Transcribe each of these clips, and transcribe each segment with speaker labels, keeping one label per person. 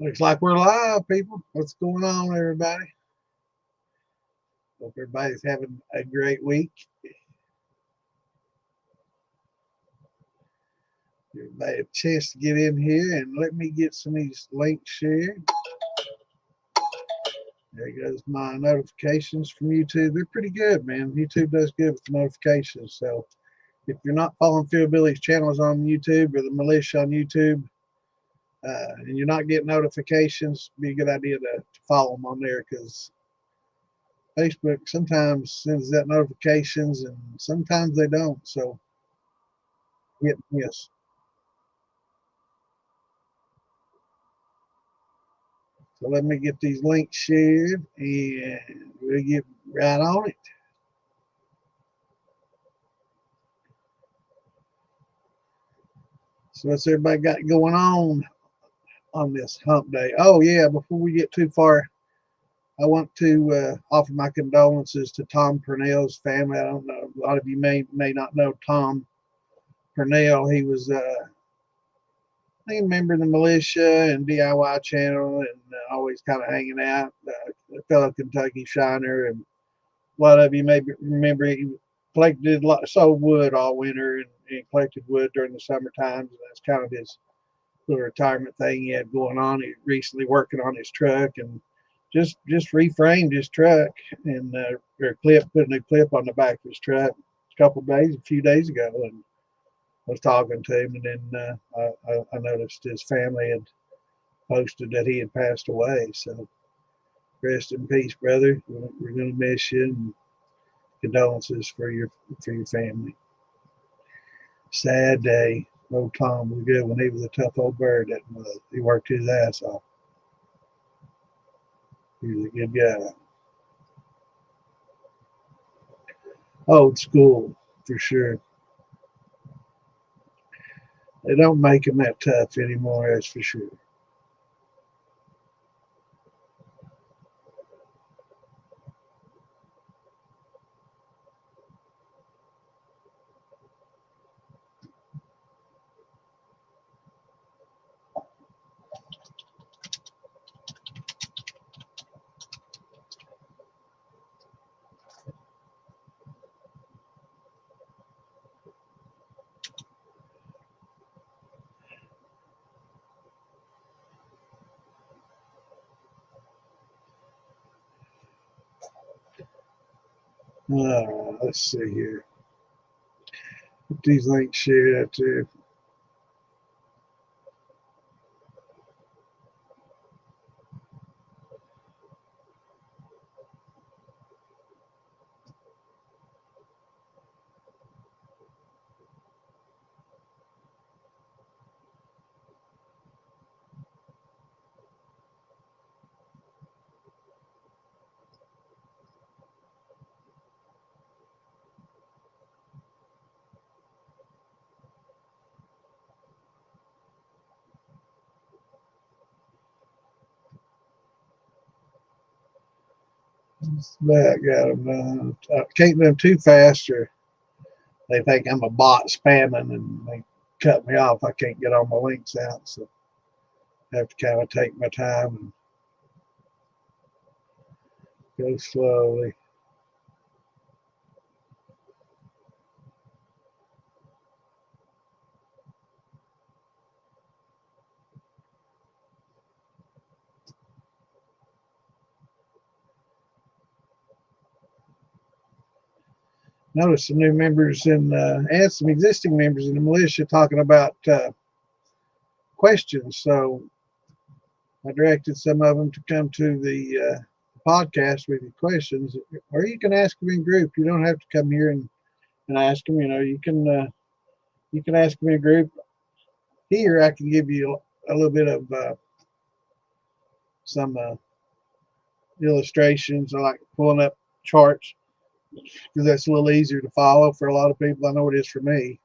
Speaker 1: Looks like we're live, people. What's going on, everybody? Hope everybody's having a great week. Everybody have a chance to get in here and let me get some of these links shared. There goes my notifications from YouTube. They're pretty good, man. YouTube does good with the notifications. So if you're not following Phil Billy's channels on YouTube or the militia on YouTube, and you're not getting notifications, it'd be a good idea to follow them on there, because Facebook sometimes sends out notifications and sometimes they don't. So yes. So let me get these links shared and we'll get right on it. So what's everybody got going on this hump day? Oh yeah, before we get too far, I want to offer my condolences to Tom Purnell's family. I don't know, a lot of you may not know Tom Purnell. He was a member of the militia and DIY channel, and always kind of hanging out. A fellow Kentucky shiner, and a lot of you may remember he collected a lot, sold wood all winter, and collected wood during the summer times. And that's kind of his little retirement thing he had going on. He recently working on his truck and just reframed his truck and put a new clip on the back of his truck a few days ago, and I was talking to him, and then I noticed his family had posted that he had passed away. So rest in peace, brother. We're going to miss you, and condolences for your family. Sad day. Old Tom was good when he was a tough old bird. That was. He worked his ass off. He was a good guy. Old school, for sure. They don't make him that tough anymore, that's for sure. Let's see here. Put these links shared out there. That got them. I can't do them too fast, or they think I'm a bot spamming and they cut me off. I can't get all my links out, so I have to kind of take my time and go slowly. Notice some new members and some existing members in the militia talking about questions. So I directed some of them to come to the podcast with your questions, or you can ask them in group. You don't have to come here and ask them. You can ask them in group. Here I can give you a little bit of some illustrations. I like pulling up charts because that's a little easier to follow for a lot of people. I know it is for me.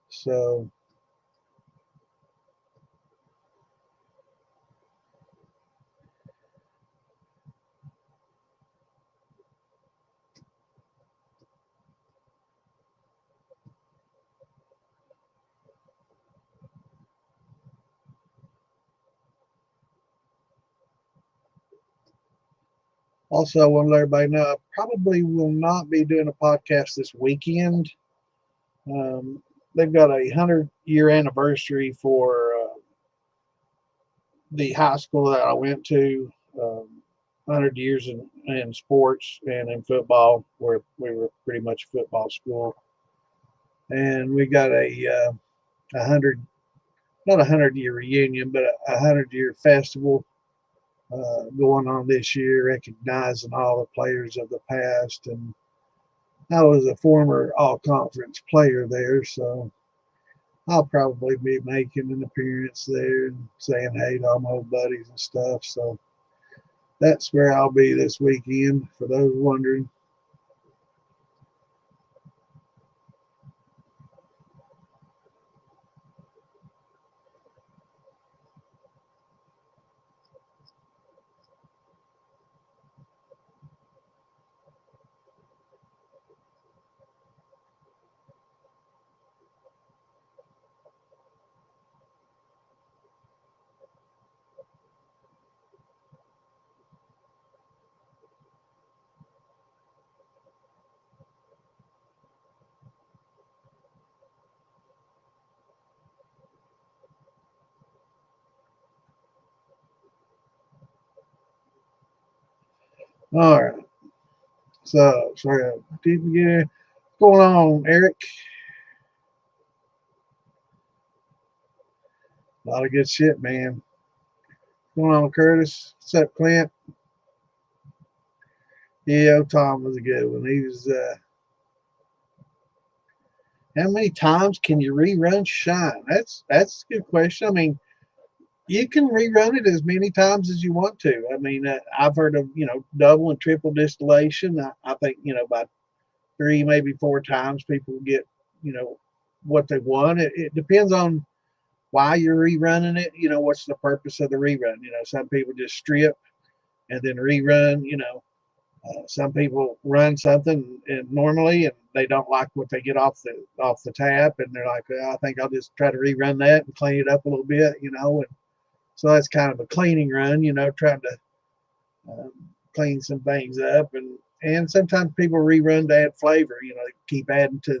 Speaker 1: So Also, I want to let everybody know I probably will not be doing a podcast this weekend. They've got a 100-year anniversary for the high school that I went to. 100 years in sports and in football, where we were pretty much a football school. And we got a 100, not a 100-year reunion, but a 100-year festival going on this year, recognizing all the players of the past. And I was a former all-conference player there, so I'll probably be making an appearance there and saying hey to all my old buddies and stuff. So that's where I'll be this weekend, for those wondering. All right. So, sorry, I didn't get it. What's going on, Eric? A lot of good shit, man. What's going on, Curtis? What's up, Clint? Yeah, Tom was a good one. He was, how many times can you rerun Shine? That's a good question. I mean, you can rerun it as many times as you want to. I mean, I've heard of, double and triple distillation. I think, by 3, maybe 4 times people get, what they want. It depends on why you're rerunning it. What's the purpose of the rerun? Some people just strip and then rerun. Some people run something and normally, and they don't like what they get off the tap, and they're like, well, I think I'll just try to rerun that and clean it up a little bit. And so that's kind of a cleaning run. Trying to clean some things up, and sometimes people rerun to add flavor. They keep adding to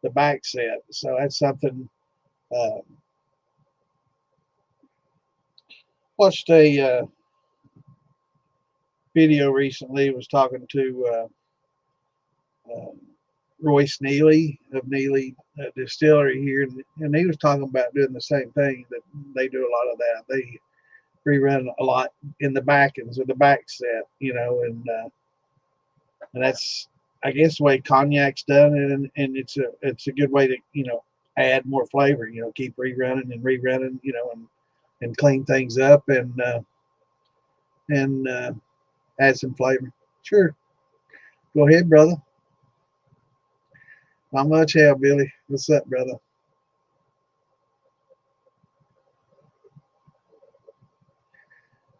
Speaker 1: the back set. So that's something. Uh, Watched a video recently. Was talking to Royce Neely of Neely Distillery here, and he was talking about doing the same thing. That they do a lot of that. They rerun a lot in the back ends of the back set, and that's, I guess, the way cognac's done, and it's a good way to add more flavor. Keep rerunning and rerunning, and clean things up and add some flavor. Sure, go ahead, brother. Not much, hell, Billy. What's up, brother?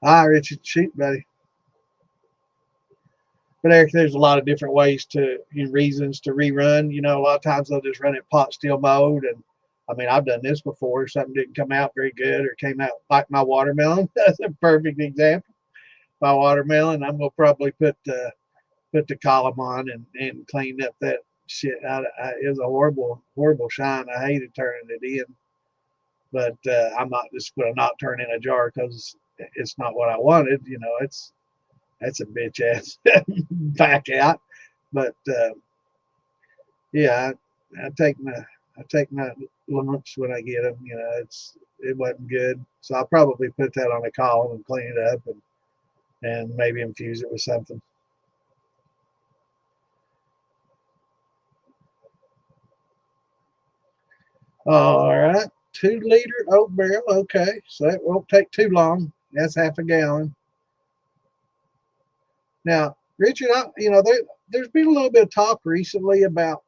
Speaker 1: Hi, Richard. Shoot, buddy. But Eric, there's a lot of different ways reasons to rerun. A lot of times they'll just run it pot still mode. And I mean, I've done this before. Something didn't come out very good or came out like my watermelon. That's a perfect example. My watermelon, I'm going to probably put the column on and clean up that shit. It was a horrible, horrible shine. I hated turning it in. But I'm not just going to not turn in a jar because it's not what I wanted. That's a bitch ass back out. But yeah, I take my lumps when I get them. It wasn't good, so I'll probably put that on a column and clean it up and maybe infuse it with something. All right, 2-liter oak barrel. Okay, so that won't take too long. That's half a gallon. Now, Richard, there's been a little bit of talk recently about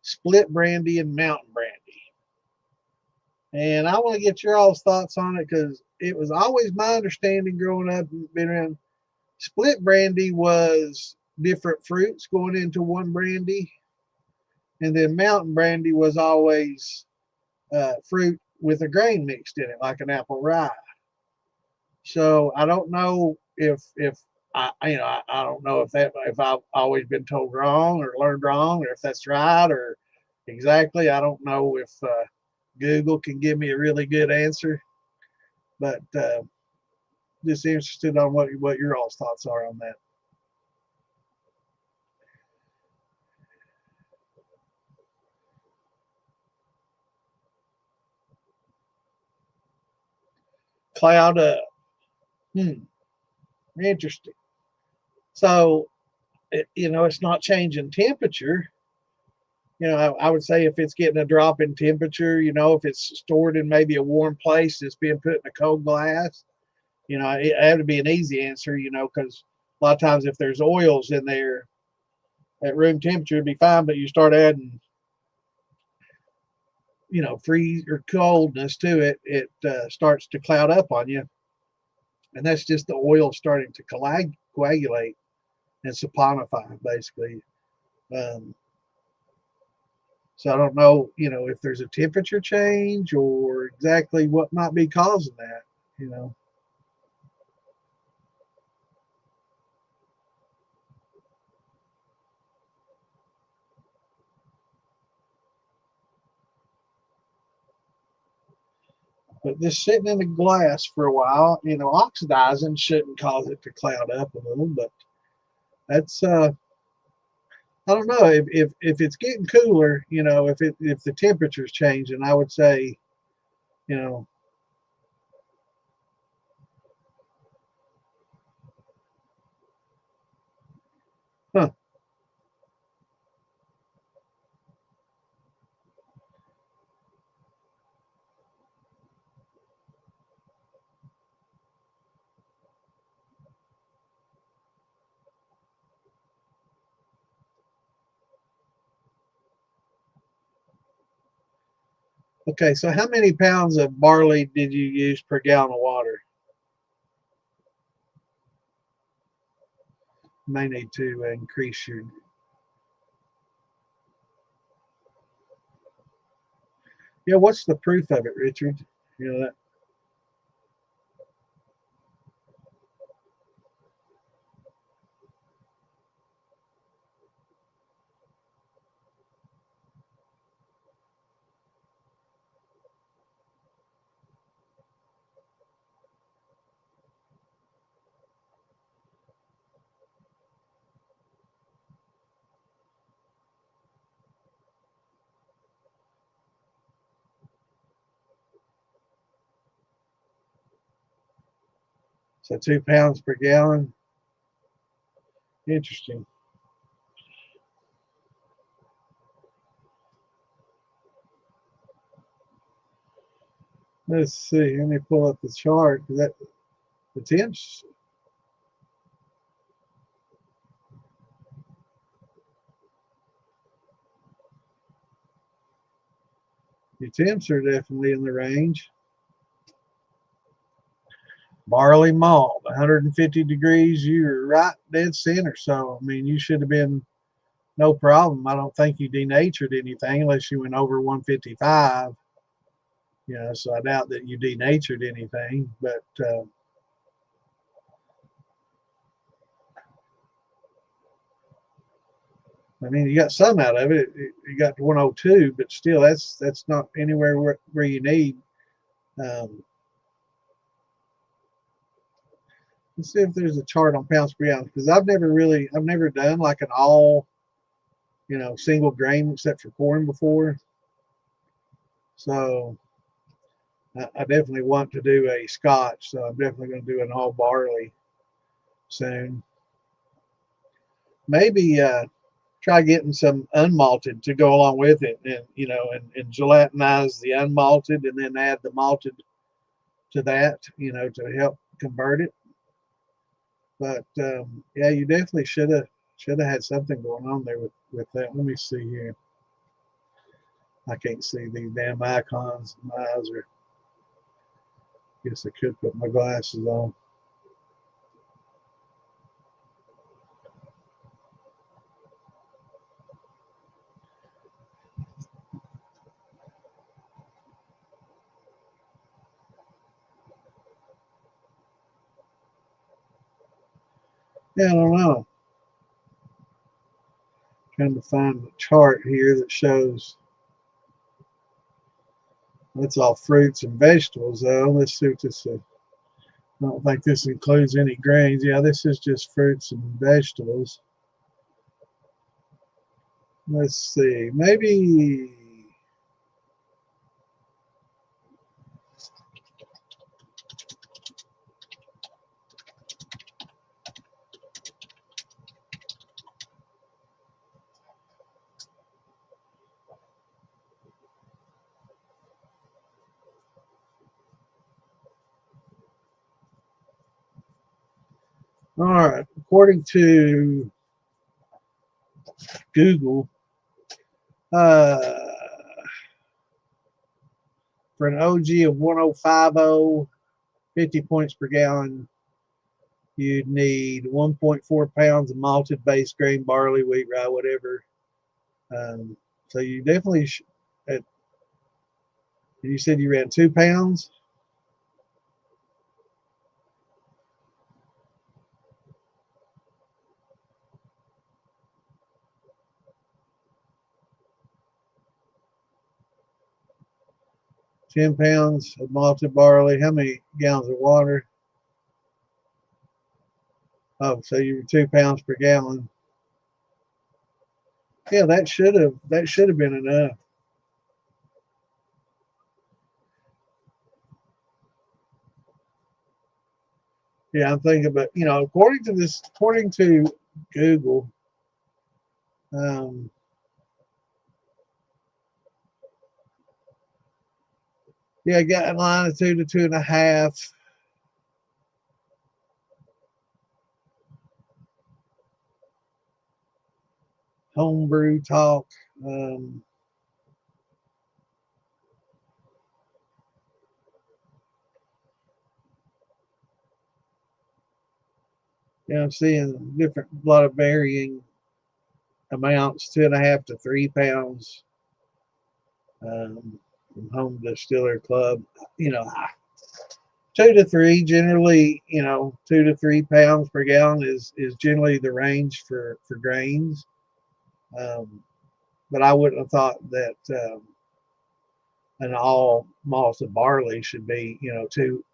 Speaker 1: split brandy and mountain brandy. And I want to get your all's thoughts on it because it was always my understanding growing up, being around, split brandy was different fruits going into one brandy. And then mountain brandy was always fruit with a grain mixed in it, like an apple rye. So I don't know if I don't know if I've always been told wrong or learned wrong or if that's right or exactly. I don't know if Google can give me a really good answer, but just interested on what your all's thoughts are on that. Cloud up. Interesting. So, it's not changing temperature. I would say if it's getting a drop in temperature, if it's stored in maybe a warm place, it's being put in a cold glass, it had to be an easy answer, because a lot of times if there's oils in there at room temperature, it'd be fine, but you start adding, freeze or coldness to it, it starts to cloud up on you. And that's just the oil starting to coagulate and saponify, basically. Um, so I don't know, if there's a temperature change or exactly what might be causing that. But just sitting in the glass for a while, oxidizing shouldn't cause it to cloud up a little, but that's I don't know if it's getting cooler, if the temperature's changing, I would say, you know, huh. Okay, so how many pounds of barley did you use per gallon of water? You may need to increase your. Yeah, what's the proof of it, Richard? That. So 2 pounds per gallon. Interesting. Let's see. Let me pull up the chart. That the temps. The temps are definitely in the range. Barley malt, 150 degrees. You're right dead center. So I mean, you should have been no problem. I don't think you denatured anything unless you went over 155. So I doubt that you denatured anything. But I mean, you got some out of it. You got to 102, but still, that's not anywhere where you need. Um, let's see if there's a chart on pounds per gallon because I've never done like an all, single grain except for corn before. So I definitely want to do a Scotch. So I'm definitely going to do an all barley soon. Maybe try getting some unmalted to go along with it, and gelatinize the unmalted, and then add the malted to that, to help convert it. But yeah, you definitely should have had something going on there with that. Let me see here. I can't see these damn icons. My eyes are. Guess I could put my glasses on. Yeah, I don't know. Trying to find the chart here that shows that's all fruits and vegetables, though. Let's see what this is. I don't think this includes any grains. Yeah, this is just fruits and vegetables. Let's see. Maybe. All right. According to Google, uh, for an OG of 1050, 50 points per gallon, you'd need 1.4 pounds of malted base grain, barley, wheat, rye, whatever. So you definitely, you said you ran 2 pounds? 10 pounds of malted barley. How many gallons of water? Oh, so you were 2 pounds per gallon. Yeah, that should have been enough. Yeah, I'm thinking, but according to Google, um, yeah, got a line of 2 to 2.5. Homebrew talk. Um, I'm seeing different, a lot of varying amounts, 2.5 to 3 pounds, from Home Distiller Club. You know, 2 to 3 generally. 2 to 3 pounds per gallon is generally the range for grains. Um, but I wouldn't have thought that an all malted barley should be, 2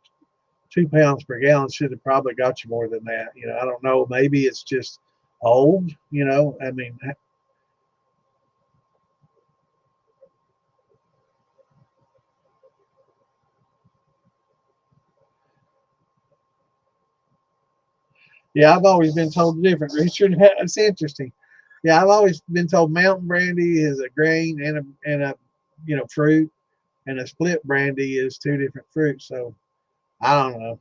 Speaker 1: pounds per gallon should have probably got you more than that. I don't know. Maybe it's just old. I mean, yeah, I've always been told different, Richard. It's interesting. Yeah, I've always been told mountain brandy is a grain and a fruit, and a split brandy is two different fruits. So I don't know.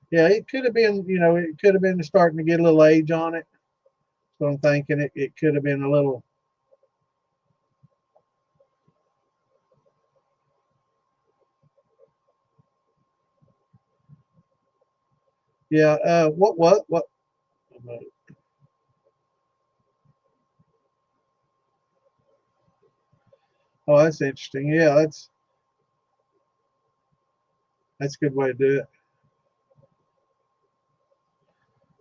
Speaker 1: Yeah, it could have been. It could have been starting to get a little age on it. So I'm thinking it could have been a little. Yeah. What? Oh, that's interesting. Yeah, that's a good way to do it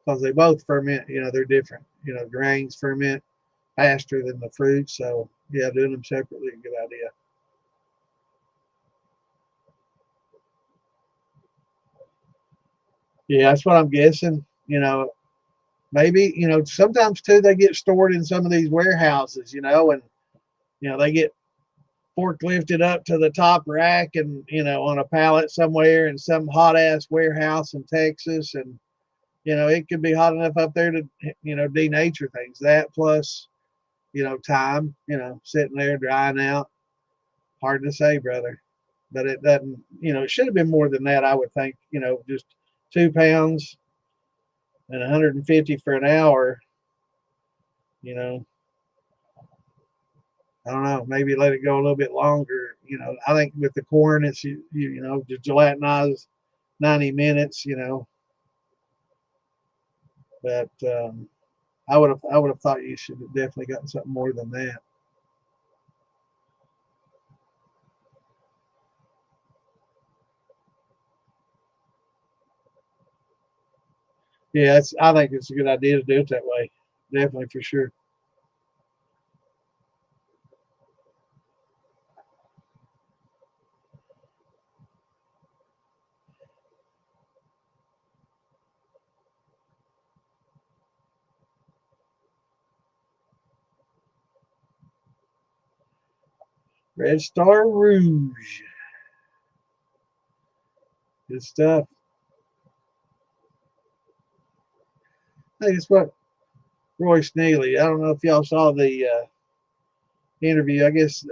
Speaker 1: because they both ferment. They're different. Grains ferment faster than the fruit. So yeah, doing them separately is a good idea. Yeah, that's what I'm guessing. Maybe sometimes too they get stored in some of these warehouses. And they get forklifted up to the top rack and on a pallet somewhere in some hot ass warehouse in Texas, and it could be hot enough up there to denature things. That plus time sitting there drying out. Hard to say, brother. But it doesn't, it should have been more than that, I would think. Just 2 pounds and 150 for an hour. You know, I don't know. Maybe let it go a little bit longer. I think with the corn, it's just gelatinize 90 minutes. But I would have thought you should have definitely gotten something more than that. Yeah, I think it's a good idea to do it that way. Definitely, for sure. Red Star Rouge. Good stuff. I think it's what Royce Neely. I don't know if y'all saw the interview. I guess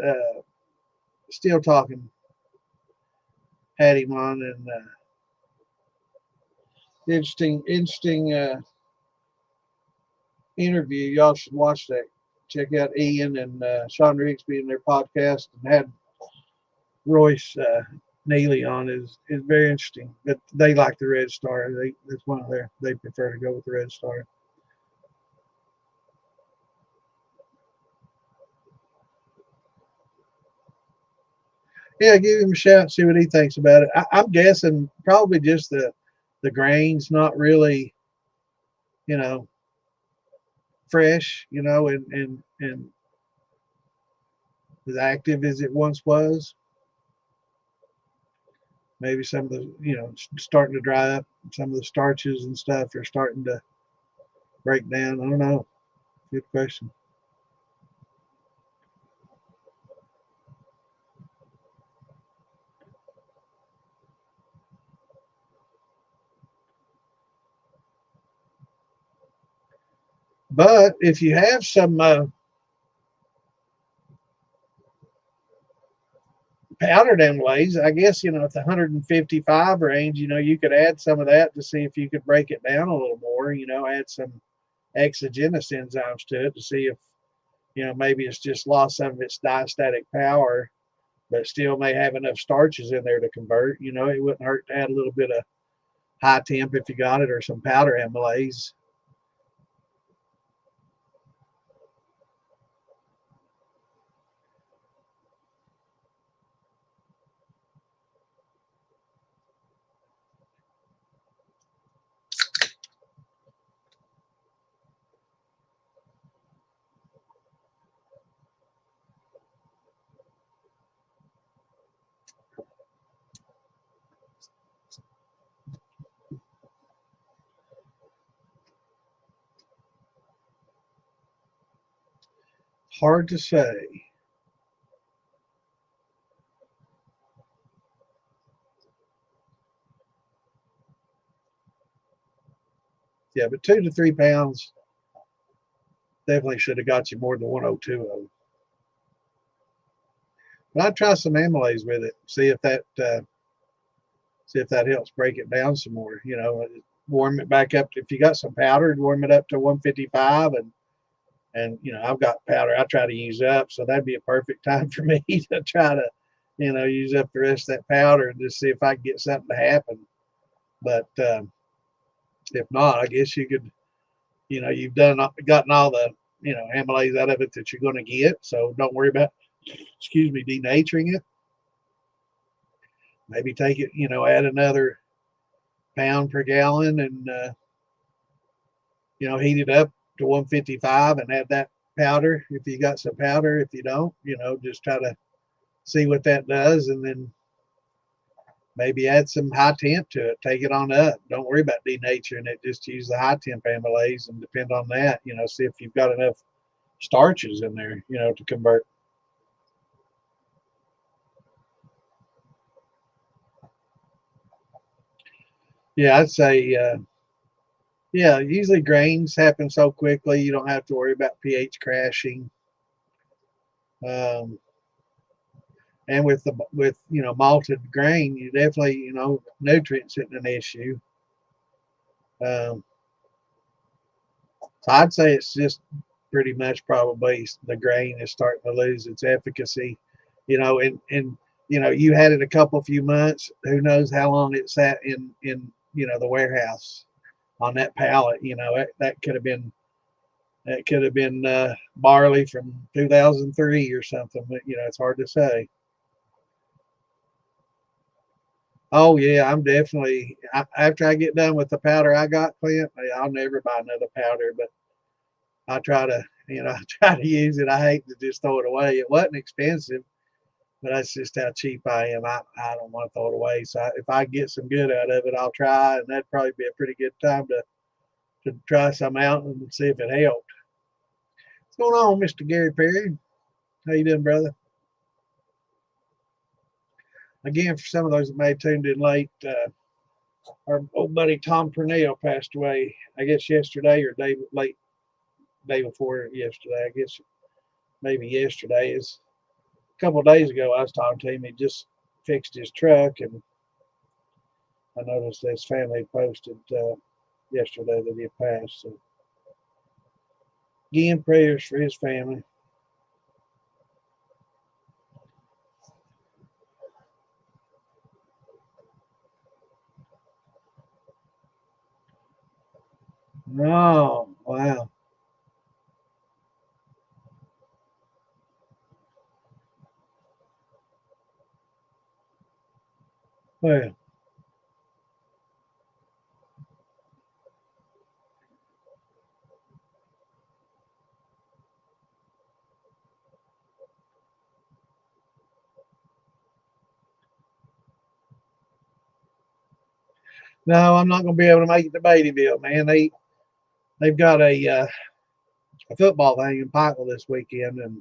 Speaker 1: Still Talking had him on, and interesting interview. Y'all should watch that. Check out Ian and Sean Rigsby in their podcast, and had Royce Neely on. Is very interesting. But they like the Red Star. That's one of their. They prefer to go with the Red Star. Yeah, give him a shout. See what he thinks about it. I'm guessing probably just the grains, not really, you know, fresh, and as active as it once was. Maybe some of the, starting to dry up. Some of the starches and stuff are starting to break down. I don't know. Good question. But if you have some powdered amylase, I guess, at the 155 range, you could add some of that to see if you could break it down a little more, add some exogenous enzymes to it to see if, maybe it's just lost some of its diastatic power, but still may have enough starches in there to convert. It wouldn't hurt to add a little bit of high temp if you got it, or some powder amylase. Hard to say. Yeah, but 2 to 3 pounds definitely should have got you more than 102. But I'd try some amylase with it. See if that helps break it down some more. Warm it back up. If you got some powder, warm it up to 155, and I've got powder I try to use up, so that'd be a perfect time for me to try to use up the rest of that powder and just see if I can get something to happen. But if not, I guess you could, you've gotten all the amylase out of it that you're going to get, so don't worry about, excuse me, denaturing it. Maybe take it, add another pound per gallon, and heat it up to 155 and add that powder if you got some powder. If you don't, just try to see what that does, and then maybe add some high temp to it. Take it on up. Don't worry about denaturing it. Just use the high temp amylase and depend on that. See if you've got enough starches in there, to convert. Yeah, I'd say, yeah, usually grains happen so quickly you don't have to worry about pH crashing. Um, and with malted grain, you definitely nutrients isn't an issue. Um, so I'd say it's just pretty much probably the grain is starting to lose its efficacy. And you had it a few months. Who knows how long it sat in the warehouse on that pallet. That could have been barley from 2003 or something. But it's hard to say. Oh yeah, I'm definitely after I get done with the powder I got, Clint, I'll never buy another powder, but I try to, I try to use it. I hate to just throw it away. It wasn't expensive, but that's just how cheap I am. I don't want to throw it away. So if I get some good out of it, I'll try, and that'd probably be a pretty good time to try some out and see if it helped. What's going on, Mr. Gary Perry? How you doing, brother? Again, for some of those that may have tuned in late, our old buddy Tom Purnell passed away, I guess yesterday or late day before yesterday. I guess maybe yesterday. Is a couple of days ago I was talking to him. He just fixed his truck, and I noticed his family posted yesterday that he had passed. So again, prayers for his family. Oh, wow. Well, no, I'm not going to be able to make it to Beattyville, man. They've got a football thing in Pikeville this weekend, and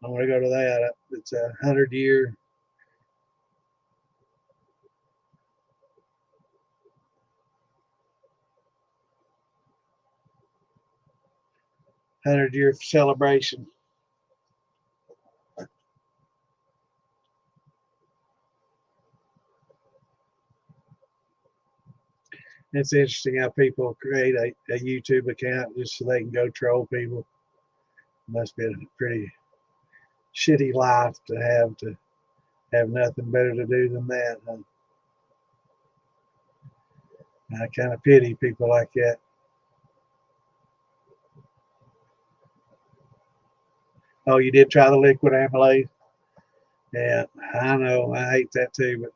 Speaker 1: I'm going to go to that. It's a 100-year celebration. It's interesting how people create a YouTube account just so they can go troll people. Must be a pretty shitty life to have nothing better to do than that. I kind of pity people like that. Oh, you did try the liquid amylase? Yeah, I know. I hate that too. But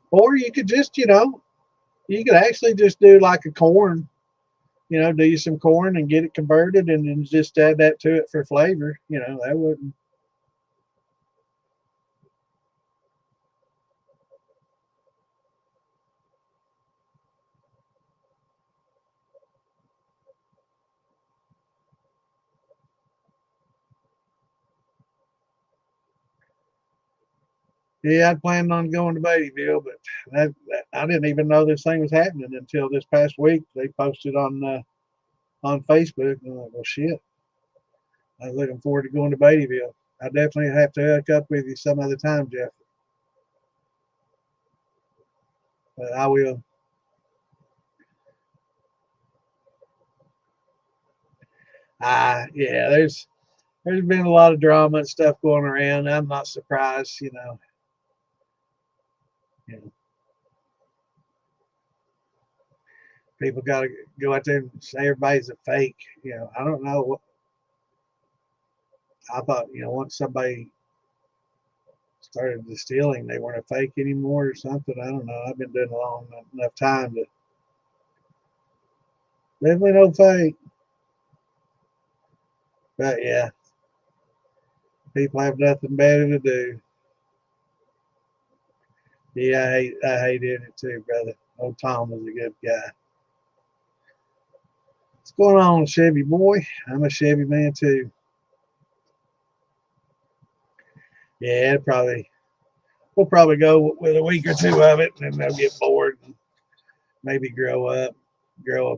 Speaker 1: or you could just, you could actually just do like a corn. Do you some corn and get it converted, and then just add that to it for flavor. That wouldn't. Yeah, I'd planned on going to Beattyville, but I didn't even know this thing was happening until this past week. They posted on Facebook, and I'm like, well, shit. I was looking forward to going to Beattyville. I definitely have to hook up with you some other time, Jeff. But I will. Yeah, there's been a lot of drama and stuff going around. I'm not surprised. You know people got to go out there and say everybody's a fake. I don't know what I thought. Once somebody started distilling, they weren't a fake anymore or something. I don't know. I've been doing a long enough time to definitely no fake. But yeah, people have nothing better to do. Yeah, I hate it too, brother. Old Tom was a good guy. What's going on, Chevy boy? I'm a Chevy man too. Yeah, we'll probably go with a week or two of it, and then they'll get bored and maybe grow a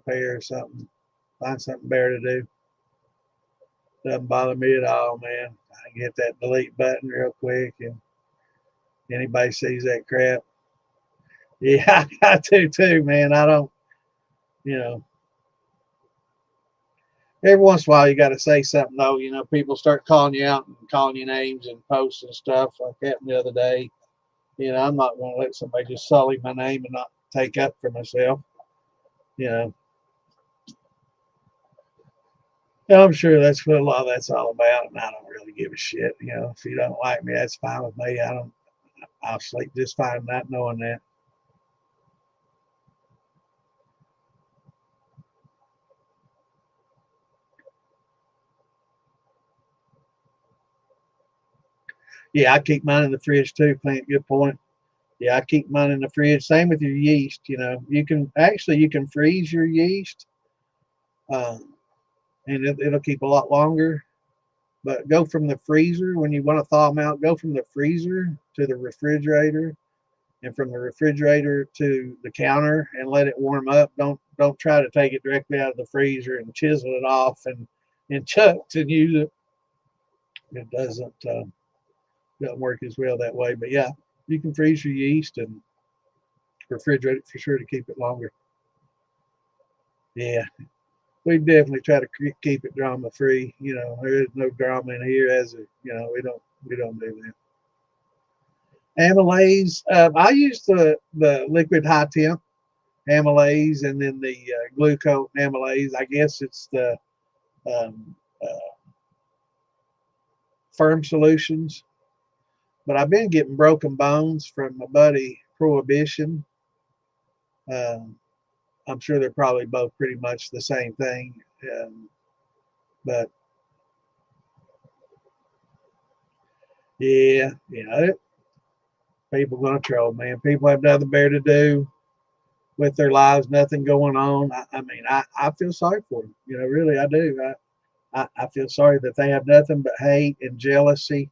Speaker 1: pair or something, find something better to do. Doesn't bother me at all, man. I can hit that delete button real quick, and anybody sees that crap. Yeah, I do too, man. I don't, you know, every once in a while you got to say something though. People start calling you out and calling you names and posts and stuff like that the other day. I'm not going to let somebody just sully my name and not take up for myself. You know, I'm sure that's what a lot of that's all about, and I don't really give a shit. If you don't like me, that's fine with me. I'll sleep just fine not knowing that. Yeah, I keep mine in the fridge too, Clint. Good point. Yeah, I keep mine in the fridge. Same with your yeast. You know, you can freeze your yeast, um, and it'll keep a lot longer. But go from the freezer when you want to thaw them out. Go from the freezer to the refrigerator, and from the refrigerator to the counter, and let it warm up. Don't try to take it directly out of the freezer and chisel it off and in chunks and use it. It doesn't work as well that way. But yeah, you can freeze your yeast and refrigerate it for sure to keep it longer. Yeah, we definitely try to keep it drama free. You know, there is no drama in here, as a, you know, we don't do that. Amylase, I use the liquid high temp amylase and then the glucose amylase. I guess it's the um, uh, firm solutions. But I've been getting broken bones from my buddy Prohibition. Um, I'm sure they're probably both pretty much the same thing. But yeah, people gonna troll, man. People have nothing better to do with their lives, nothing going on. I mean, I feel sorry for them. You know, really, I do. I feel sorry that they have nothing but hate and jealousy.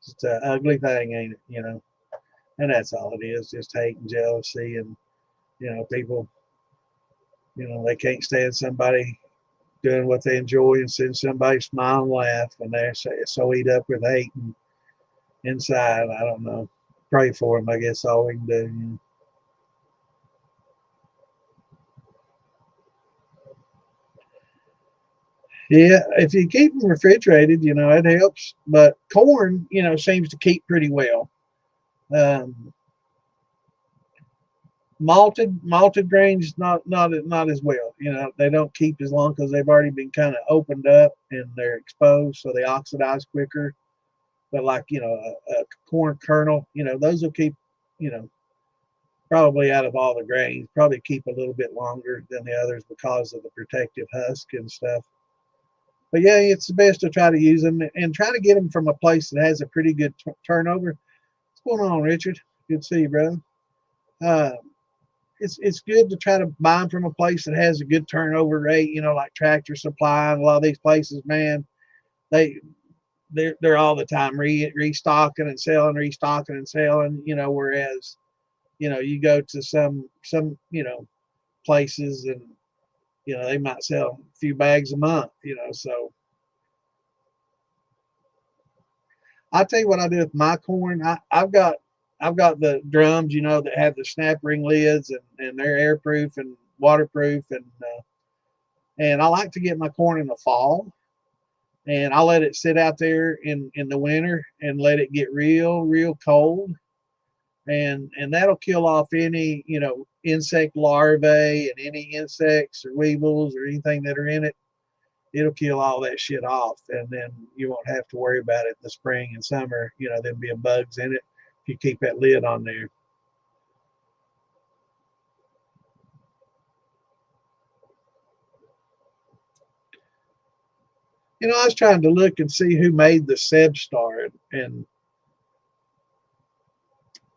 Speaker 1: It's an ugly thing, ain't it? You know, and that's all it is, just hate and jealousy. And people, they can't stand somebody doing what they enjoy and seeing somebody smile and laugh, and they're so eat up with hate and inside. I don't know. Pray for them, I guess, all we can do. Yeah, if you keep them refrigerated, it helps. But corn, seems to keep pretty well. Um, malted grains not as well. They don't keep as long because they've already been kind of opened up and they're exposed, so they oxidize quicker. But like a corn kernel, those will keep, you know, probably out of all the grains, probably keep a little bit longer than the others because of the protective husk and stuff. But yeah, it's the best to try to use them and try to get them from a place that has a pretty good turnover. What's going on, Richard? Good to see you, brother. Uh, it's good to try to buy them from a place that has a good turnover rate. Like Tractor Supply and a lot of these places, man, they they're all the time restocking and selling, restocking and selling. Whereas you go to some places and they might sell a few bags a month. So I'll tell you what I do with my corn. I've got the drums, that have the snap ring lids and they're airproof and waterproof and I like to get my corn in the fall and I let it sit out there in the winter and let it get real cold and that'll kill off any insect larvae and any insects or weevils or anything that are in it. It'll kill all that shit off, and then you won't have to worry about it in the spring and summer. There'll be bugs in it if you keep that lid on there. I was trying to look and see who made the Sebstar, and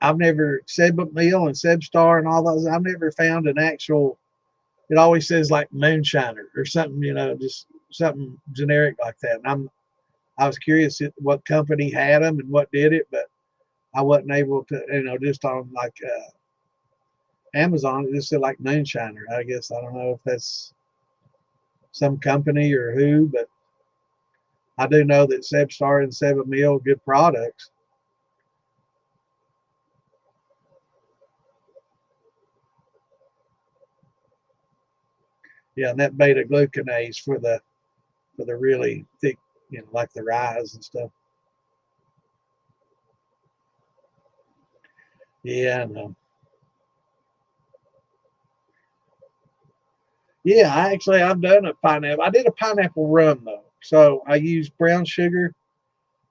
Speaker 1: I've never Sebmeal and Sebstar and all those. I've never found an actual. It always says like moonshiner or something, just something generic like that. And I was curious what company had them and what did it, but I wasn't able to, just on like Amazon, it just said like moonshiner. I guess I don't know if that's some company or who, but I do know that Sebstar and Sebmeal are good products. Yeah, and that beta glucanase for the really thick, like the ryes and stuff. Yeah, I know. Yeah, I've done a pineapple. I did a pineapple rum though. So I used brown sugar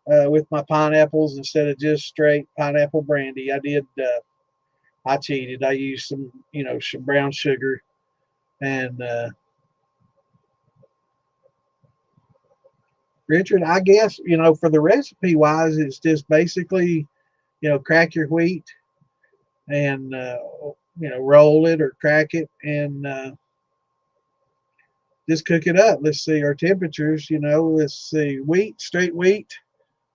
Speaker 1: with my pineapples instead of just straight pineapple brandy. I cheated. I used some, some brown sugar and Richard, I guess, for the recipe wise, it's just basically, crack your wheat and, roll it or crack it and just cook it up. Let's see our temperatures, let's see straight wheat.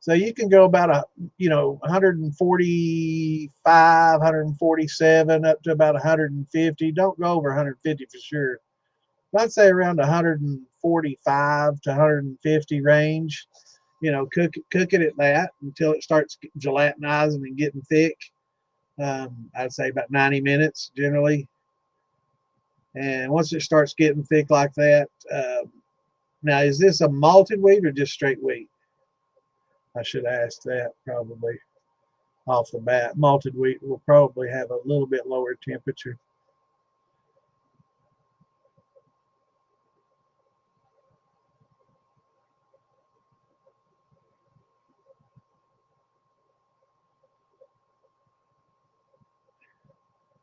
Speaker 1: So you can go about 145, 147 up to about 150. Don't go over 150 for sure. I'd say around 145 to 150 range. Cook it at that until it starts gelatinizing and getting thick. I'd say about 90 minutes generally. And once it starts getting thick like that, now is this a malted wheat or just straight wheat? I should ask that probably off the bat. Malted wheat will probably have a little bit lower temperature.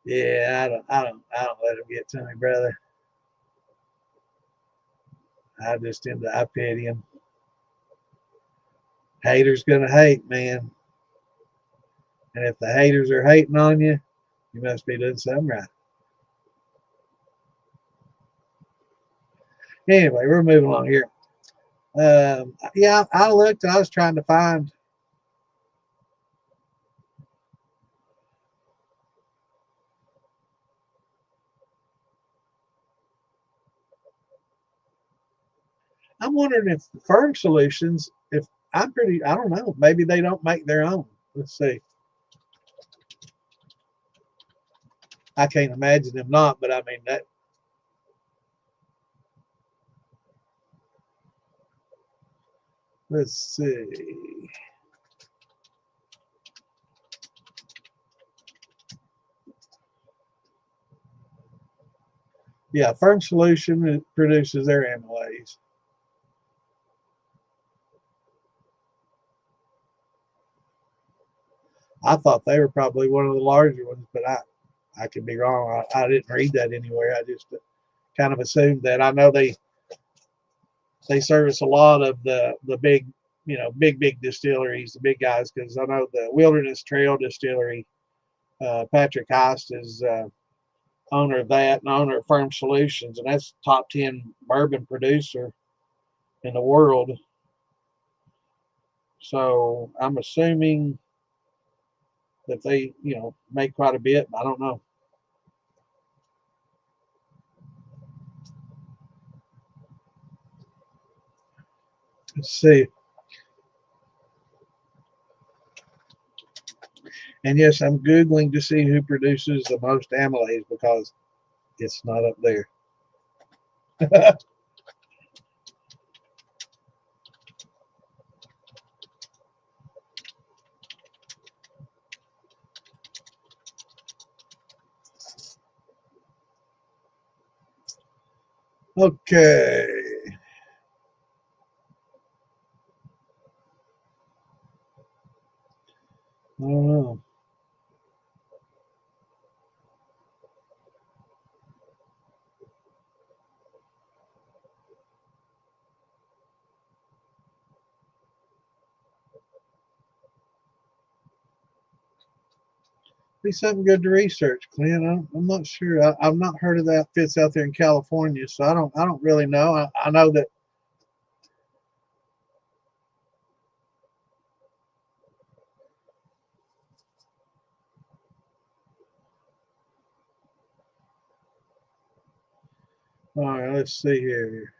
Speaker 1: Yeah, I don't let them get to me, brother. I pity him. Haters gonna hate, man. And if the haters are hating on you, you must be doing something right. Anyway, we're moving along here. Yeah, I looked. I was trying to find. I'm wondering if Firm Solutions, if I don't know. Maybe they don't make their own. Let's see. I can't imagine them not, but I mean that. Let's see. Yeah, Firm Solution produces their amylase. I thought they were probably one of the larger ones, but I could be wrong. I didn't read that anywhere. I just kind of assumed that. I know they service a lot of the big, big distilleries, the big guys, because I know the Wilderness Trail Distillery, Patrick Heist is owner of that and owner of Firm Solutions, and that's top 10 bourbon producer in the world. So I'm assuming that they, make quite a bit. I don't know. Let's see. And yes, I'm Googling to see who produces the most amylase because it's not up there. Okay. I don't know. Be something good to research, Clint. I'm not sure. I've not heard of that fits out there in California, so I don't really know. I know that. All right, let's see here.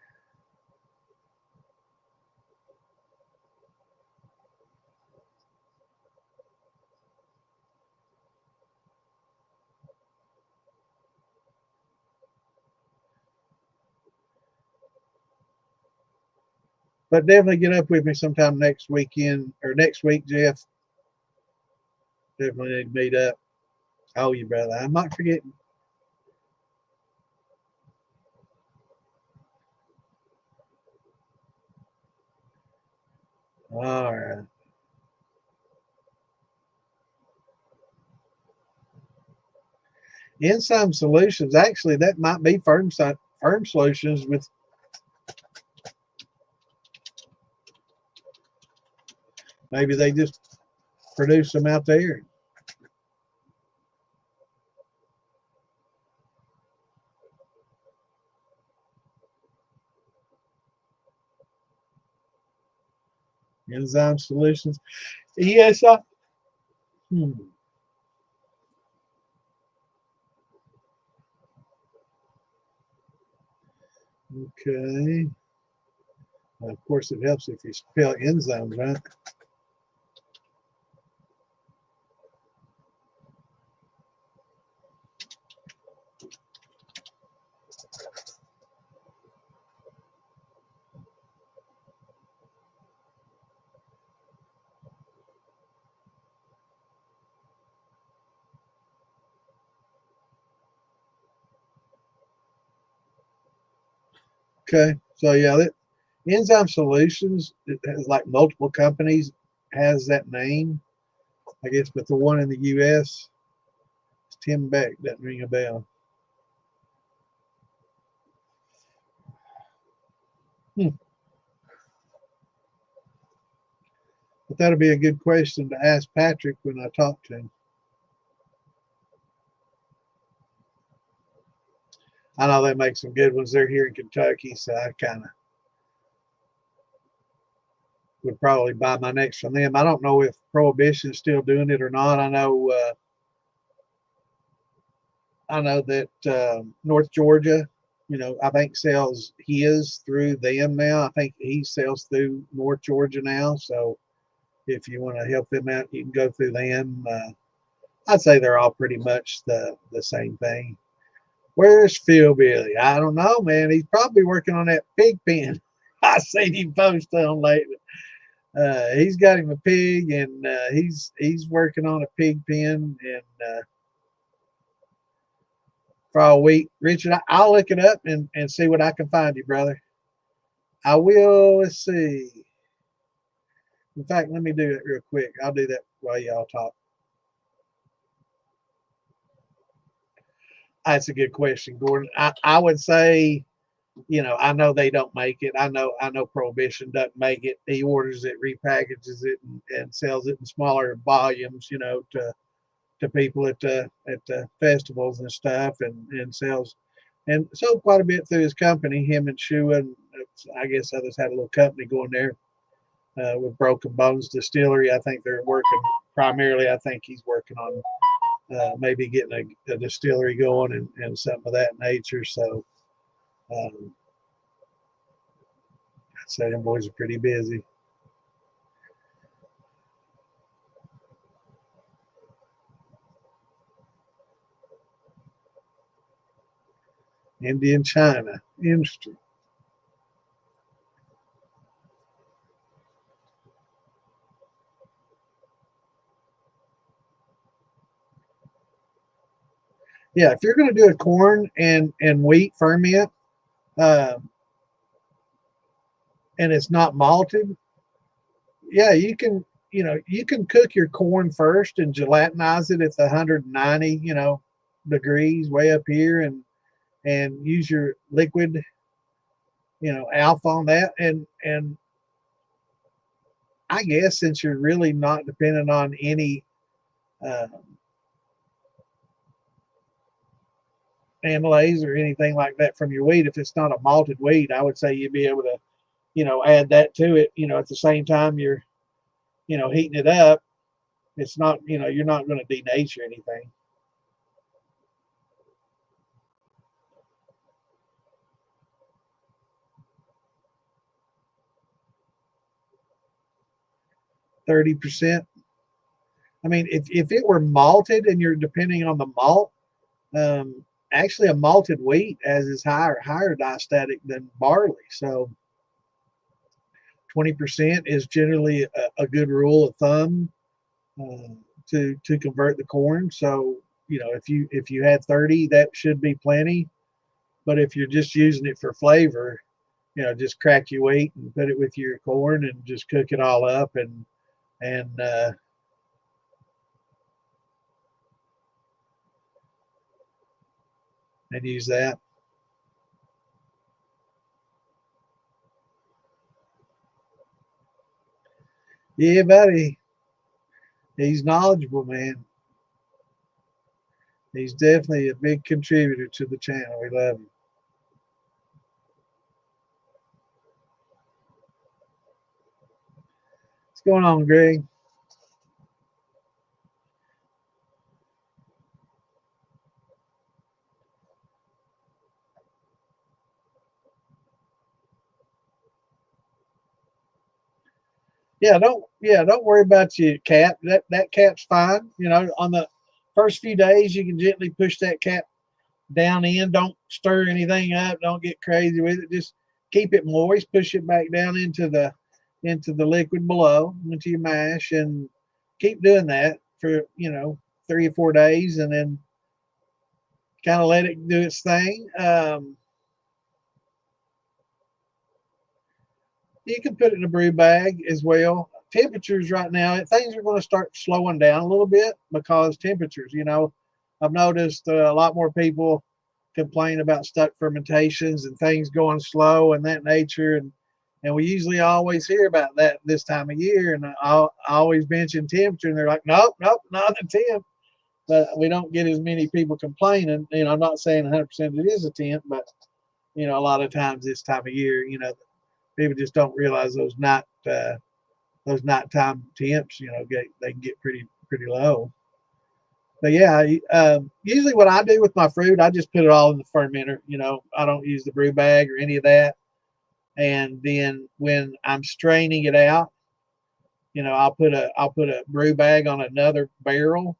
Speaker 1: But definitely get up with me sometime next weekend or next week, Jeff. Definitely need to meet up. Oh, you brother. I'm not forgetting. All right. Enzyme Solutions, actually, that might be Firm Solutions with, maybe they just produce them out there. Enzyme Solutions. Yes, Okay. Well, of course, it helps if you spell enzymes right. Okay. So yeah, that Enzyme Solutions, it has like multiple companies, has that name, I guess, but the one in the U.S. is Tim Beck. Doesn't ring a bell. Hmm. But that'll be a good question to ask Patrick when I talk to him. I know they make some good ones. They're here in Kentucky, so I kind of would probably buy my next from them. I don't know if Prohibition is still doing it or not. I know that North Georgia, I think sells his through them now. I think he sells through North Georgia now. So if you want to help them out, you can go through them. I'd say they're all pretty much the same thing. Where's Phil Billy? I don't know, man. He's probably working on that pig pen. I seen him post on lately. He's got him a pig, and he's working on a pig pen, and for all week. Richard, I'll look it up and see what I can find you, brother. I will. Let's see. In fact, let me do it real quick. I'll do that while y'all talk. That's a good question, Gordon. I would say, I know they don't make it. I know Prohibition doesn't make it. He orders it, repackages it, and sells it in smaller volumes, to people at the festivals and stuff, and sells and sold quite a bit through his company. Him and Shua, and I guess others had a little company going there with Broken Bones Distillery. I think they're working primarily. I think he's working on maybe getting a distillery going and something of that nature. So um, I'd say them boys are pretty busy. Indian China industry. Yeah, if you're going to do a corn and wheat ferment, uh, and it's not malted, yeah, you can cook your corn first and gelatinize it at the 190 degrees way up here, and use your liquid alpha on that, and I guess since you're really not dependent on any uh, amylase or anything like that from your wheat, if it's not a malted wheat, I would say you'd be able to add that to it, at the same time you're heating it up. It's not, you're not going to denature anything. 30%. I mean, if it were malted and you're depending on the malt, actually a malted wheat as is higher diastatic than barley. So 20% is generally a good rule of thumb uh, to convert the corn. So if you had 30, that should be plenty. But if you're just using it for flavor, just crack your wheat and put it with your corn and just cook it all up, and and use that. Yeah, buddy. He's knowledgeable, man. He's definitely a big contributor to the channel. We love him. What's going on, Greg? Don't worry about your cap. That cap's fine. You know, on the first few days you can gently push that cap down in. Don't stir anything up. Don't get crazy with it. Just keep it moist. Push it back down into the liquid below, into your mash, and keep doing that for 3 or 4 days, and then kind of let it do its thing. You can put it in a brew bag as well. Temperatures right now, things are going to start slowing down a little bit because temperatures, I've noticed a lot more people complain about stuck fermentations and things going slow and that nature. And we usually always hear about that this time of year. And I always mention temperature, and they're like, nope, not a temp. But we don't get as many people complaining. I'm not saying 100% it is a temp, but, a lot of times this time of year, people just don't realize those nighttime temps, they can get pretty low. But yeah, usually what I do with my fruit, I just put it all in the fermenter. I don't use the brew bag or any of that. And then when I'm straining it out, I'll put a brew bag on another barrel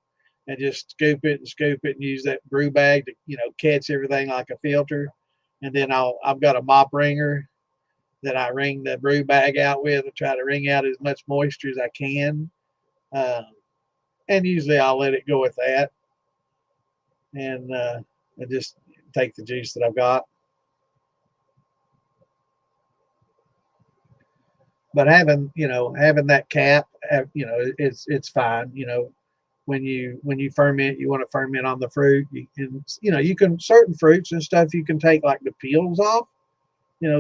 Speaker 1: and just scoop it and use that brew bag to catch everything like a filter. And then I've got a mop wringer that I wring the brew bag out with and try to wring out as much moisture as I can. And usually I'll let it go with that, and just take the juice that I've got. But having that cap, it's fine. When you ferment, you want to ferment on the fruit. You can certain fruits and stuff you can take like the peels off.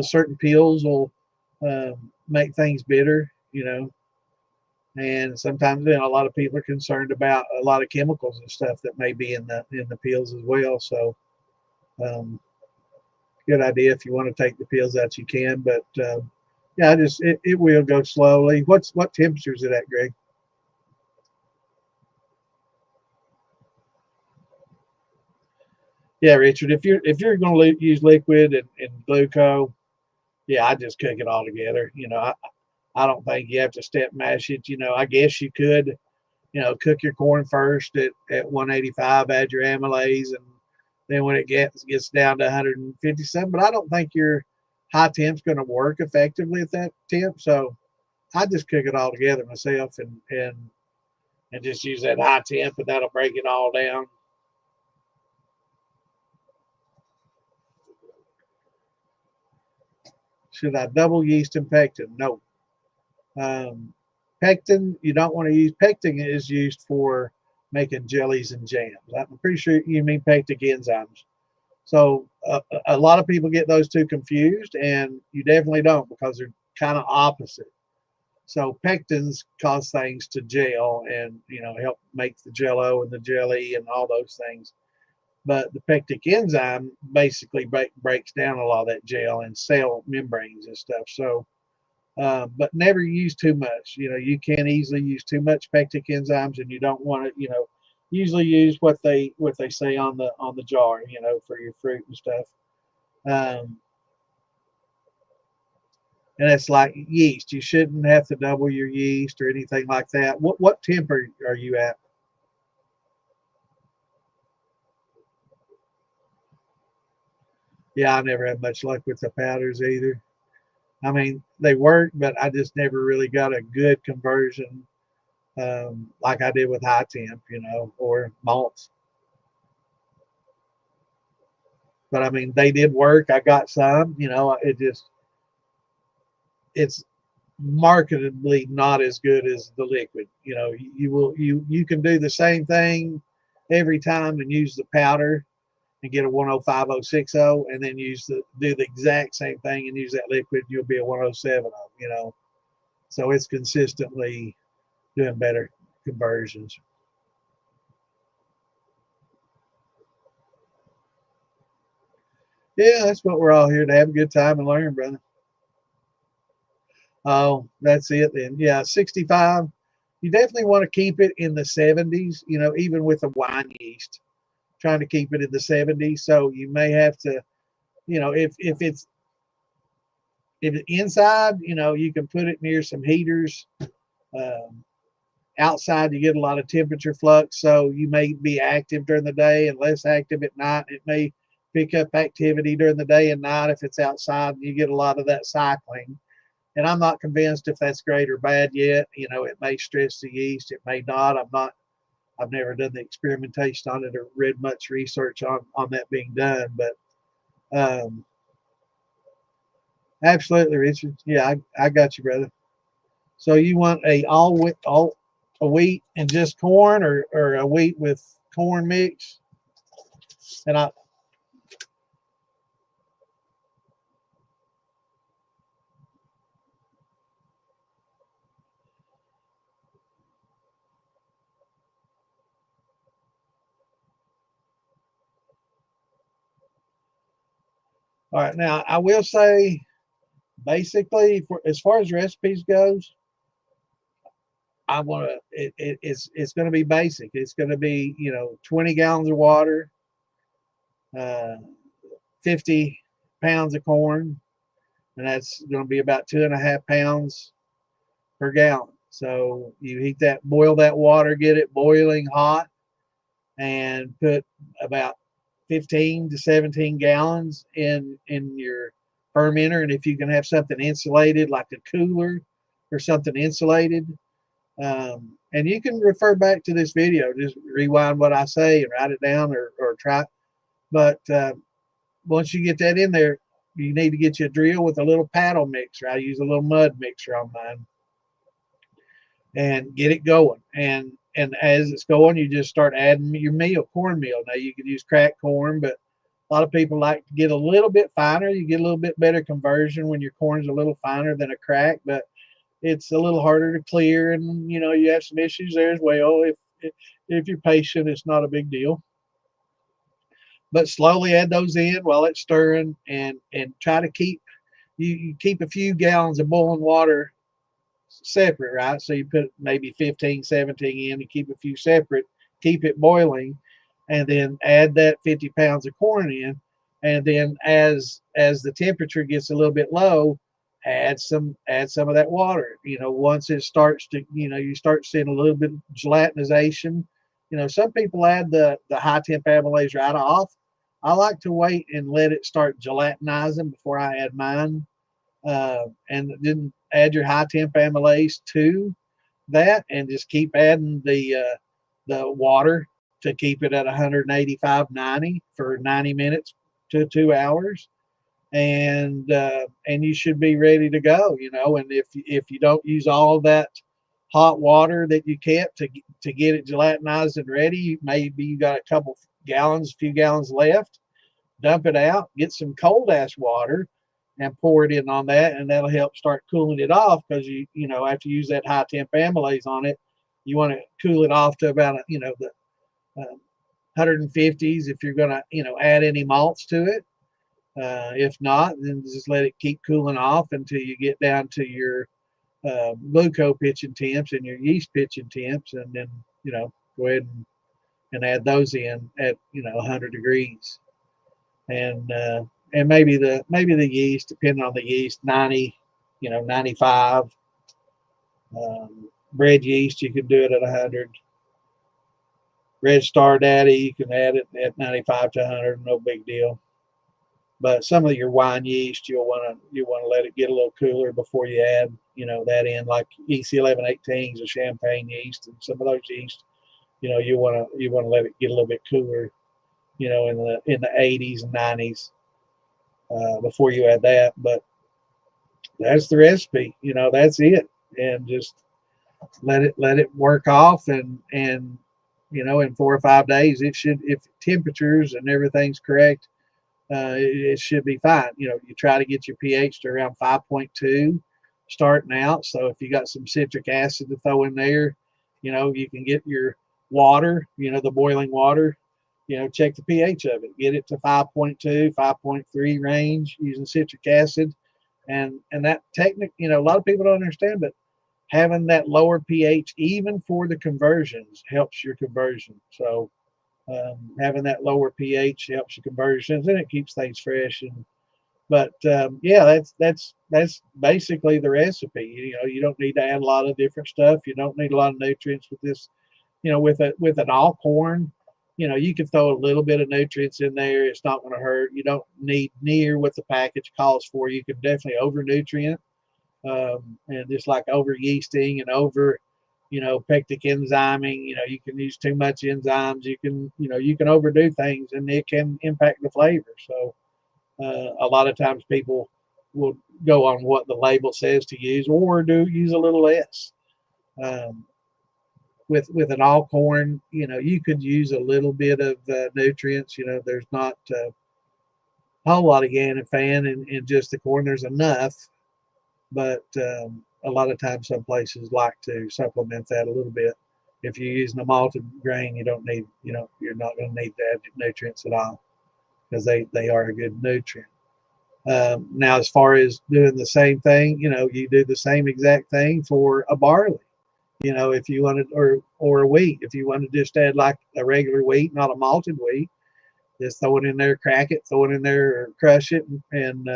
Speaker 1: Certain peels will make things bitter. And sometimes a lot of people are concerned about a lot of chemicals and stuff that may be in the peels as well. So good idea. If you want to take the peels out, you can. But yeah, it will go slowly. What temperature is it at, Greg? Yeah, Richard. If you're going to use liquid and glucose, yeah, I just cook it all together. I don't think you have to step mash it. I guess you could, cook your corn first at 185, add your amylase, and then when it gets down to 157. But I don't think your high temp's going to work effectively at that temp. So I just cook it all together myself and just use that high temp, and that'll break it all down. Should I double yeast and pectin? No. Pectin, you don't want to use. Pectin is used for making jellies and jams. I'm pretty sure you mean pectic enzymes. So a lot of people get those two confused, and you definitely don't, because they're kind of opposite. So pectins cause things to gel and help make the jello and the jelly and all those things. But the pectic enzyme basically breaks down a lot of that gel and cell membranes and stuff. So but never use too much. You can easily use too much pectic enzymes, and you don't want to. Usually use what they say on the jar. For your fruit and stuff. And it's like yeast. You shouldn't have to double your yeast or anything like that. What temp are you at? Yeah, I never had much luck with the powders either. I mean, they work, but I just never really got a good conversion like I did with high temp, or malts. But I mean, they did work. I got some, it's marketably not as good as the liquid. You can do the same thing every time and use the powder, and get a 105.060, and then do the exact same thing and use that liquid, you'll be a 107.0, you know. So it's consistently doing better conversions. Yeah, that's what we're all here to have a good time and learn, brother. Oh, that's it then. Yeah, 65. You definitely want to keep it in the 70s, you know, even with the wine yeast, trying to keep it in the 70s. So you may have to, you know, if it's inside, you know, you can put it near some heaters. Um, Outside, you get a lot of temperature flux, so you may be active during the day and less active at night. It may pick up activity during the day and night if it's outside, and you get a lot of that cycling. And I'm not convinced if that's great or bad yet. You know, it may stress the yeast, it may not. I've never done the experimentation on it or read much research on that being done, but um, absolutely, Richard. Yeah, I got you, brother. So you want a wheat and just corn, or a wheat with corn mix? And I All right, now I will say basically as far as recipes goes, I want to it's going to be basic. It's going to be, you know, 20 gallons of water, uh, 50 pounds of corn, and that's going to be about 2.5 pounds per gallon. So you boil that water, get it boiling hot, and put about 15 to 17 gallons in your fermenter. And if you can have something insulated, like a cooler or something insulated, and you can refer back to this video, just rewind what I say and write it down, or try. But once you get that in there, you need to get you a drill with a little paddle mixer. I use a little mud mixer on mine, and get it going. And as it's going, you just start adding your cornmeal. Now you can use cracked corn, but a lot of people like to get a little bit finer. You get a little bit better conversion when your corn's a little finer than a crack, but it's a little harder to clear, and you know you have some issues there as well. If you're patient, it's not a big deal. But slowly add those in while it's stirring, and try to you keep a few gallons of boiling water separate, right? So you put maybe 15, 17 in, and keep a few separate, keep it boiling, and then add that 50 pounds of corn in. And then as the temperature gets a little bit low, add some of that water. You know, once it starts to, you know, you start seeing a little bit of gelatinization. You know, some people add the high temp amylase right off. I like to wait and let it start gelatinizing before I add mine. And then add your high temp amylase to that, and just keep adding the water to keep it at 185, 90 for 90 minutes to 2 hours, and you should be ready to go. You know, and if you don't use all that hot water that you kept to get it gelatinized and ready, maybe you got a few gallons left. Dump it out, get some cold ass water, and pour it in on that, and that'll help start cooling it off, because you know, after you use that high temp amylase on it, you want to cool it off to about the 150s if you're going to, you know, add any malts to it. If not, then just let it keep cooling off until you get down to your glucose pitching temps and your yeast pitching temps, and then, you know, go ahead and add those in at 100 degrees. And maybe the yeast, depending on the yeast, 90, 95. Bread yeast, you can do it at 100. Red Star Daddy, you can add it at 95 to 100, no big deal. But some of your wine yeast, you want to let it get a little cooler before you add, that in, like EC 1118 is a champagne yeast, and some of those yeast, you want to let it get a little bit cooler, in the 80s and 90s before you add that. But that's the recipe, that's it, and just let it work off, and in 4 or 5 days, it should, if temperatures and everything's correct, it should be fine. You try to get your pH to around 5.2 starting out. So if you got some citric acid to throw in there, you can get your water, the boiling water, check the pH of it, get it to 5.2, 5.3 range using citric acid. And that technique, a lot of people don't understand, but having that lower pH, even for the conversions, helps your conversion. So having that lower pH helps your conversions, and it keeps things fresh. But yeah, that's basically the recipe. You don't need to add a lot of different stuff. You don't need a lot of nutrients with this. With an all corn, you can throw a little bit of nutrients in there. It's not going to hurt. You don't need near what the package calls for. You can definitely over nutrient, and just like over yeasting and over, pectic enzyming. You can use too much enzymes. You can overdo things, and it can impact the flavor. So a lot of times people will go on what the label says to use, or do use a little less. Um, with an all corn, you could use a little bit of nutrients. There's not a whole lot of ganafan in just the corn. There's enough, but a lot of times some places like to supplement that a little bit. If you're using a malted grain, you don't need, you're not going to need to add nutrients at all, because they are a good nutrient. Now, as far as doing the same thing, you do the same exact thing for a barley. If you wanted, or a wheat, if you want to just add like a regular wheat, not a malted wheat, just throw it in there, crack it, throw it in there, or crush it, and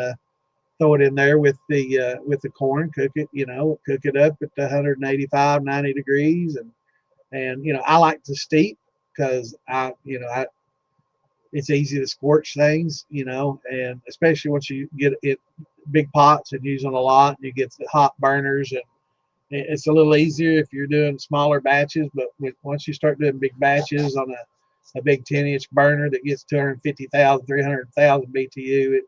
Speaker 1: throw it in there with the corn, cook it, cook it up at 185, 90 degrees, and I like to steep, because I it's easy to scorch things, and especially once you get it big pots and use them a lot, and you get the hot burners, and it's a little easier if you're doing smaller batches. But once you start doing big batches on a big 10-inch burner that gets 250,000, 300,000 BTU,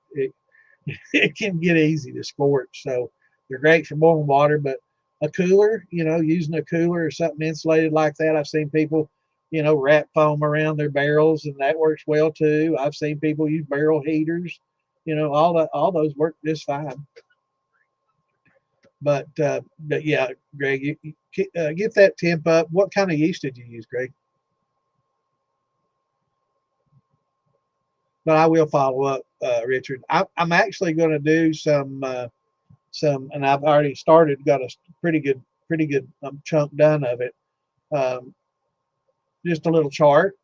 Speaker 1: it can get easy to scorch. So they're great for boiling water, but a cooler, using a cooler or something insulated like that. I've seen people, wrap foam around their barrels, and that works well too. I've seen people use barrel heaters, all those work just fine. But yeah, Greg, you get that temp up. What kind of yeast did you use, Greg? But I will follow up, Richard. I'm actually going to do and I've already started. Got a pretty good chunk done of it. Um, just a little chart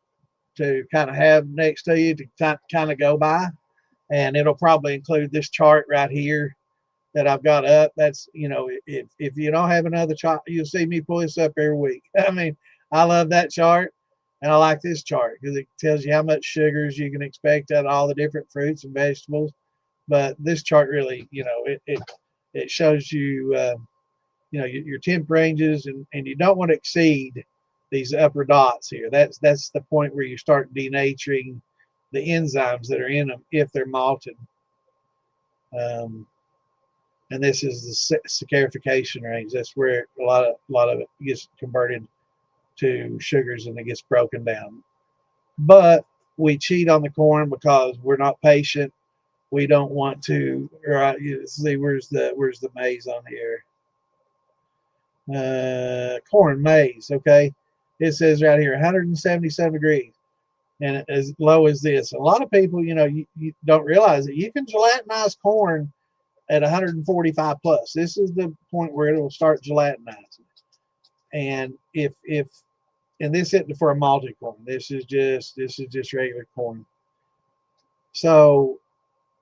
Speaker 1: to kind of have next to you to kind of go by, and it'll probably include this chart right here that I've got up. That's, if you don't have another chart, you'll see me pull this up every week. I mean, I love that chart, and I like this chart because it tells you how much sugars you can expect out of all the different fruits and vegetables. But this chart really, it shows you, your temp ranges, and you don't want to exceed these upper dots here. That's the point where you start denaturing the enzymes that are in them if they're malted. And this is the saccharification range. That's where a lot of it gets converted to sugars, and it gets broken down. But we cheat on the corn because we're not patient. We don't want to. Right? See, where's the maize on here? Corn, maize. Okay, it says right here 177 degrees, and as low as this. A lot of people, you don't realize that you can gelatinize corn at 145 plus. This is the point where it will start gelatinizing. And and this isn't for a malted corn. This is just regular corn. So,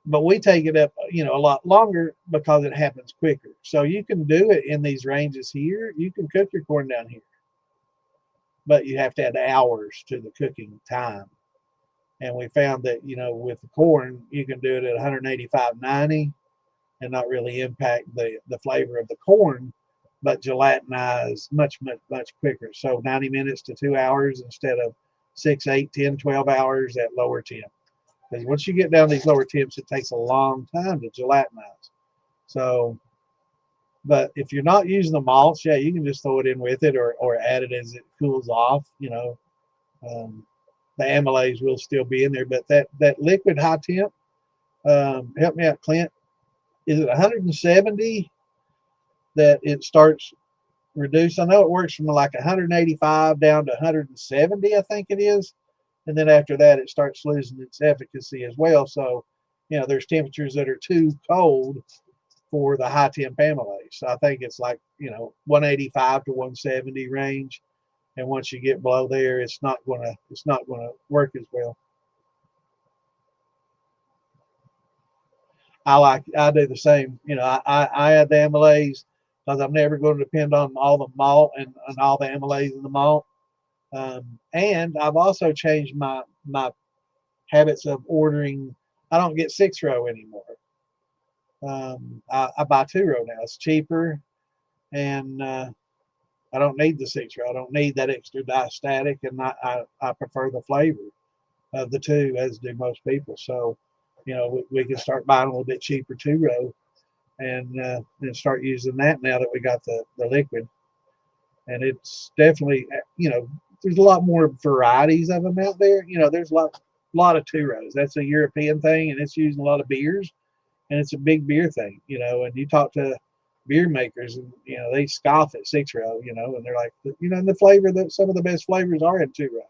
Speaker 1: but we take it up, a lot longer because it happens quicker. So you can do it in these ranges here. You can cook your corn down here, but you have to add hours to the cooking time. And we found that, with the corn, you can do it at 185, 90 and not really impact the flavor of the corn, but gelatinize much quicker. So 90 minutes to 2 hours instead of 6, 8, 10, 12 hours at lower temp. Because once you get down these lower temps, it takes a long time to gelatinize. So, but if you're not using the malts, yeah, you can just throw it in with it, or add it as it cools off, The amylase will still be in there, but that liquid high temp, help me out, Clint. Is it 170 that it starts reduce? I know it works from like 185 down to 170, I think it is. And then after that, it starts losing its efficacy as well. So, there's temperatures that are too cold for the high temp amylase. So I think it's like, 185 to 170 range. And once you get below there, it's not gonna work as well. I do the same. I add the amylase because I'm never going to depend on all the malt and all the amylase in the malt. And I've also changed my habits of ordering. I don't get 6-row anymore. I buy 2-row now. It's cheaper, and I don't need the 6-row. I don't need that extra diastatic, and I prefer the flavor of the two, as do most people. So, we can start buying a little bit cheaper 2-row and start using that now that we got the liquid. And it's definitely, there's a lot more varieties of them out there. There's a lot of 2-rows. That's a European thing, and it's used in a lot of beers, and it's a big beer thing. And you talk to beer makers, and they scoff at 6-row. And they're like, and the flavor, that some of the best flavors are in 2-row.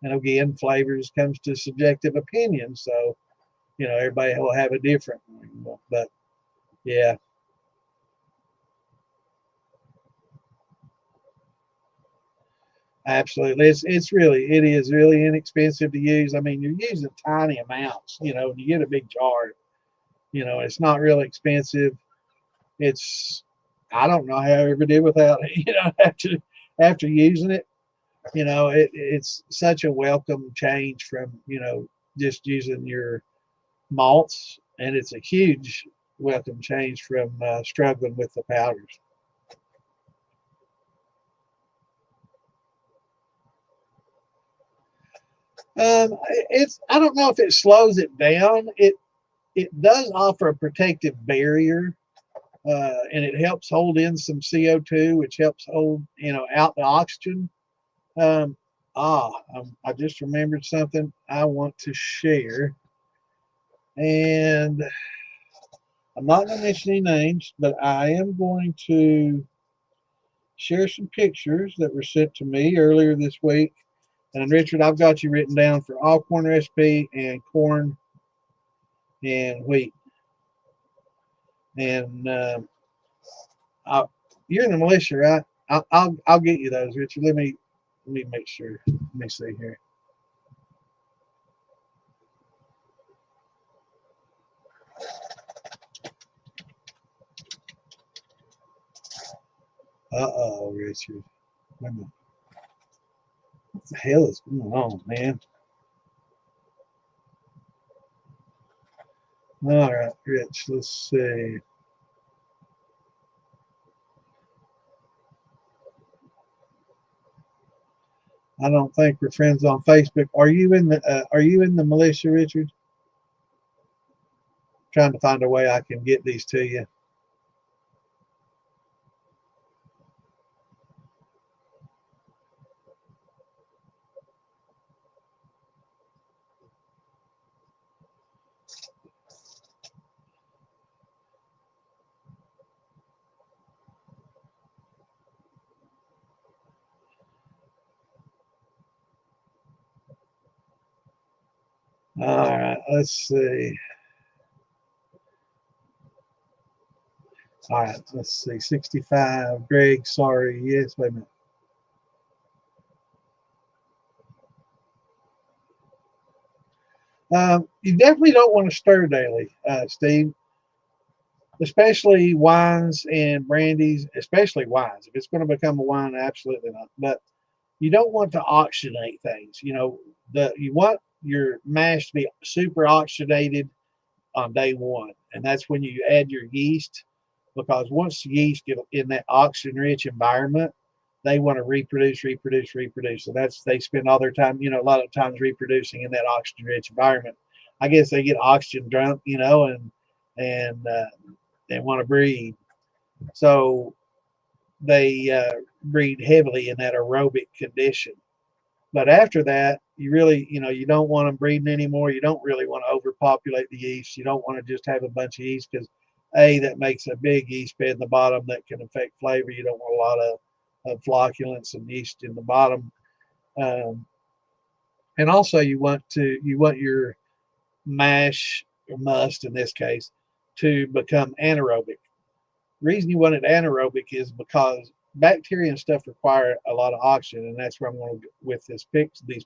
Speaker 1: And again, flavors comes to subjective opinion, so everybody will have a different one. But yeah. Absolutely. It is really inexpensive to use. I mean, you're using tiny amounts, and you get a big jar, it's not really expensive. It's, I don't know how I ever did without it, after using it, it's such a welcome change from, just using your malts. And it's a huge welcome change from struggling with the powders. I don't know if it slows it down. It does offer a protective barrier, and it helps hold in some CO2, which helps hold out the oxygen. Um, I just remembered something I want to share, and I'm not going to mention any names, but I am going to share some pictures that were sent to me earlier this week. And Richard, I've got you written down for all corn recipe and corn and wheat. And you're in the militia, right? I'll get you those, Richard. Let me make sure. Let me see here. Uh-oh, Richard. Wait a minute. What the hell is going on, man? All right, Rich, let's see. I don't think we're friends on Facebook. Are you in the militia, Richard? Trying to find a way I can get these to you. All right, let's see. All right, let's see. 65. Greg, sorry. Yes, wait a minute. You definitely don't want to stir daily, Steve, especially wines and brandies, especially wines. If it's going to become a wine, absolutely not. But you don't want to oxidate things. You want your mash to be super oxidated on day one, and that's when you add your yeast, because once the yeast get in that oxygen-rich environment, they want to reproduce. So they spend all their time, a lot of times reproducing in that oxygen-rich environment. I guess they get oxygen drunk, and they want to breed. So they breed heavily in that aerobic condition. But after that, you really, you don't want them breeding anymore. You don't really want to overpopulate the yeast. You don't want to just have a bunch of yeast because that makes a big yeast bed in the bottom that can affect flavor. You don't want a lot of flocculence and yeast in the bottom. Um, and also you want your mash or must in this case to become anaerobic. The reason you want it anaerobic is because bacteria and stuff require a lot of oxygen, and that's where I'm going to with these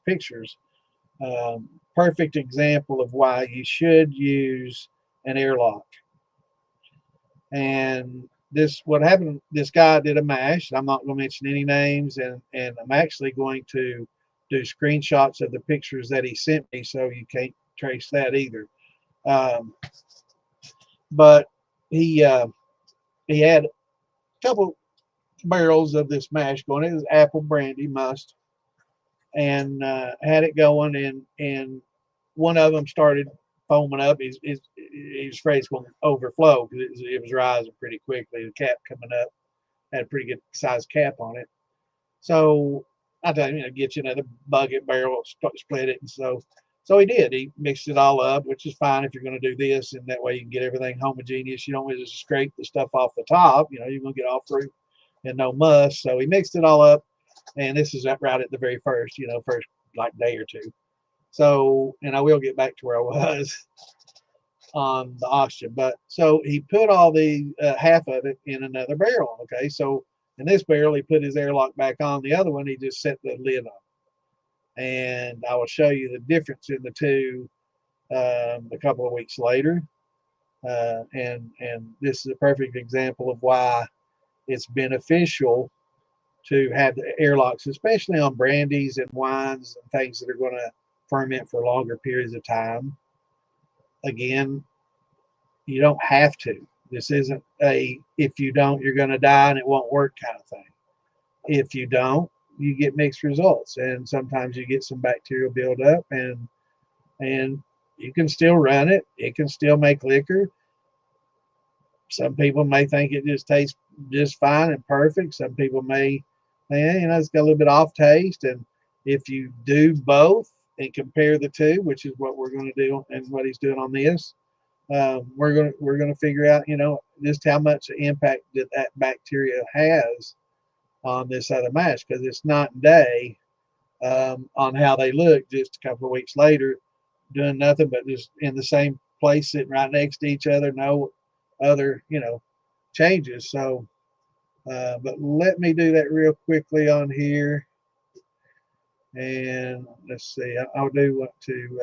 Speaker 1: pictures. Perfect example of why you should use an airlock. And what happened, this guy did a mash. I'm not going to mention any names, and I'm actually going to do screenshots of the pictures that he sent me, so you can't trace that either. But he had a couple barrels of this mash going. It was apple brandy must, and had it going, and one of them started foaming up. He was afraid it's going to overflow because it was rising pretty quickly. The cap coming up had a pretty good sized cap on it. So I thought, get you another bucket barrel, split it, and so he did. He mixed it all up, which is fine if you're going to do this, and that way you can get everything homogeneous. You don't just scrape the stuff off the top. You're going to get all fruit and no must. So he mixed it all up, and this is right at the very first, first like day or two. So, and I will get back to where I was on the oxygen. But so he put all the half of it in another barrel. Okay, so in this barrel he put his airlock back on. The other one he just set the lid on. And I will show you the difference in the two a couple of weeks later. And this is a perfect example of why it's beneficial to have the airlocks, especially on brandies and wines and things that are going to ferment for longer periods of time. Again, you don't have to. This isn't if you don't, you're going to die and it won't work kind of thing. If you don't, you get mixed results, and sometimes you get some bacterial buildup, and you can still run it. It can still make liquor. Some people may think it just tastes just fine and perfect. Some people may think, it's got a little bit off taste. And if you do both and compare the two, which is what we're going to do and what he's doing on this, we're going to figure out, just how much impact that bacteria has on this other mash, because it's night and day on how they look just a couple of weeks later, doing nothing but just in the same place, sitting right next to each other, no other, changes. So, but let me do that real quickly on here. And let's see, I'll do want to,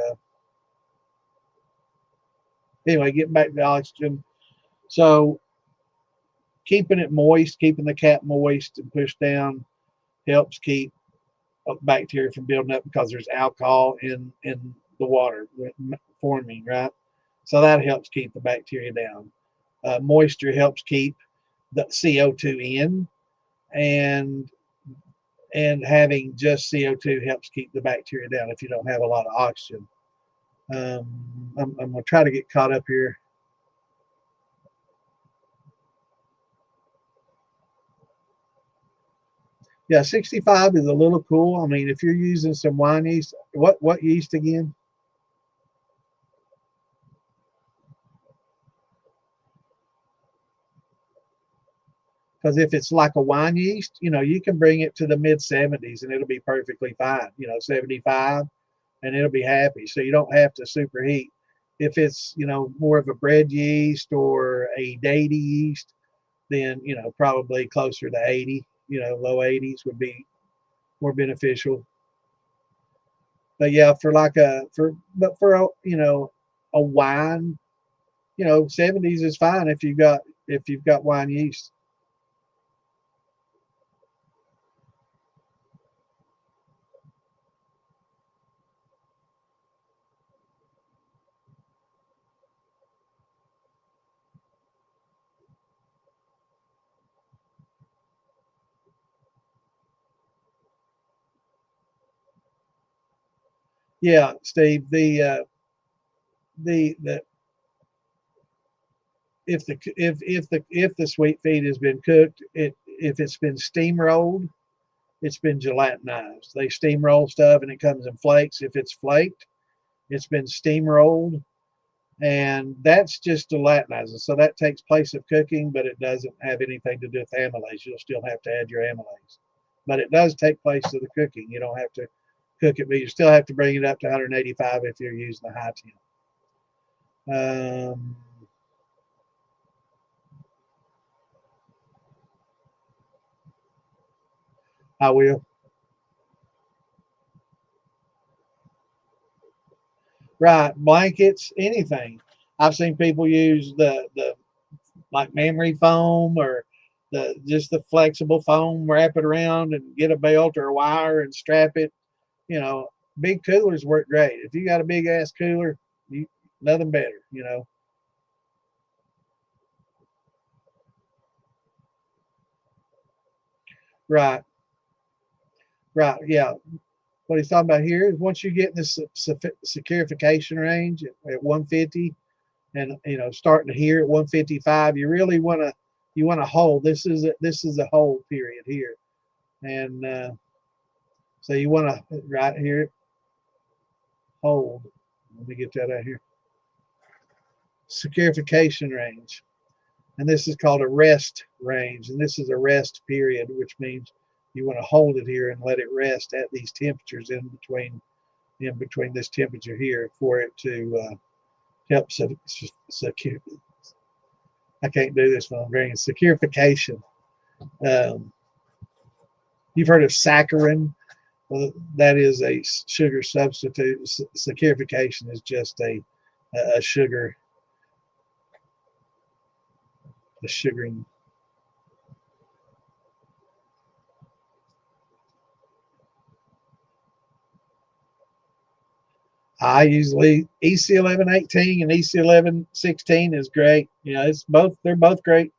Speaker 1: anyway, get back to the oxygen. So keeping it moist, keeping the cap moist and pushed down helps keep bacteria from building up, because there's alcohol in the water forming, right? So that helps keep the bacteria down. Moisture helps keep the CO2 in, and having just CO2 helps keep the bacteria down if you don't have a lot of oxygen. I'm going to try to get caught up here. Yeah, 65 is a little cool. I mean, if you're using some wine yeast, what yeast again? Because if it's like a wine yeast, you can bring it to the mid 70s and it'll be perfectly fine, 75, and it'll be happy. So you don't have to superheat. If it's, more of a bread yeast or a daty yeast, then, probably closer to 80, low 80s would be more beneficial. But yeah, for a wine, 70s is fine if you've got wine yeast. Yeah, Steve, the if the sweet feed has been cooked, if it's been steam rolled, it's been gelatinized. They steamroll stuff and it comes in flakes. If it's flaked, it's been steamrolled, and that's just gelatinizing. So that takes place of cooking, but it doesn't have anything to do with amylase. You'll still have to add your amylase, but it does take place of the cooking. You don't have to cook it, but you still have to bring it up to 185 if you're using the high temp. I will. Right, blankets, anything. I've seen people use the like memory foam or just the flexible foam, wrap it around and get a belt or a wire and strap it. You know, big coolers work great. If you got a big ass cooler, nothing better. You know. Right, right, yeah. What he's talking about here is once you get in this securification range at 150, and starting to here at 155, you really want to hold. This is a hold period here, and so you want to right here hold. Let me get that out here. Securification range, and this is called a rest range, and this is a rest period, which means you want to hold it here and let it rest at these temperatures in between this temperature here for it to help secure. I can't do this when I'm drinking. Securification. Um, you've heard of saccharin. Well, that is a sugar substitute. Saccharification is just a sugar, a sugaring. I usually EC1118 and EC1116 is great. They're both great.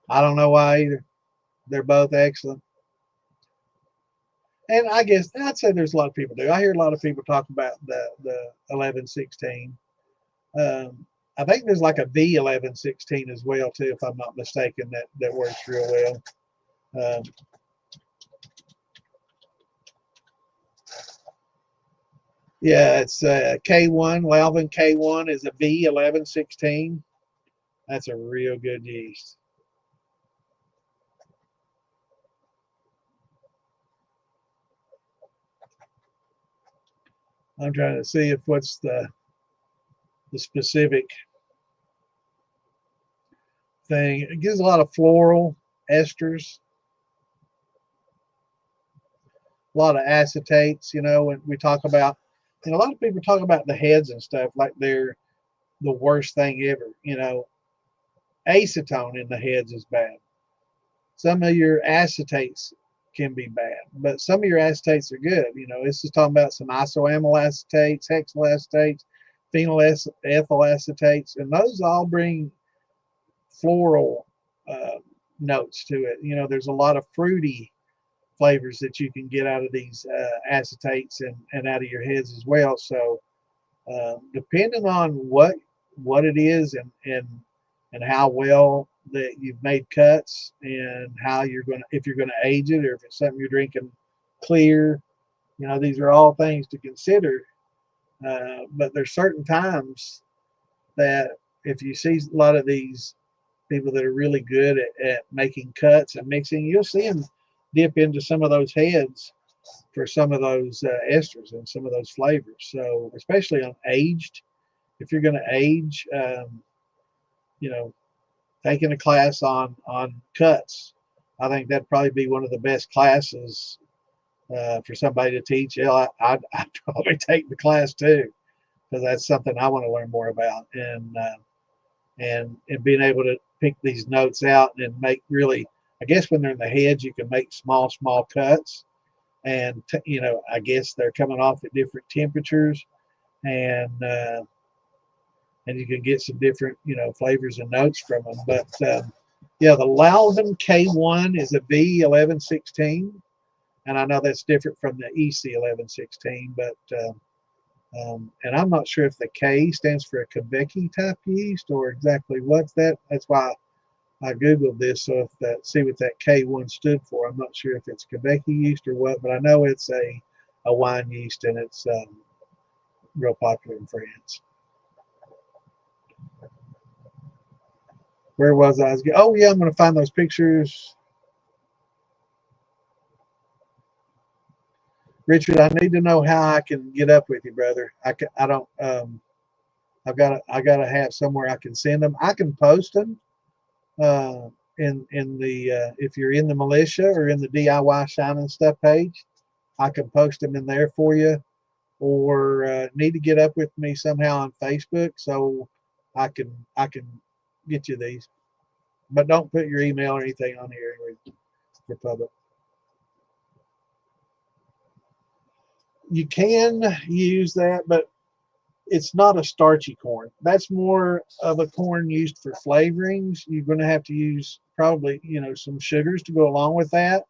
Speaker 1: I don't know why either. They're both excellent. And I guess I'd say there's a lot of people do. I hear a lot of people talk about the 1116. I think there's like a V1116 as well too, if I'm not mistaken. That works real well. Yeah, it's K1. Lalvin K1 is a V1116. That's a real good yeast. I'm trying to see if what's the specific thing. It gives a lot of floral esters, a lot of acetates. When we talk about, a lot of people talk about the heads and stuff like they're the worst thing ever. Acetone in the heads is bad. Some of your acetates can be bad, but some of your acetates are good. This is talking about some isoamyl acetates, hexyl acetates, phenylethyl acetates, and those all bring floral notes to it. There's a lot of fruity flavors that you can get out of these acetates and out of your heads as well. So depending on what it is and how well that you've made cuts and how if you're gonna age it or if it's something you're drinking clear, these are all things to consider. But there's certain times that if you see a lot of these people that are really good at making cuts and mixing, you'll see them dip into some of those heads for some of those esters and some of those flavors. So especially on aged, if you're going to age, taking a class on cuts, I think that'd probably be one of the best classes for somebody to teach. I'd probably take the class too, because that's something I want to learn more about, and being able to pick these notes out and make really, I guess when they're in the heads, you can make small cuts, and I guess they're coming off at different temperatures, and you can get some different flavors and notes from them. But yeah, the Lalvin K1 is a V1116, and I know that's different from the EC1116, but and I'm not sure if the K stands for a Quebec type yeast or exactly what's that. That's why I googled this, so if that see what that K1 stood for. I'm not sure if it's Quebec yeast or what, but I know it's a wine yeast, and it's real popular in France. Where was I? Oh yeah, I'm going to find those pictures. Richard, I need to know how I can get up with you, brother. I don't. I gotta have somewhere I can send them. I can post them in the if you're in the militia or in the DIY Shining Stuff page. I can post them in there for you, or need to get up with me somehow on Facebook so I can get you these. But don't put your email or anything on here for public. You can use that, but it's not a starchy corn. That's more of a corn used for flavorings. You're going to have to use probably, some sugars to go along with that.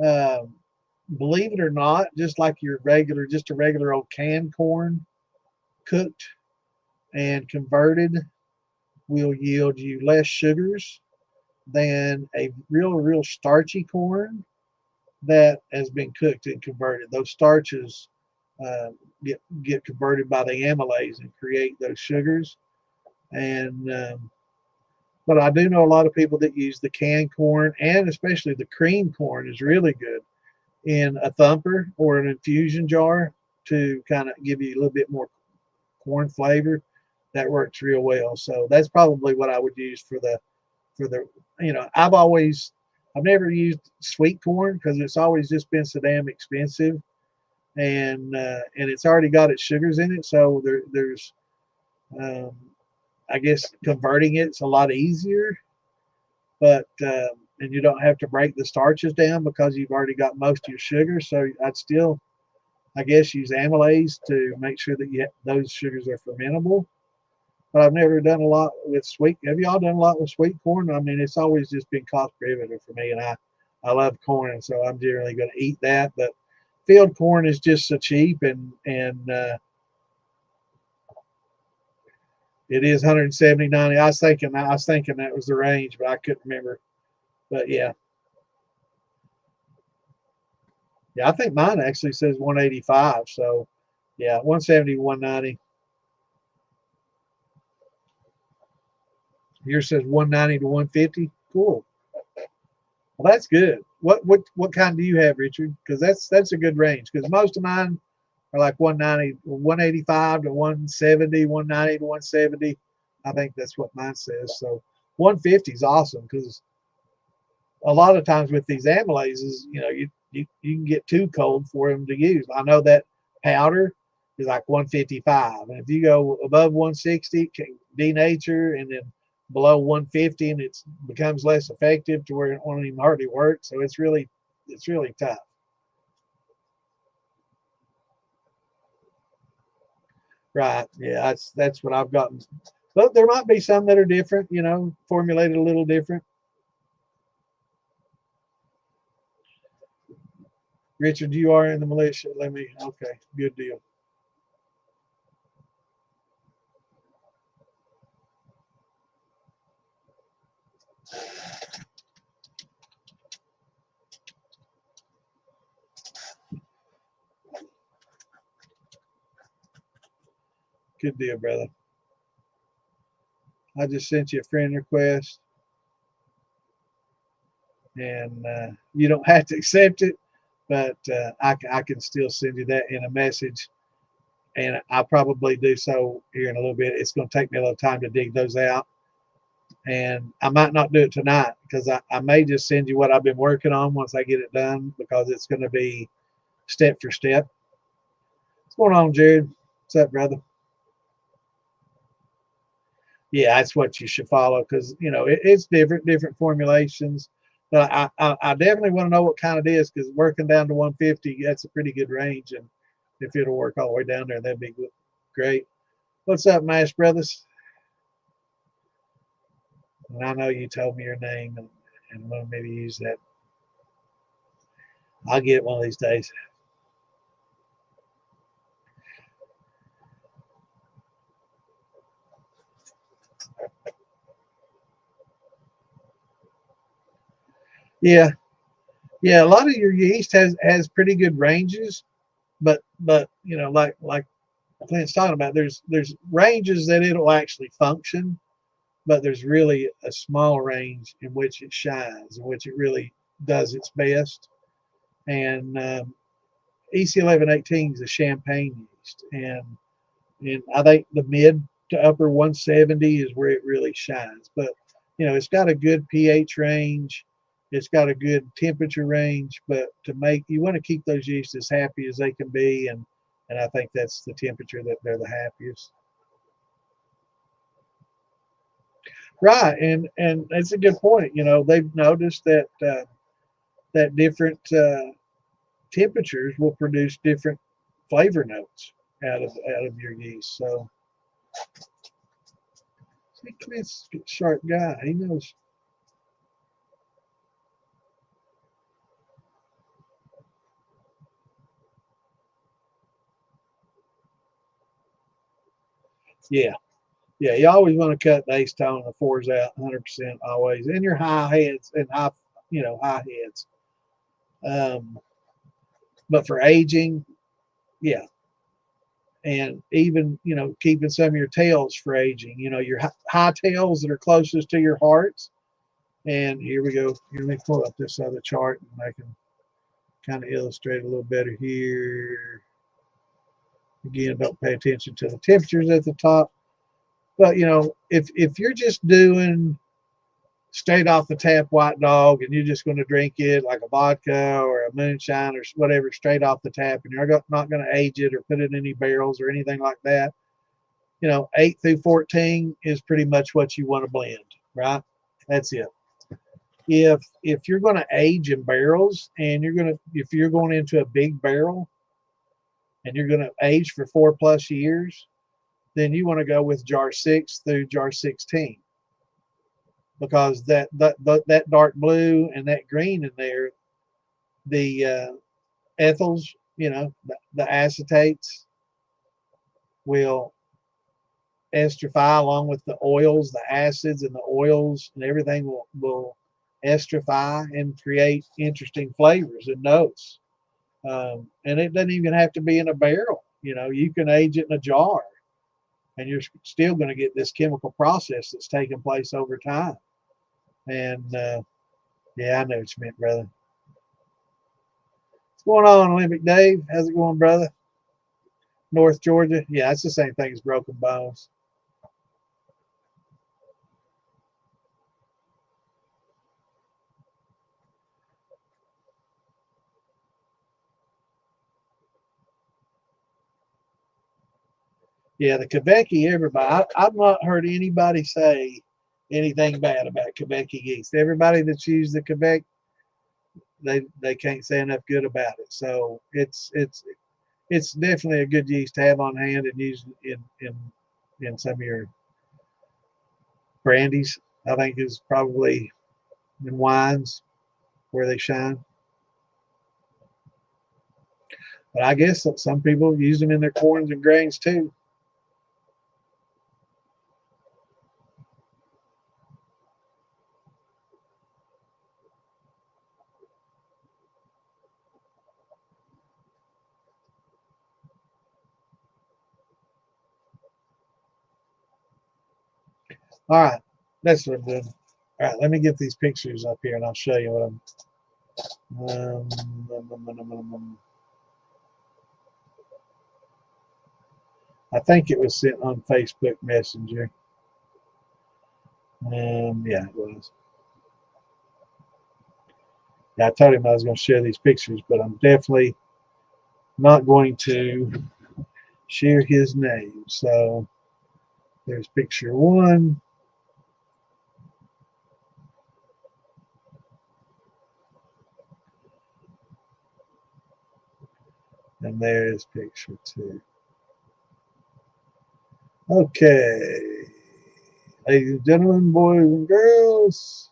Speaker 1: Um, Believe it or not, just like just a regular old canned corn, cooked and converted will yield you less sugars than a real starchy corn that has been cooked and converted. Those starches uh, get converted by the amylase and create those sugars. And but I do know a lot of people that use the canned corn, and especially the cream corn is really good in a thumper or an infusion jar to kind of give you a little bit more corn flavor. That works real well. So that's probably what I would use for the I've never used sweet corn because it's always just been so damn expensive, and it's already got its sugars in it. So there's um, I guess converting it's a lot easier, but and you don't have to break the starches down because you've already got most of your sugar. So I'd still, I guess, use amylase to make sure that those sugars are fermentable. But I've never done a lot with sweet. Have y'all done a lot with sweet corn? I mean, it's always just been cost prohibitive for me, and I love corn, and so I'm generally going to eat that. But field corn is just so cheap, and it is 170.90. I was thinking that was the range, but I couldn't remember. But yeah, yeah, I think mine actually says 185. So yeah, 170, 190. Yours says 190 to 150. Cool. Well, that's good. What kind do you have, Richard? Because that's a good range. Because most of mine are like 190, 185 to 170, 190 to 170. I think that's what mine says. So 150 is awesome because a lot of times with these amylases, you can get too cold for them to use. I know that powder is like 155, and if you go above 160, it can denature, and then below 150, and it becomes less effective to where it won't even hardly work. So it's really tough. Right? Yeah, that's what I've gotten. But there might be some that are different, formulated a little different. Richard, you are in the militia. Okay, good deal. Good deal, brother. I just sent you a friend request, and you don't have to accept it, but I can still send you that in a message, and I'll probably do so here in a little bit. It's going to take me a little time to dig those out, and I might not do it tonight because I may just send you what I've been working on once I get it done because it's going to be step for step. What's going on, Jared? What's up, brother? Yeah, that's what you should follow because it's different formulations. But I definitely want to know what kind it is because working down to 150, that's a pretty good range, and if it'll work all the way down there, that'd be great. What's up, Mash Brothers? And I know you told me your name, and want me to use that. I'll get it one of these days. Yeah, yeah. A lot of your yeast has pretty good ranges, but you know, like Clint's talking about, there's ranges that it'll actually function, but there's really a small range in which it shines, in which it really does its best. And EC 1118 is a champagne yeast, and I think the mid to upper 170 is where it really shines. But you know, it's got a good pH range, it's got a good temperature range. But to make, you want to keep those yeasts as happy as they can be, and I think that's the temperature that they're the happiest. Right, and that's a good point. You know, they've noticed that that different temperatures will produce different flavor notes out of your yeast. So, see, Clint's a sharp guy. He knows. Yeah, yeah. You always want to cut the acetone and the fours out 100% always, and your high heads and high, you know, high heads. Um, but for aging, yeah, and even, you know, keeping some of your tails for aging. You know, your high tails that are closest to your hearts. And here we go. Here, let me pull up this other chart and I can kind of illustrate a little better here. Again, don't pay attention to the temperatures at the top. But you know, if you're just doing straight off the tap white dog and you're just going to drink it like a vodka or a moonshine or whatever straight off the tap, and you're not going to age it or put it in any barrels or anything like that, you know, 8 through 14 is pretty much what you want to blend, right? That's it. If you're going to age in barrels and if you're going into a big barrel and you're going to age for 4+ years, then you want to go with jar 6 through jar 16, because that dark blue and that green in there, the ethyls, you know, the acetates will estrify along with the oils, the acids and the oils and everything will estrify and create interesting flavors and notes. And it doesn't even have to be in a barrel. You know, you can age it in a jar and you're still going to get this chemical process that's taking place over time. And yeah, I know what you meant, brother. What's going on, Olympic Dave? How's it going, brother? North Georgia? Yeah, it's the same thing as Broken Bones. Yeah, the Quebecy, everybody. I've not heard anybody say anything bad about Quebecy yeast. Everybody that's used the Quebec, they can't say enough good about it. So it's definitely a good yeast to have on hand and use in some of your brandies. I think is probably in wines where they shine. But I guess that some people use them in their corns and grains too. All right, that's what I'm doing. All right, let me get these pictures up here and I'll show you what I'm. I think it was sent on Facebook Messenger. Yeah, it was. Yeah, I told him I was going to share these pictures, but I'm definitely not going to share his name. So there's picture one. And there's picture two. Okay. Ladies and gentlemen, boys and girls.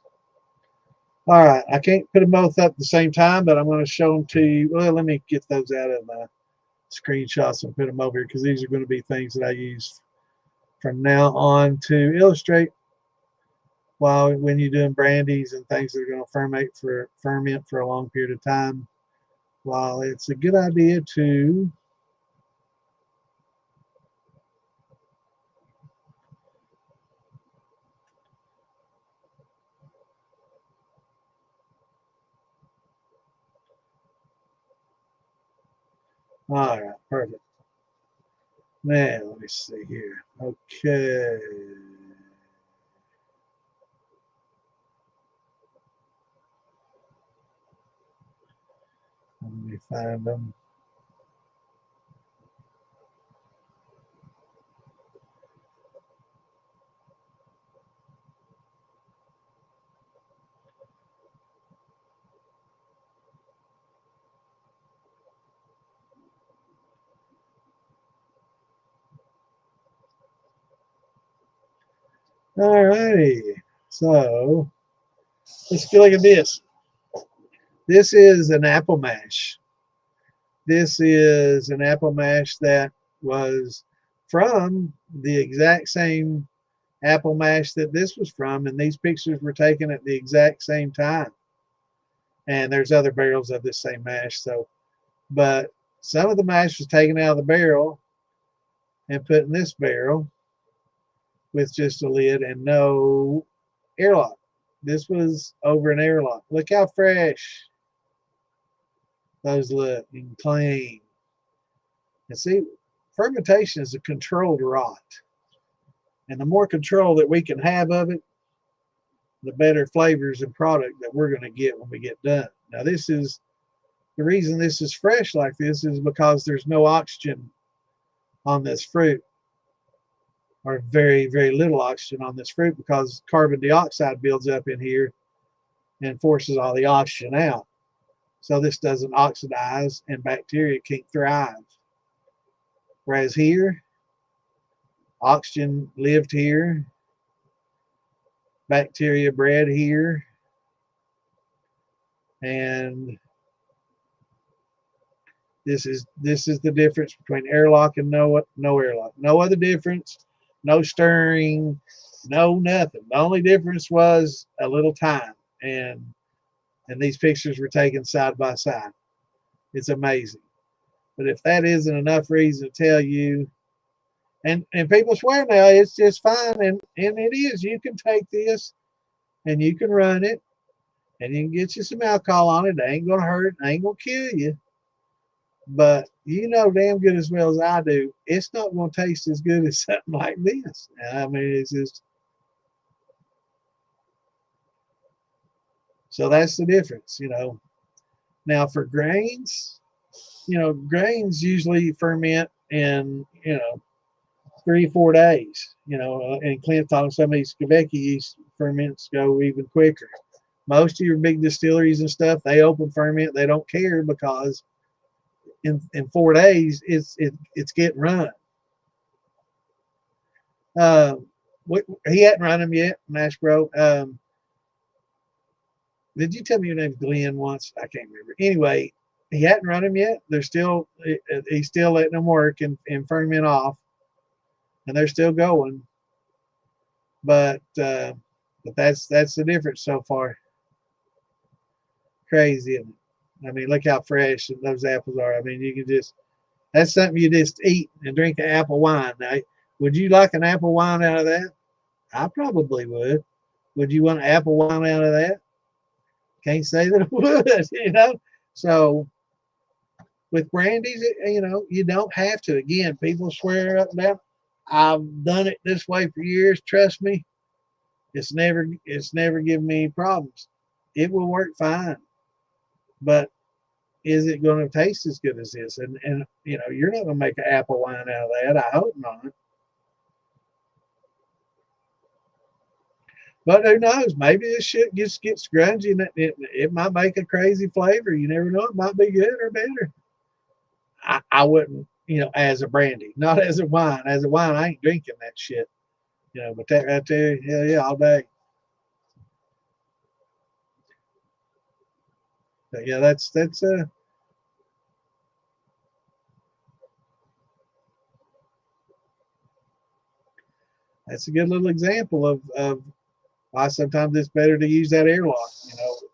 Speaker 1: All right. I can't put them both up at the same time, but I'm going to show them to you. Well, let me get those out of my screenshots and put them over here, because these are going to be things that I use from now on to illustrate while when you're doing brandies and things that are going to ferment for a long period of time, while it's a good idea to all right, perfect. Now let me see here. Okay. Let me find them. All righty. So let's look at this. This is an apple mash. This is an apple mash that was from the exact same apple mash that this was from, and these pictures were taken at the exact same time. And there's other barrels of this same mash. So, but some of the mash was taken out of the barrel and put in this barrel with just a lid and no airlock. This was over an airlock. Look how fresh those look and clean. And see, fermentation is a controlled rot. And the more control that we can have of it, the better flavors and product that we're going to get when we get done. Now, this is the reason this is fresh like this is because there's no oxygen on this fruit, or very, very little oxygen on this fruit, because carbon dioxide builds up in here and forces all the oxygen out. So this doesn't oxidize and bacteria can't thrive. Whereas here, oxygen lived here, bacteria bred here, and this is the difference between airlock and no airlock. No other difference, no stirring, no nothing. The only difference was a little time, and these pictures were taken side by side. It's amazing. But if that isn't enough reason to tell you, and people swear now it's just fine, and it is. You can take this and you can run it, and you can get you some alcohol on it. It ain't gonna hurt. It ain't gonna kill you. But you know damn good as well as I do, it's not going to taste as good as something like this. I mean, it's just, so that's the difference, you know. Now for grains, you know, grains usually ferment in, 3 or 4 days, and Clinton, some of these Quebec yeast ferments go even quicker. Most of your big distilleries and stuff, they open ferment, they don't care, because in 4 days it's getting run. Uh, he hadn't run them yet, Mash Bro. Did you tell me your name's Glenn once? I can't remember. Anyway, he hadn't run them yet. He's still letting them work and ferment off, and they're still going. But that's the difference so far. Crazy, isn't it? I mean, look how fresh those apples are. I mean, you can just, that's something you just eat and drink an apple wine. Now, would you like an apple wine out of that? I probably would. Would you want an apple wine out of that? Can't say that I would, So with brandies, you don't have to. Again, people swear up and down. I've done it this way for years. Trust me, it's never given me any problems. It will work fine, but is it going to taste as good as this? And you're not going to make an apple wine out of that. I hope not. But who knows? Maybe this shit just gets grungy, and it might make a crazy flavor. You never know. It might be good or better. I wouldn't, as a brandy, not as a wine. As a wine, I ain't drinking that shit. But that right there, hell yeah, all day. But yeah, that's a good little example of why sometimes it's better to use that airlock,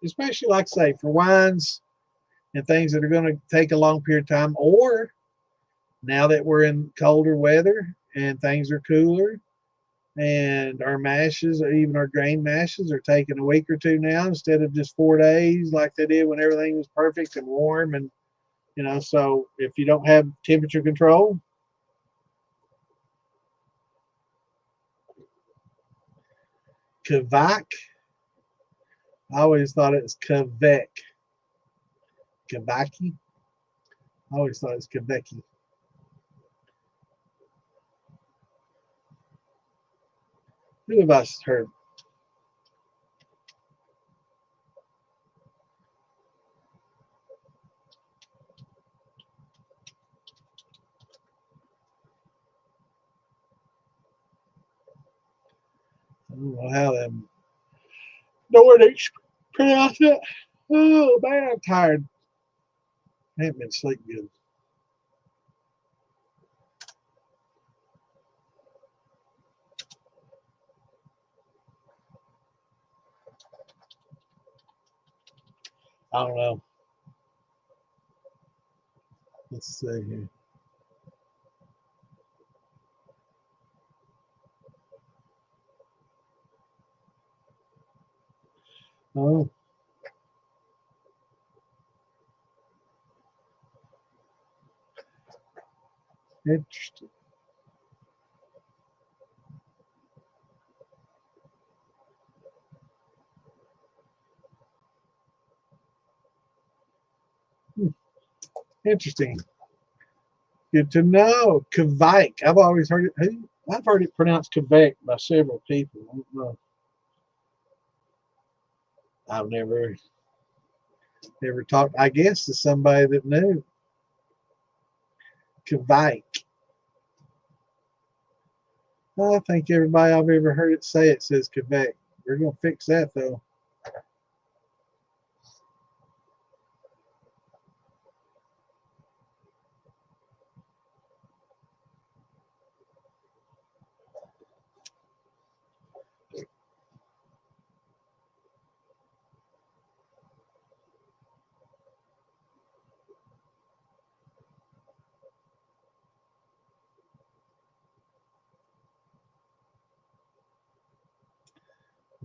Speaker 1: especially like I say for wines and things that are going to take a long period of time, or now that we're in colder weather and things are cooler and our mashes, or even our grain mashes, are taking a week or two now instead of just 4 days like they did when everything was perfect and warm. And so if you don't have temperature control, Kavak, I always thought it was Kavek. Kavaki, I always thought it was Kaveki. Who have I heard? I don't know how them Nordics pronounce it. Oh man, I'm tired. I haven't been sleeping good. I don't know. Let's see here. Oh, interesting. Hmm, interesting. Good to know. Kvike. I've always heard it. I've heard it pronounced Quebec by several people. I don't know. I've never talked, I guess, to somebody that knew. Kvike. I think everybody I've ever heard it say it says Quebec. We're gonna fix that though.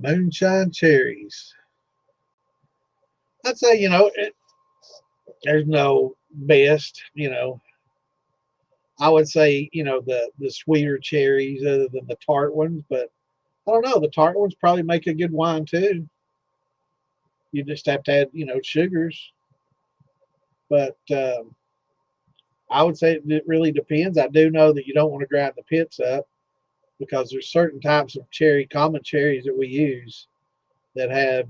Speaker 1: Moonshine cherries. I'd say there's no best. I would say the sweeter cherries other than the tart ones, but I don't know. The tart ones probably make a good wine too. You just have to add sugars, but I would say it really depends. I do know that you don't want to grind the pits up because there's certain types of common cherries that we use that have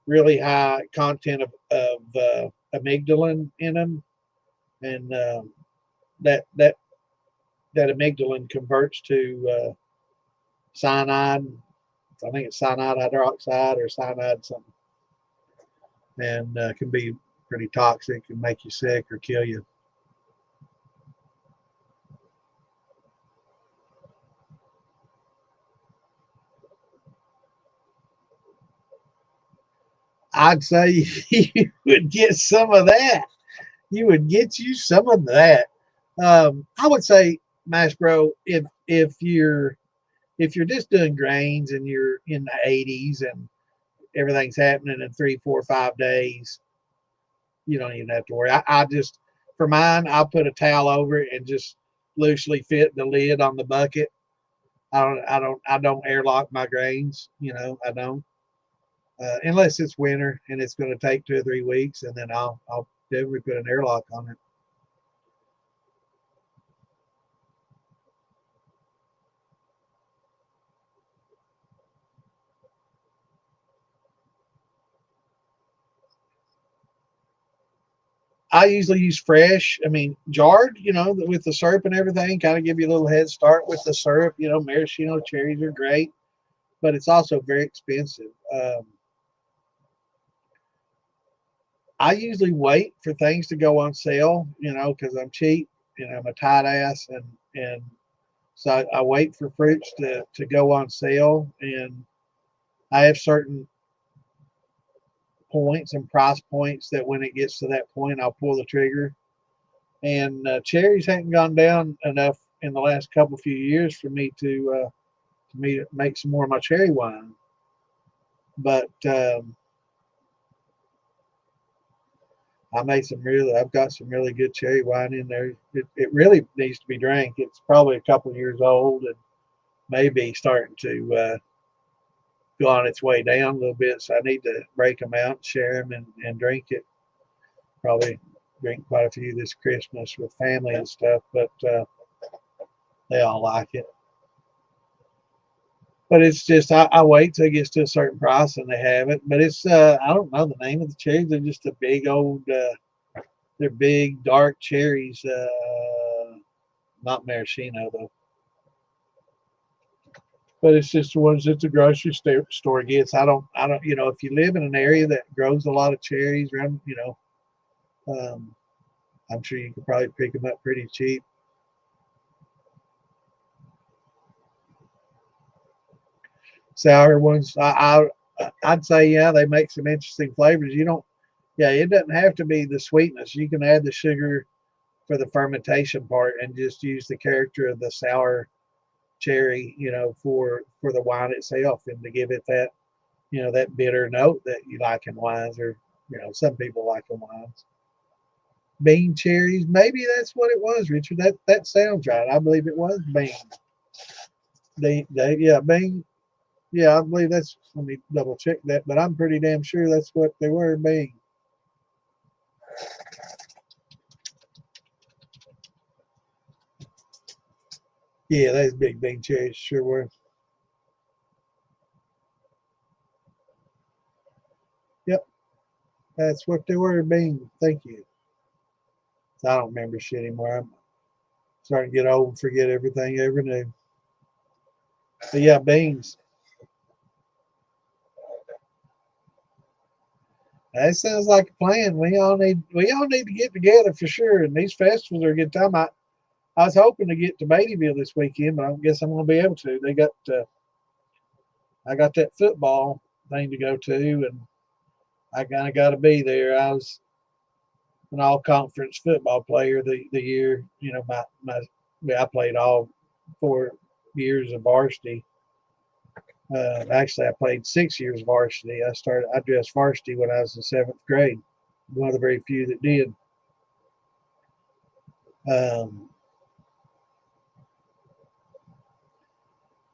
Speaker 1: really high content of amygdalin in them, and that that amygdalin converts to cyanide. I think it's cyanide hydroxide or cyanide something, and can be pretty toxic and make you sick or kill you. I'd say you would get some of that. You would get you some of that. I would say, Mash Bro, if you're just doing grains and you're in the 80s and everything's happening in 3, 4, 5 days, you don't even have to worry. I just for mine, I'll put a towel over it and just loosely fit the lid on the bucket. I don't airlock my grains. I don't unless it's winter and it's going to take 2 or 3 weeks, and then I'll definitely put an airlock on it. I usually use fresh. I mean, jarred, with the syrup and everything, kind of give you a little head start with the syrup. Maraschino cherries are great, but it's also very expensive. I usually wait for things to go on sale, because I'm cheap and I'm a tight ass, and So I wait for fruits to go on sale, and I have certain points and price points that when it gets to that point, I'll pull the trigger. And cherries hadn't gone down enough in the last few years for me to make some more of my cherry wine. But I've got some really good cherry wine in there. It really needs to be drank. It's probably a couple of years old and maybe starting to go on its way down a little bit. So I need to break them out, share them, and drink it. Probably drink quite a few this Christmas with family and stuff, but they all like it. But it's just I wait till it gets to a certain price and they have it. But it's I don't know the name of the cherries. They're just a big old. They're big dark cherries. Not maraschino though. But it's just the ones that the grocery store gets. I don't. If you live in an area that grows a lot of cherries around, I'm sure you could probably pick them up pretty cheap. Sour ones, I'd say, yeah, they make some interesting flavors. Yeah, it doesn't have to be the sweetness. You can add the sugar for the fermentation part and just use the character of the sour cherry, for the wine itself and to give it that, that bitter note that you like in wines, or, some people like in wines. Bean cherries, maybe that's what it was, Richard. That sounds right. I believe it was bean. Yeah, bean. Yeah, I believe that's. Let me double check that, but I'm pretty damn sure that's what they were, being. Yeah, those big bean cherries sure were. Yep, that's what they were, being. Thank you. I don't remember shit anymore. I'm starting to get old and forget everything I ever knew. But yeah, beans. That sounds like a plan. We all need to get together for sure. And these festivals are a good time. I was hoping to get to Beattyville this weekend, but I guess I'm going to be able to. I got that football thing to go to, and I kind of got to be there. I was an all conference football player the year, I played all 4 years of varsity. Actually, I played 6 years varsity. I dressed varsity when I was in 7th grade. One of the very few that did. Um,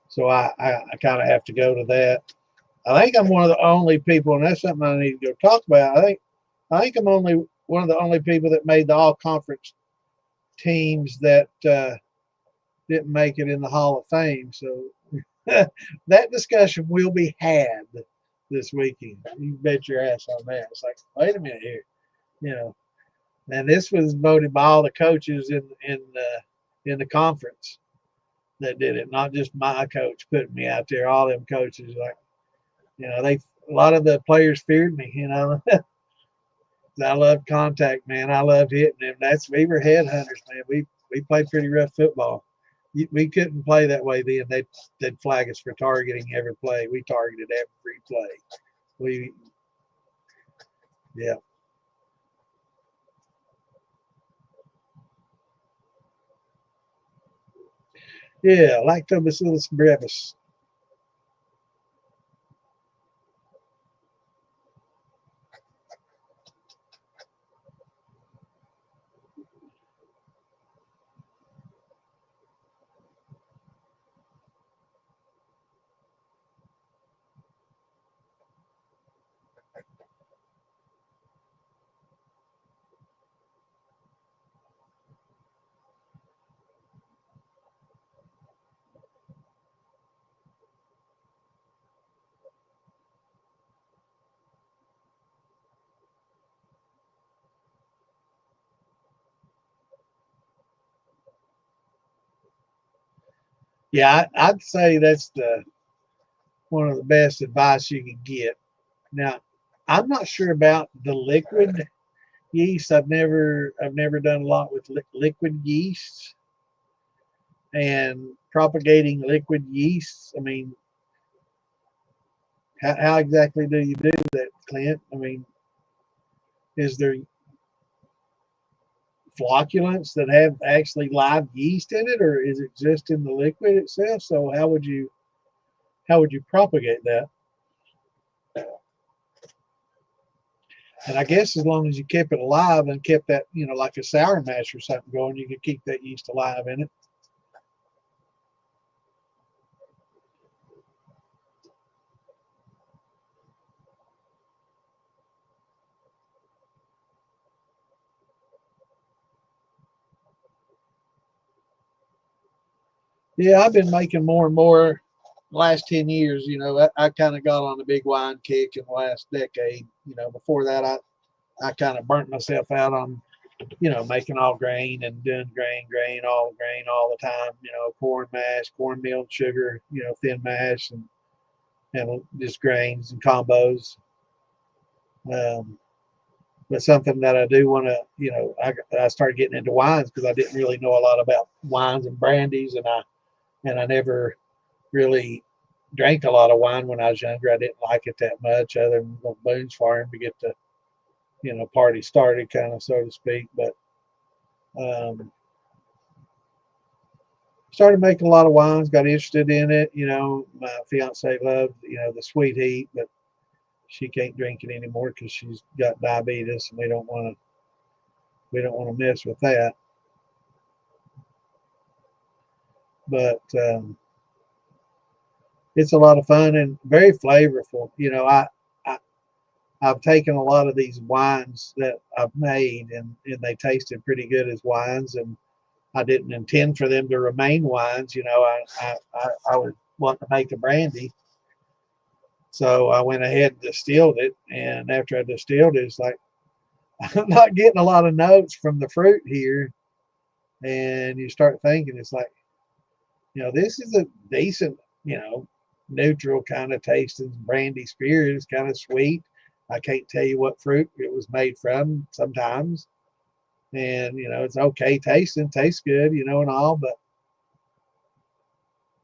Speaker 1: so I kind of have to go to that. I think I'm one of the only people, and that's something I need to go talk about. I think I'm only one of the only people that made the all conference teams that didn't make it in the Hall of Fame. So that discussion will be had this weekend. You bet your ass on that. It's like, wait a minute here, you know. And this was voted by all the coaches in the conference that did it, not just my coach putting me out there. All them coaches, like, a lot of the players feared me. I loved contact, man. I loved hitting them. We were headhunters, man. We played pretty rough football. We couldn't play that way then. They'd flag us for targeting every play. We targeted every play. Yeah. Yeah, Lactobacillus brevis. Yeah, I'd say that's the one of the best advice you can get. Now, I'm not sure about the liquid yeast. I've never done a lot with liquid yeast. and propagating liquid yeasts. I mean, how exactly do you do that, Clint? I mean, is there flocculants that have actually live yeast in it, or is it just in the liquid itself? So how would you propagate that? And I guess as long as you kept it alive and kept that, like a sour mash or something going, you could keep that yeast alive in it. Yeah, I've been making more and more last 10 years. I kind of got on a big wine kick in the last decade. Before that, I kind of burnt myself out on, making all grain and doing grain all the time, corn mash, cornmeal, sugar, thin mash, and just grains and combos. Um, but something that I do want to, I started getting into wines because I didn't really know a lot about wines and brandies, and I never really drank a lot of wine when I was younger. I didn't like it that much, other than the Boone's Farm to get the, party started, kind of, so to speak. But started making a lot of wines, got interested in it. My fiance loved, the sweet heat, but she can't drink it anymore because she's got diabetes, and we don't want to mess with that. But it's a lot of fun and very flavorful. I I've taken a lot of these wines that I've made, and they tasted pretty good as wines, and I didn't intend for them to remain wines. I would want to make a brandy. So I went ahead and distilled it. And after I distilled it, it's like, I'm not getting a lot of notes from the fruit here. And you start thinking, it's like, this is a decent, neutral kind of tasting brandy spirit. It's kind of sweet. I can't tell you what fruit it was made from sometimes. And, it's okay tasting, tastes good, and all, but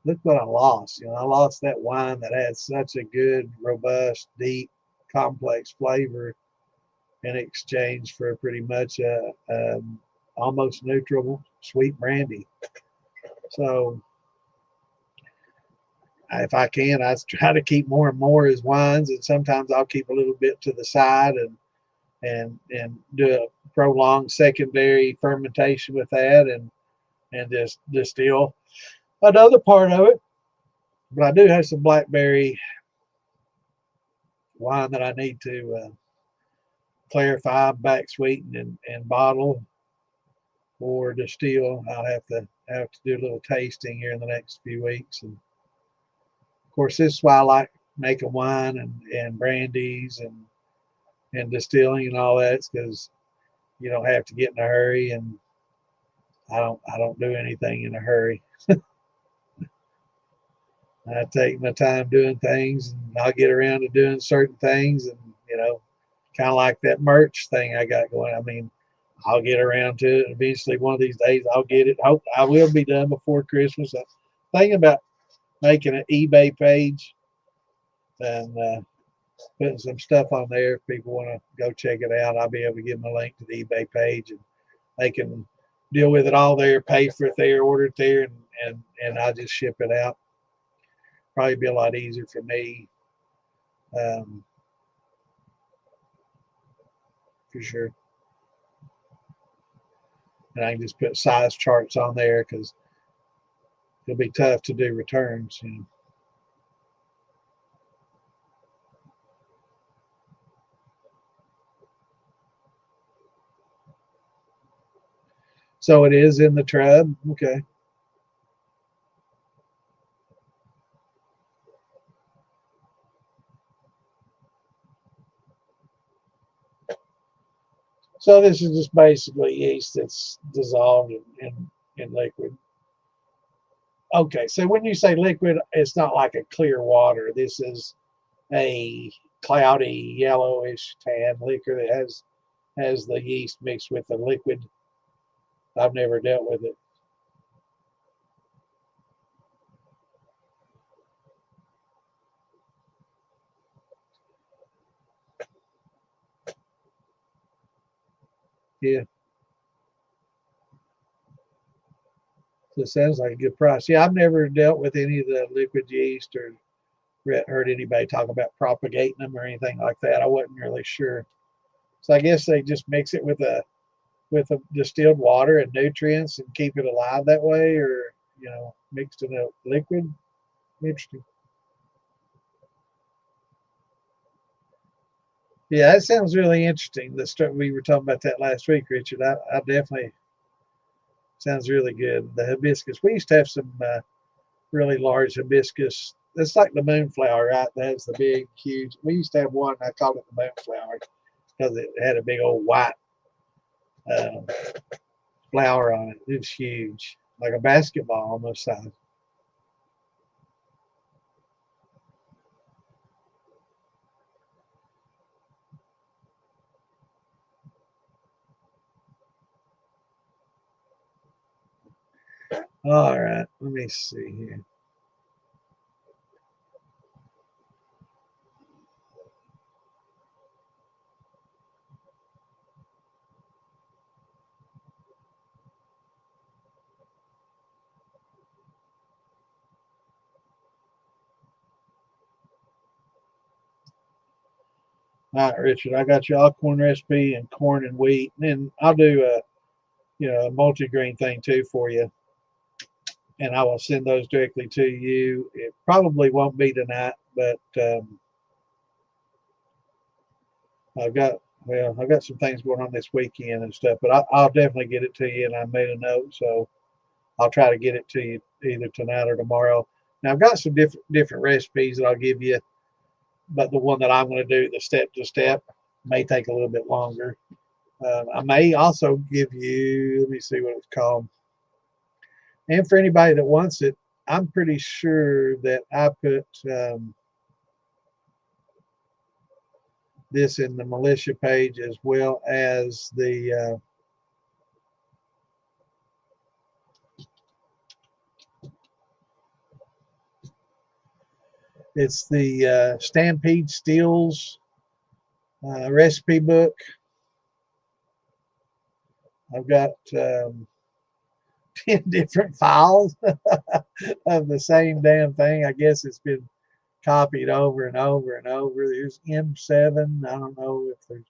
Speaker 1: look what I lost. I lost that wine that had such a good, robust, deep, complex flavor in exchange for pretty much a almost neutral sweet brandy. So if I can, I try to keep more and more as wines, and sometimes I'll keep a little bit to the side and do a prolonged secondary fermentation with that, and just distill another part of it. But I do have some blackberry wine that I need to clarify, back sweeten, and bottle or distill. I'll have to do a little tasting here in the next few weeks. And of course, this is why I like making wine and brandies and distilling and all that, because you don't have to get in a hurry, and I don't do anything in a hurry. I take my time doing things, and I'll get around to doing certain things, and kind of like that merch thing I got going. I mean, I'll get around to it. Eventually, one of these days, I'll get it. Hope I will be done before Christmas. I'm thinking about making an eBay page and putting some stuff on there. If people want to go check it out, I'll be able to give them a link to the eBay page, and they can deal with it all there, pay for it there, order it there, and I'll just ship it out. Probably be a lot easier for me, um, for sure. And I can just put size charts on there because it'll be tough to do returns. So it is in the trub. Okay. So this is just basically yeast that's dissolved in liquid. Okay. So when you say liquid, it's not like a clear water. This is a cloudy, yellowish tan liquor that has the yeast mixed with the liquid. I've never dealt with it. Yeah. So it sounds like a good price. Yeah, I've never dealt with any of the liquid yeast or heard anybody talk about propagating them or anything like that. I wasn't really sure. So I guess they just mix it with a distilled water and nutrients and keep it alive that way, or mixed in a liquid. Interesting. Yeah, that sounds really interesting. We were talking about that last week, Richard. I definitely sounds really good. The hibiscus. We used to have some really large hibiscus. It's like the moonflower, right? That's the big, huge. We used to have one. I called it the moonflower because it had a big old white um, flower on it. It was huge, like a basketball almost size. All right, let me see here. All right, Richard, I got your Alcorn recipe and corn and wheat, and then I'll do a multi-grain thing too for you, and I will send those directly to you. It probably won't be tonight, but I've got some things going on this weekend and stuff, but I'll definitely get it to you, and I made a note, so I'll try to get it to you either tonight or tomorrow. Now I've got some different recipes that I'll give you, but the one that I'm going to do, the step to step, may take a little bit longer. I may also give you, let me see what it's called. And for anybody that wants it, I'm pretty sure that I put this in the militia page as well as it's the Stampede Stills recipe book. I've got 10 different files of the same damn thing. I guess it's been copied over and over and over. There's M7. I don't know if there's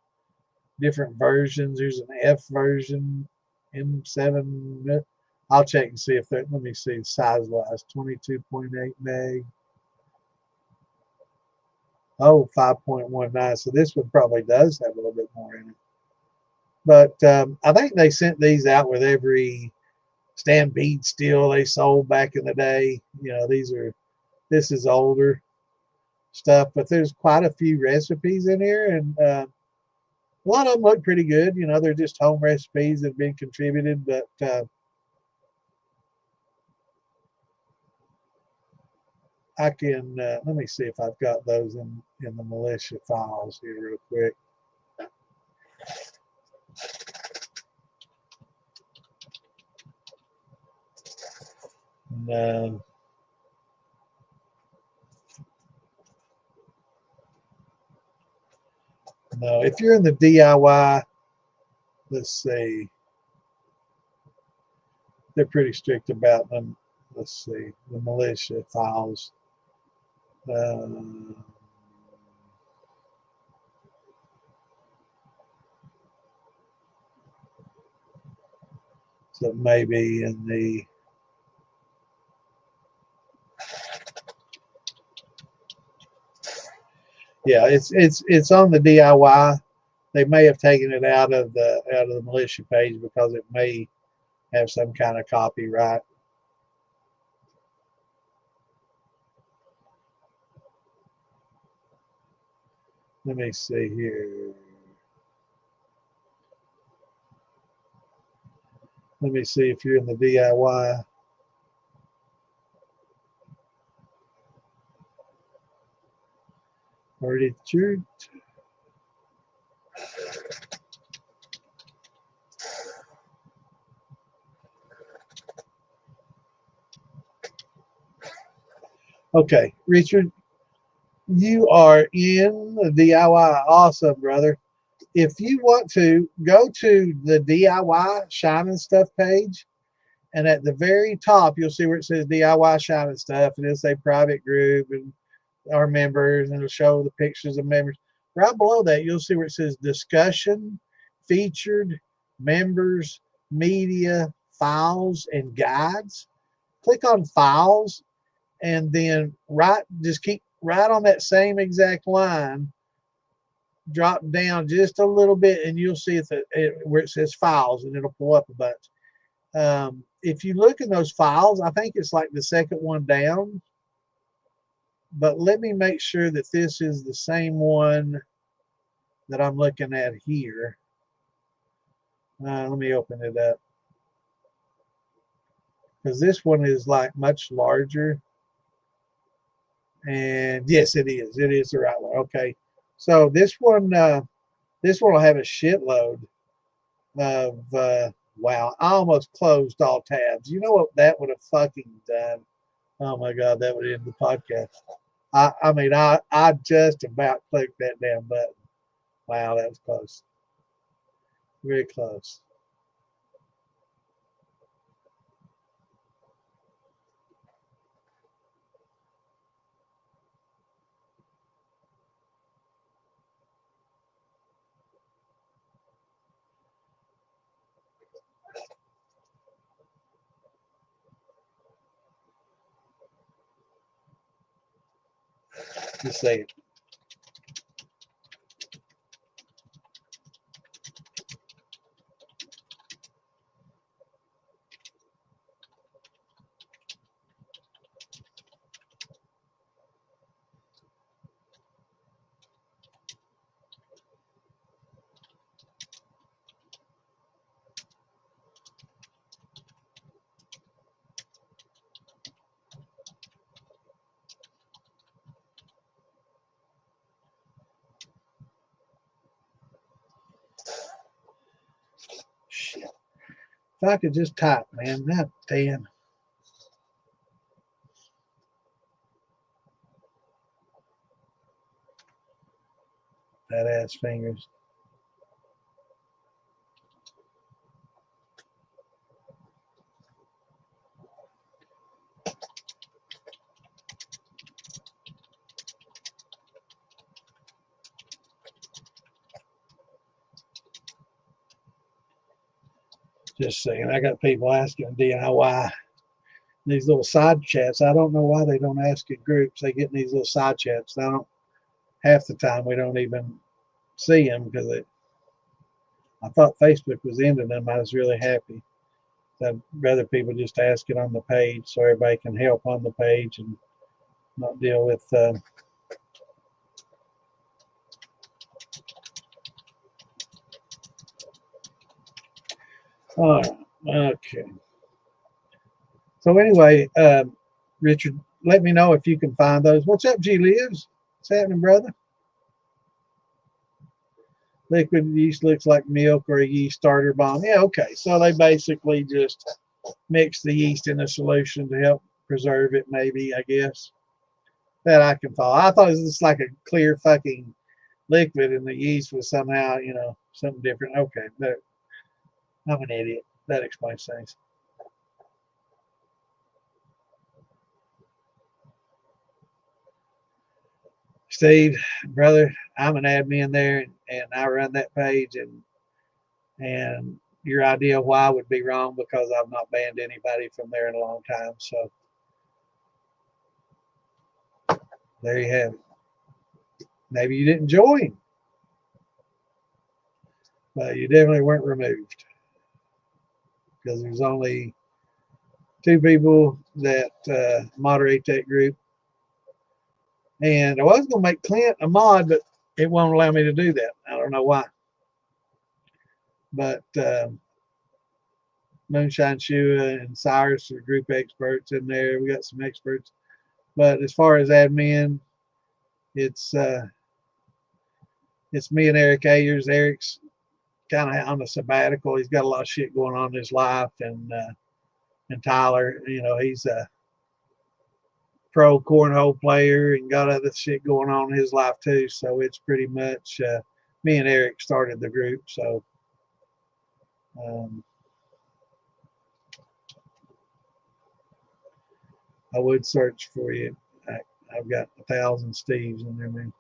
Speaker 1: different versions. There's an F version, M7. I'll check and see if there. Let me see size wise. 22.8 meg. Oh, 5.19. So this one probably does have a little bit more in it. But I think they sent these out with every Stampede still they sold back in the day. This is older stuff, but there's quite a few recipes in here, and a lot of them look pretty good. They're just home recipes that have been contributed, but I can let me see if I've got those in the militia files here real quick. No. No, if you're in the DIY, let's see, they're pretty strict about them. Let's see, the militia files. So maybe in the it's on the DIY. They may have taken it out of the militia page because it may have some kind of copyright. Let me see here. Let me see if you're in the DIY. Richard. Okay, Richard, you are in the DIY. Awesome, brother. if you want to go to the DIY Shining Stuff page, and at the very top, you'll see where it says DIY Shining Stuff, and it'll say private group and our members, and it'll show the pictures of members. Right below that, you'll see where it says discussion, featured, members, media, files, and guides. Click on files, and then just keep right on that same exact line. Drop down just a little bit, and you'll see where it says files, and it'll pull up a bunch. If you look in those files, I think it's like the second one down. But let me make sure that this is the same one that I'm looking at here. Let me open it up, because this one is like much larger. And yes, it is. It is the right one. Okay. So this one will have a shitload of wow. I almost closed all tabs. You know what that would have fucking done? Oh my God, that would end the podcast. I mean, I just about clicked that damn button. Wow, that was close. Very close. Just say it. Shit. If I could just type, man, that damn. That ass fingers. Just saying, I got people asking DIY these little side chats. I don't know why they don't ask in groups. They get in these little side chats. I don't. Half the time we don't even see them because I thought Facebook was ending them. I was really happy. I'd rather people just ask it on the page so everybody can help on the page and not deal with. Oh, okay. So anyway, Richard, let me know if you can find those. What's up, G Lives? What's happening, brother? Liquid yeast looks like milk or a yeast starter bomb. Yeah, okay. So they basically just mix the yeast in a solution to help preserve it, maybe, I guess. That I can follow. I thought it was just like a clear fucking liquid and the yeast was somehow, something different. Okay. I'm an idiot. That explains things. Steve, brother, I'm an admin there, and I run that page, and your idea why would be wrong because I've not banned anybody from there in a long time. So there you have it. Maybe you didn't join, but you definitely weren't removed because there's only 2 people that moderate that group. And I was going to make Clint a mod, but it won't allow me to do that. I don't know why. But Moonshine Shua and Cyrus are group experts in there. We got some experts. But as far as admin, it's me and Eric Ayers. Eric's kind of on a sabbatical. He's got a lot of shit going on in his life, and Tyler, he's a pro cornhole player and got other shit going on in his life too. So it's pretty much me and Eric started the group, so um, I would search for you. I've got 1,000 Steves in there, man.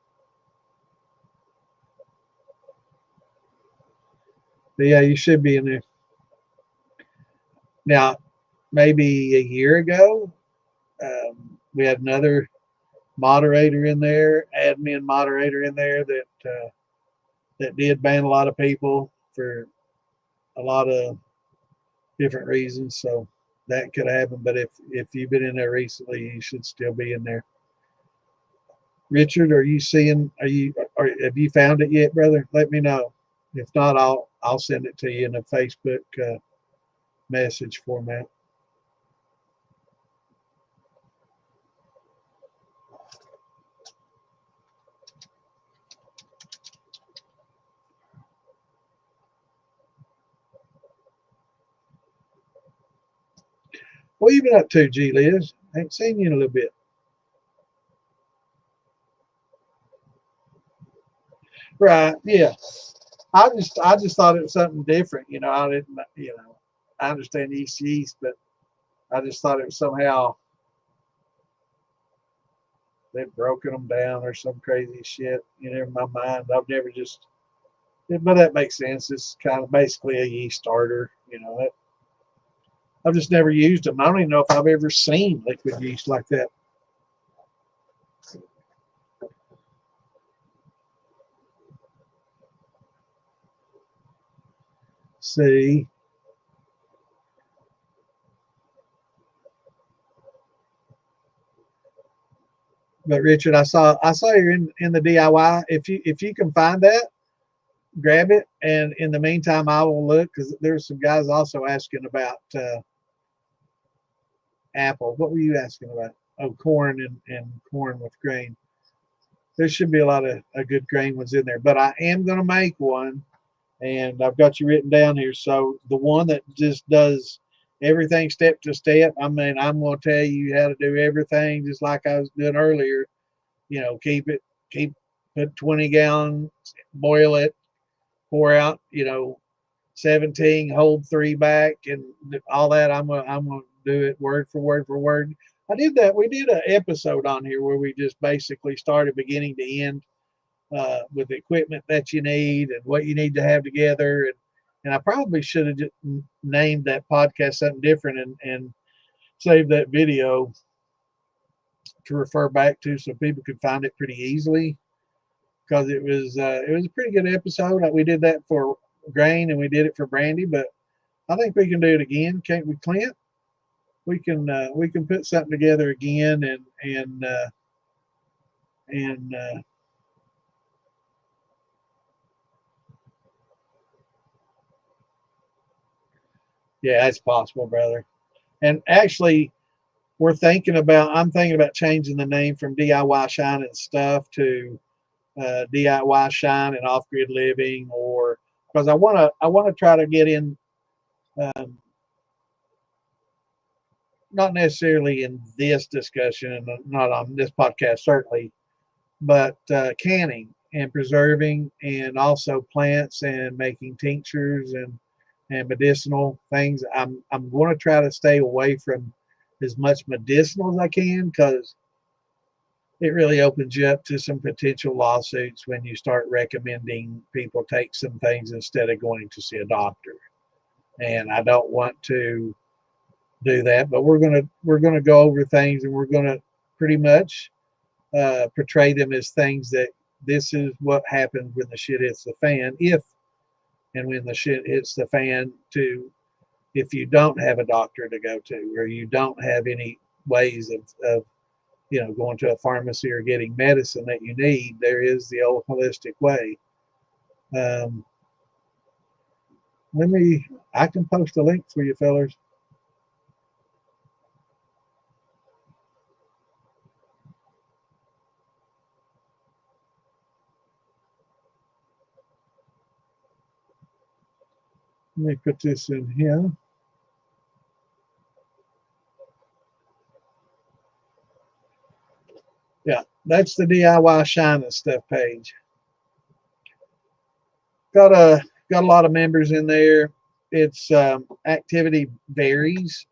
Speaker 1: But yeah, you should be in there. Now, maybe a year ago, we had another moderator in there, admin moderator in there that did ban a lot of people for a lot of different reasons. So that could happen. But if you've been in there recently, you should still be in there. Richard, are you seeing? Have you found it yet, brother? Let me know. If not, I'll send it to you in a Facebook message format. What you been up to, G Liz? I ain't seen you in a little bit. Right? Yeah. I just thought it was something different. I didn't. I understand East East, but I just thought it was somehow they've broken them down or some crazy shit. In my mind, I've never just. But that makes sense. It's kind of basically a yeast starter. I've just never used them. I don't even know if I've ever seen liquid yeast like that. See, but Richard, I saw you're in the DIY. If you can find that, grab it. And in the meantime, I will look because there's some guys also asking about apple. What were you asking about? Oh, corn and corn with grain. There should be a lot of good grain ones in there. But I am going to make one, and I've got you written down here. So the one that just does everything step to step. I mean, I'm going to tell you how to do everything just like I was doing earlier. Keep put 20 gallons, boil it, pour out, 17, hold 3 back, and all that. I'm gonna do it word for word for word. I did that. We did an episode on here where we just basically started beginning to end with the equipment that you need and what you need to have together. And I probably should have just named that podcast something different and saved that video to refer back to so people could find it pretty easily because it was a pretty good episode. We did that for grain and we did it for brandy, but I think we can do it again, can't we, Clint? We can put something together again and yeah, it's possible, brother. And actually, I'm thinking about changing the name from DIY Shine and Stuff to DIY Shine and Off Grid Living, or because I want to try to get in, um, not necessarily in this discussion and not on this podcast certainly, but canning and preserving and also plants and making tinctures and medicinal things. I'm going to try to stay away from as much medicinal as I can because it really opens you up to some potential lawsuits when you start recommending people take some things instead of going to see a doctor. And I don't want to do that, but we're gonna go over things and we're gonna pretty much portray them as things that this is what happens when the shit hits the fan. If and when the shit hits the fan, to if you don't have a doctor to go to or you don't have any ways of going to a pharmacy or getting medicine that you need, there is the old holistic way. Um, I can post a link for you fellers. Let me put this in here. Yeah, that's the DIY Shine and Stuff page. Got a lot of members in there. Its activity varies.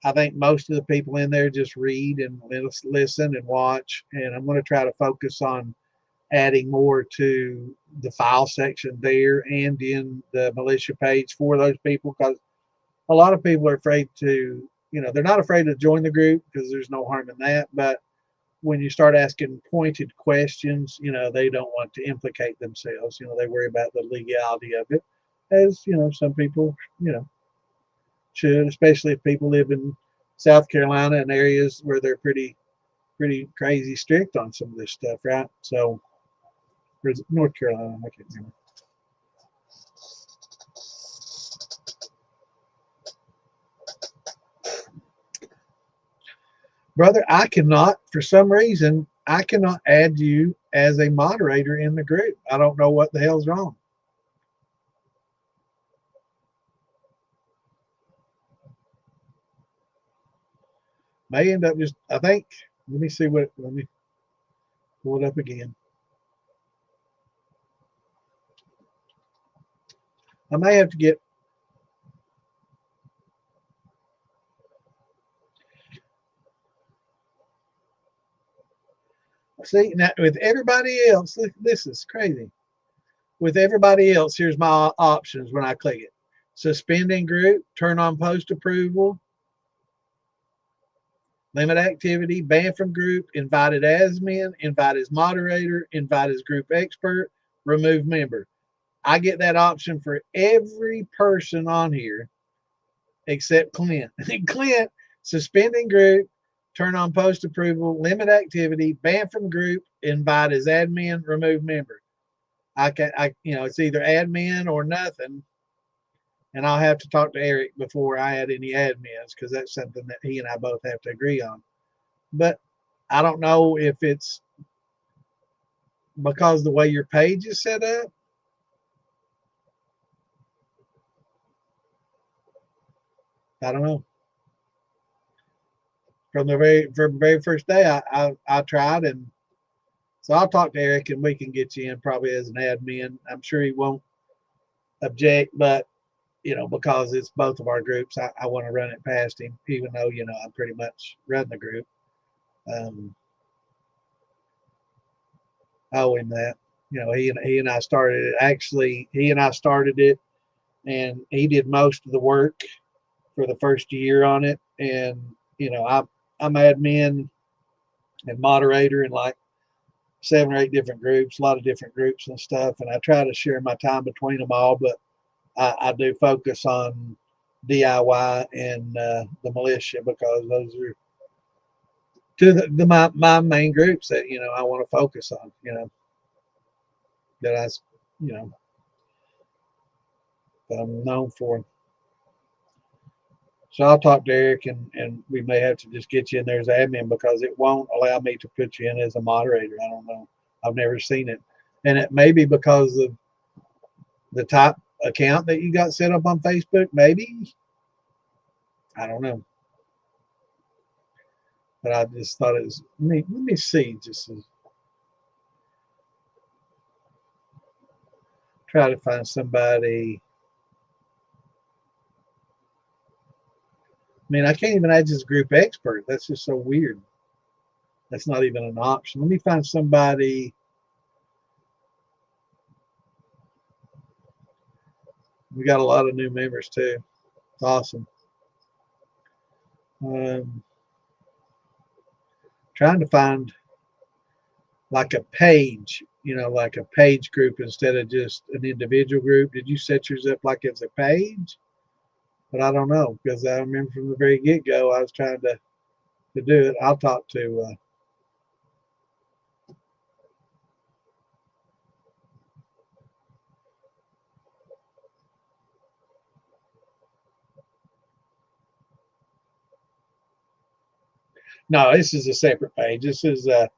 Speaker 1: I think most of the people in there just read and listen and watch. And I'm going to try to focus on adding more to the file section there and in the militia page for those people, because a lot of people are afraid to, they're not afraid to join the group because there's no harm in that. But when you start asking pointed questions, they don't want to implicate themselves. They worry about the legality of it, as, some people, should, especially if people live in South Carolina and areas where they're pretty crazy strict on some of this stuff, right? So, or is it North Carolina? I can't remember. Brother, for some reason, I cannot add you as a moderator in the group. I don't know what the hell's wrong. May end up just, I think, let me pull it up again. I may have to get, see, now with everybody else, this is crazy. With everybody else, here's my options when I click it. Suspending group, turn on post approval, limit activity, ban from group, invited admin, invite as moderator, invite as group expert, remove member. I get that option for every person on here except Clint. Clint, suspending group, turn on post approval, limit activity, ban from group, invite as admin, remove member. It's either admin or nothing. And I'll have to talk to Eric before I add any admins, because that's something that he and I both have to agree on. But I don't know if it's because the way your page is set up. I don't know. From the very first day, I tried, and so I'll talk to Eric and we can get you in probably as an admin. I'm sure he won't object, but because it's both of our groups, I want to run it past him, even though I pretty much run the group. I owe him that. He and I started it. Actually, he and I started it, and he did most of the work for the first year on it. And I'm admin and moderator in like 7 or 8 different groups, a lot of different groups and stuff. And I try to share my time between them all, but I do focus on DIY and the militia, because those are two of my main groups that I want to focus on. That you know that I'm known for. So I'll talk to Eric, and we may have to just get you in there as admin, because it won't allow me to put you in as a moderator. I don't know. I've never seen it. And it may be because of the type account that you got set up on Facebook, maybe. I don't know. But I just thought it was, let me see, just try to find somebody. I mean, I can't even add this group expert. That's just so weird. That's not even an option. Let me find somebody. We got a lot of new members too. It's awesome. Trying to find like a page, like a page group instead of just an individual group. Did you set yours up like it's a page? But I don't know, because I remember from the very get-go I was trying to do it. I'll talk to no, this is a separate page. This is a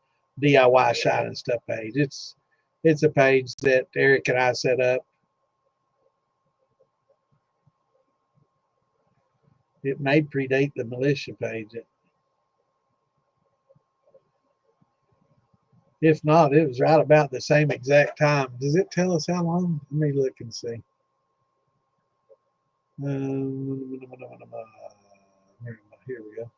Speaker 1: DIY shining stuff page. It's a page that Eric and I set up. It may predate the militia page. If not, it was right about the same exact time. Does it tell us how long? Let me look and see. Here we go.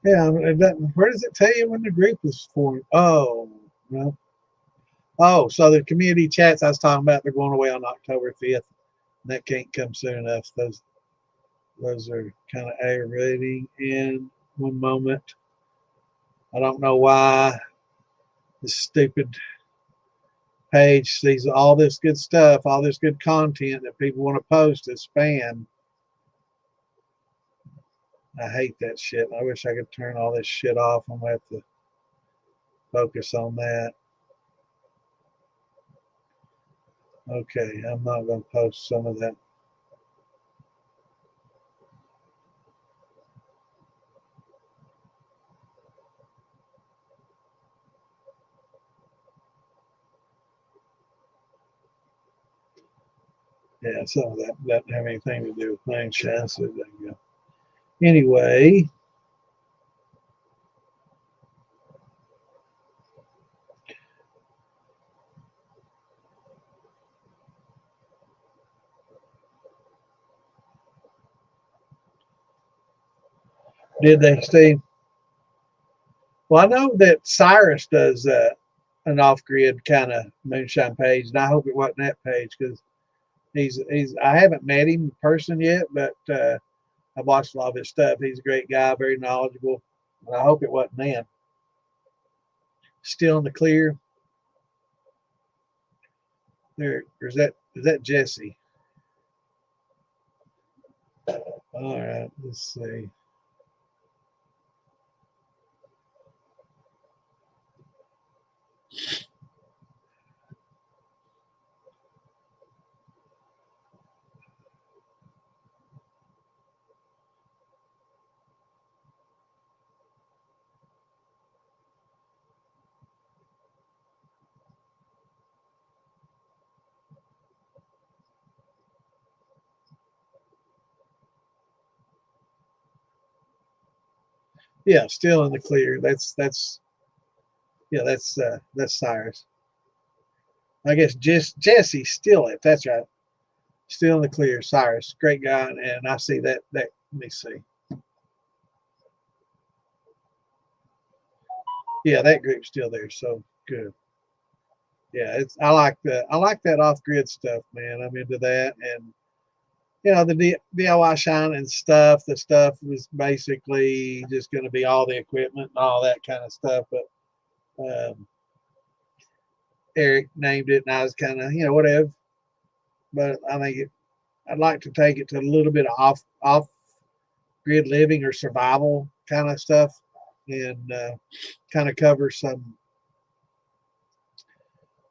Speaker 1: Yeah, where does it tell you when the group was formed? Oh, no. Oh, so the community chats I was talking about, they're going away on October 5th. That can't come soon enough. Those are kind of aggravating. And one moment, I don't know why this stupid page sees all this good stuff, all this good content that people want to post as spam. I hate that shit. I wish I could turn all this shit off. I'm going to have to focus on that. Okay, I'm not going to post some of that. Yeah, some of that doesn't have anything to do with moonshine, so there you go. Anyway, did they, Steve? Well, I know that Cyrus does an off-grid kind of moonshine page, and I hope it wasn't that page because he's. I haven't met him in person yet, but I've watched a lot of his stuff. He's a great guy, very knowledgeable. And I hope it wasn't them. Still in the clear. Is that Jesse? All right, let's see. Yeah, still in the clear. That's Cyrus. I guess Jesse still it. That's right. Still in the clear. Cyrus, great guy, and I see that. Let me see. Yeah, that group's still there. So good. Yeah, I like that off grid stuff, man. I'm into that, and the DIY shine and stuff. The stuff was basically just going to be all the equipment and all that kind of stuff, but Eric named it, and I was kind of whatever. But I think I'd like to take it to a little bit of off grid living or survival kind of stuff, and kind of cover some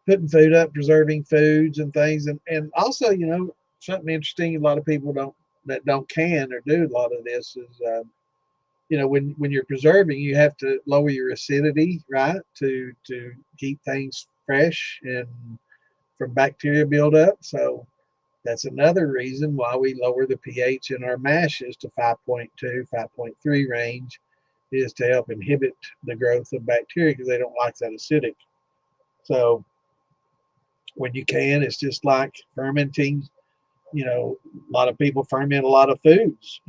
Speaker 1: putting food up, preserving foods and things, and also something interesting. A lot of people don't can or do a lot of this is when you're preserving, you have to lower your acidity, right, to keep things fresh and from bacteria buildup. So that's another reason why we lower the pH in our mashes to 5.2, 5.3 range, is to help inhibit the growth of bacteria because they don't like that acidic. So when you can, it's just like fermenting. A lot of people ferment a lot of foods,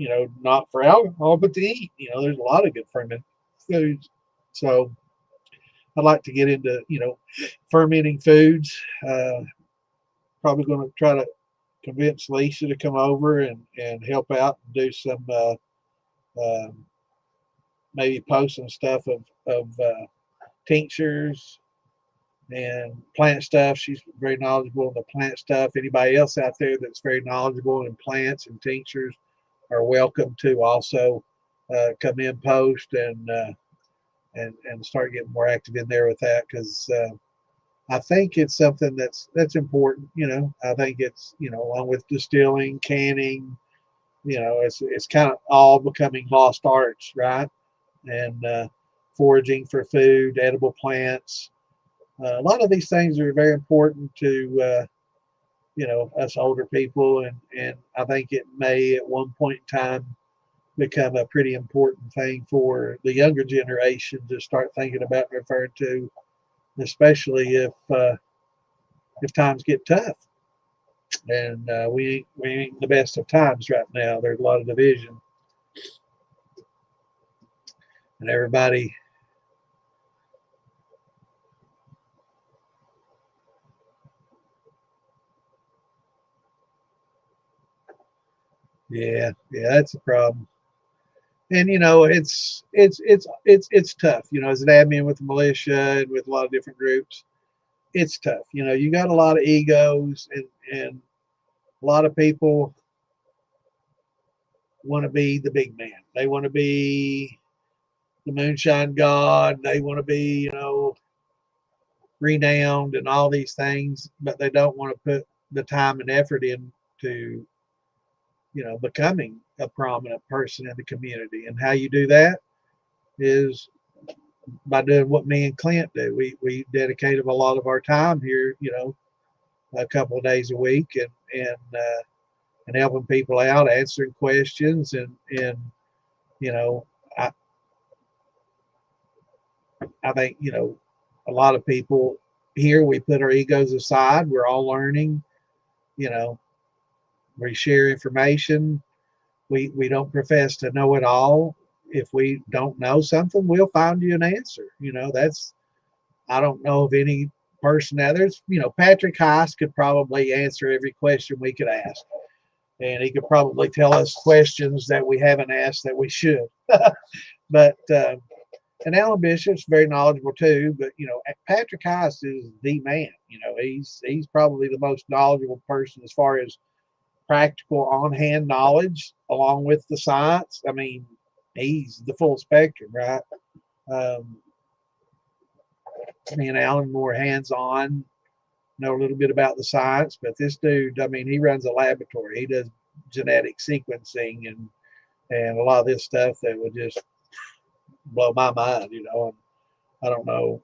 Speaker 1: not for alcohol, but to eat. There's a lot of good fermented foods. So I'd like to get into, fermenting foods. Probably going to try to convince Lisa to come over and help out and do some, maybe post some stuff of tinctures and plant stuff. She's very knowledgeable in the plant stuff. Anybody else out there that's very knowledgeable in plants and tinctures are welcome to also come in, post, and start getting more active in there with that, because I think it's something that's important. I think it's along with distilling, canning, it's kind of all becoming lost arts, right? And foraging for food, edible plants, A lot of these things are very important to us older people, and I think it may at one point in time become a pretty important thing for the younger generation to start thinking about and referring to, especially if times get tough. And we ain't the best of times right now. There's a lot of division, and everybody. Yeah, that's a problem. And it's tough. As an admin with the militia and with a lot of different groups, it's tough. You got a lot of egos, and a lot of people want to be the big man. They want to be the moonshine god. They want to be, renowned and all these things, but they don't want to put the time and effort into, becoming a prominent person in the community. And how you do that is by doing what me and Clint do. We dedicated a lot of our time here, a couple of days a week, and helping people out, answering questions, and you know, I I think a lot of people here, we put our egos aside. We're all learning. You know, we share information. We don't profess to know it all. If we don't know something, we'll find you an answer. That's I don't know of any person now. There's Patrick Heiss could probably answer every question we could ask, and he could probably tell us questions that we haven't asked that we should. But and Alan Bishop's very knowledgeable too. But Patrick Heiss is the man. He's probably the most knowledgeable person as far as practical on-hand knowledge, along with the science. I mean, he's the full spectrum, right? Um, Me and Alan more hands-on, know a little bit about the science, but this dude, I mean, he runs a laboratory. He does genetic sequencing and a lot of this stuff that would just blow my mind. And I don't know.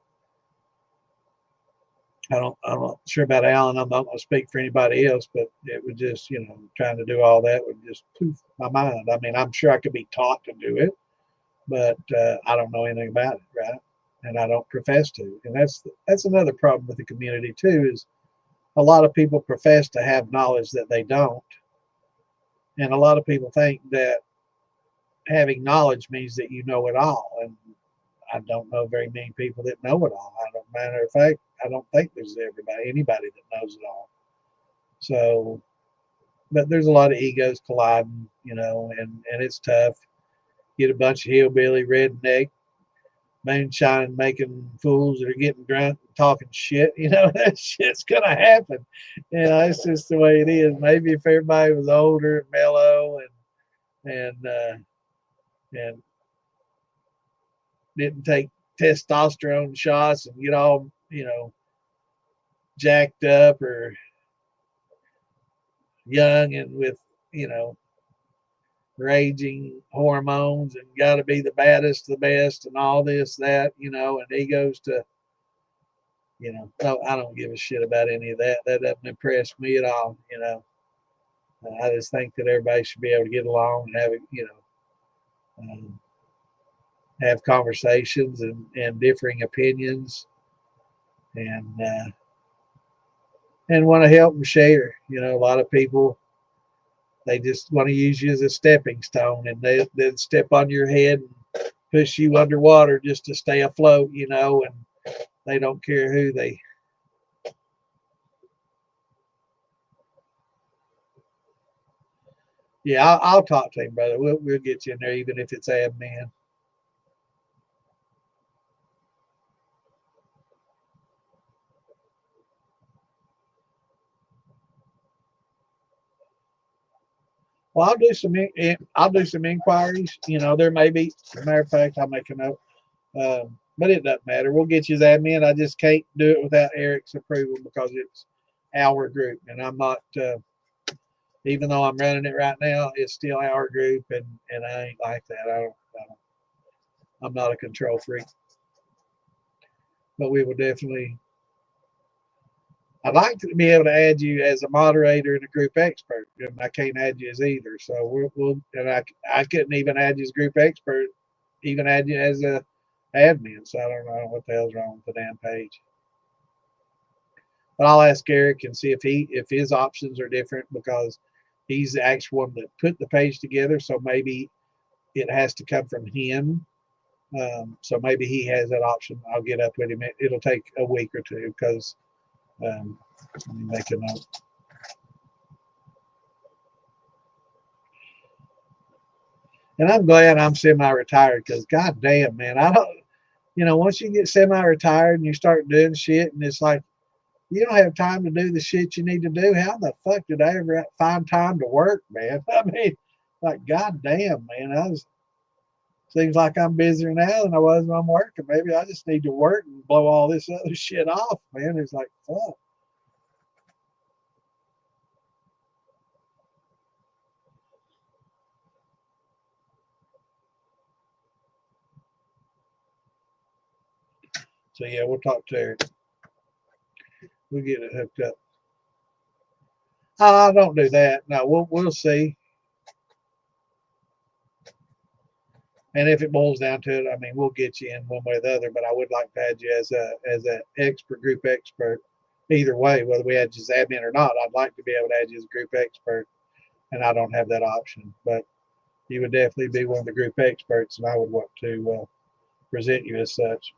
Speaker 1: I'm not sure about Alan. I'm not going to speak for anybody else, but it would just, trying to do all that would just poof my mind. I mean, I'm sure I could be taught to do it, but I don't know anything about it, right? And I don't profess to. And that's another problem with the community too. Is a lot of people profess to have knowledge that they don't, and a lot of people think that having knowledge means that you know it all. And I don't know very many people that know it all. I don't matter of fact, I don't think there's anybody that knows it all. So, but there's a lot of egos colliding, and it's tough. Get a bunch of hillbilly redneck moonshine making fools that are getting drunk and talking shit. That shit's gonna happen. It's just the way it is. Maybe if everybody was older and mellow and didn't take testosterone shots and get all jacked up or young and with you know raging hormones and got to be the baddest, the best, and all this that and egos to no, I don't give a shit about any of that. That doesn't impress me at all. I just think that everybody should be able to get along and have um, have conversations and differing opinions and want to help and share. A lot of people, they just want to use you as a stepping stone, and they step on your head and push you underwater just to stay afloat, and they don't care who they. Yeah, I'll talk to him, brother. We'll get you in there, even if it's admin. Well, I'll do some inquiries. There may be. As a matter of fact, I'll make a note. But it doesn't matter. We'll get you as admin. I just can't do it without Eric's approval because it's our group, and I'm not. Even though I'm running it right now, it's still our group, and I ain't like that. I'm not a control freak, but we will definitely I'd like to be able to add you as a moderator and a group expert, and I can't add you as either. So and I couldn't even add you as group expert, even add you as a admin. So I don't know what the hell's wrong with the damn page. But I'll ask Eric and see if his options are different, because he's the actual one that put the page together. So maybe it has to come from him. So maybe he has that option. I'll get up with him. It'll take a week or two, because let me make a note. And I'm glad I'm semi-retired, because goddamn, man, I don't, once you get semi-retired and you start doing shit, and it's like you don't have time to do the shit you need to do. How the fuck did I ever find time to work, man? I mean, like, goddamn, man, seems like I'm busier now than I was when I'm working. Maybe I just need to work and blow all this other shit off, man. It's like, fuck. So yeah, we'll talk to her. We'll get it hooked up. I don't do that. No, we'll see. And if it boils down to it, I mean, we'll get you in one way or the other. But I would like to add you as an expert, group expert. Either way, whether we add you as admin or not, I'd like to be able to add you as a group expert, and I don't have that option. But you would definitely be one of the group experts, and I would want to present you as such.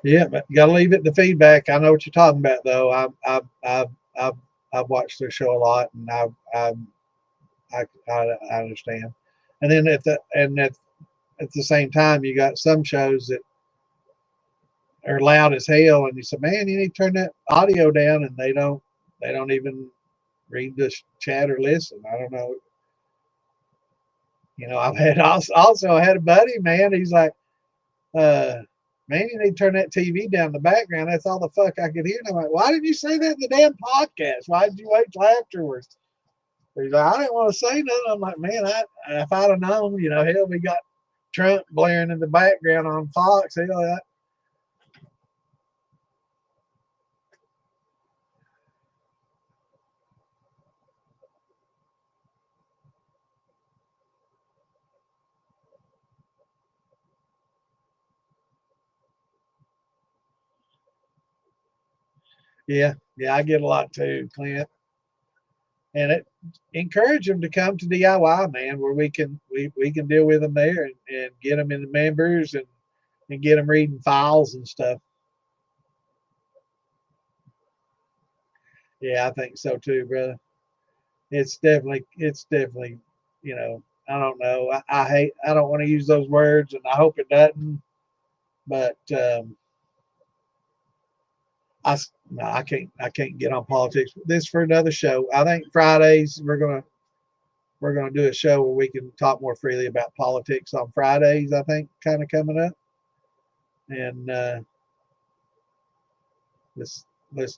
Speaker 1: Yeah, but you got to leave it to feedback. I know what you're talking about, though. I've watched their show a lot, and I understand. And then at the same time, you got some shows that are loud as hell, and you say, "Man, you need to turn that audio down," and they don't even read the chat or listen. I don't know. I've had also I had a buddy, man. He's like, man, you need to turn that TV down in the background. That's all the fuck I could hear. And I'm like, why didn't you say that in the damn podcast? Why did you wait till afterwards? He's like, I didn't want to say nothing. I'm like, man, if I'd have known, hell, we got Trump blaring in the background on Fox. Hell, yeah, I get a lot too, Clint. And it encourage them to come to DIY, man, where we can deal with them there, and get them into members, and get them reading files and stuff. Yeah, I think so too, brother. It's definitely, I don't know. I don't want to use those words, and I hope it doesn't. But no, I can't get on politics. This for another show. I think Fridays we're gonna do a show where we can talk more freely about politics on Fridays. I think kind of coming up, and let's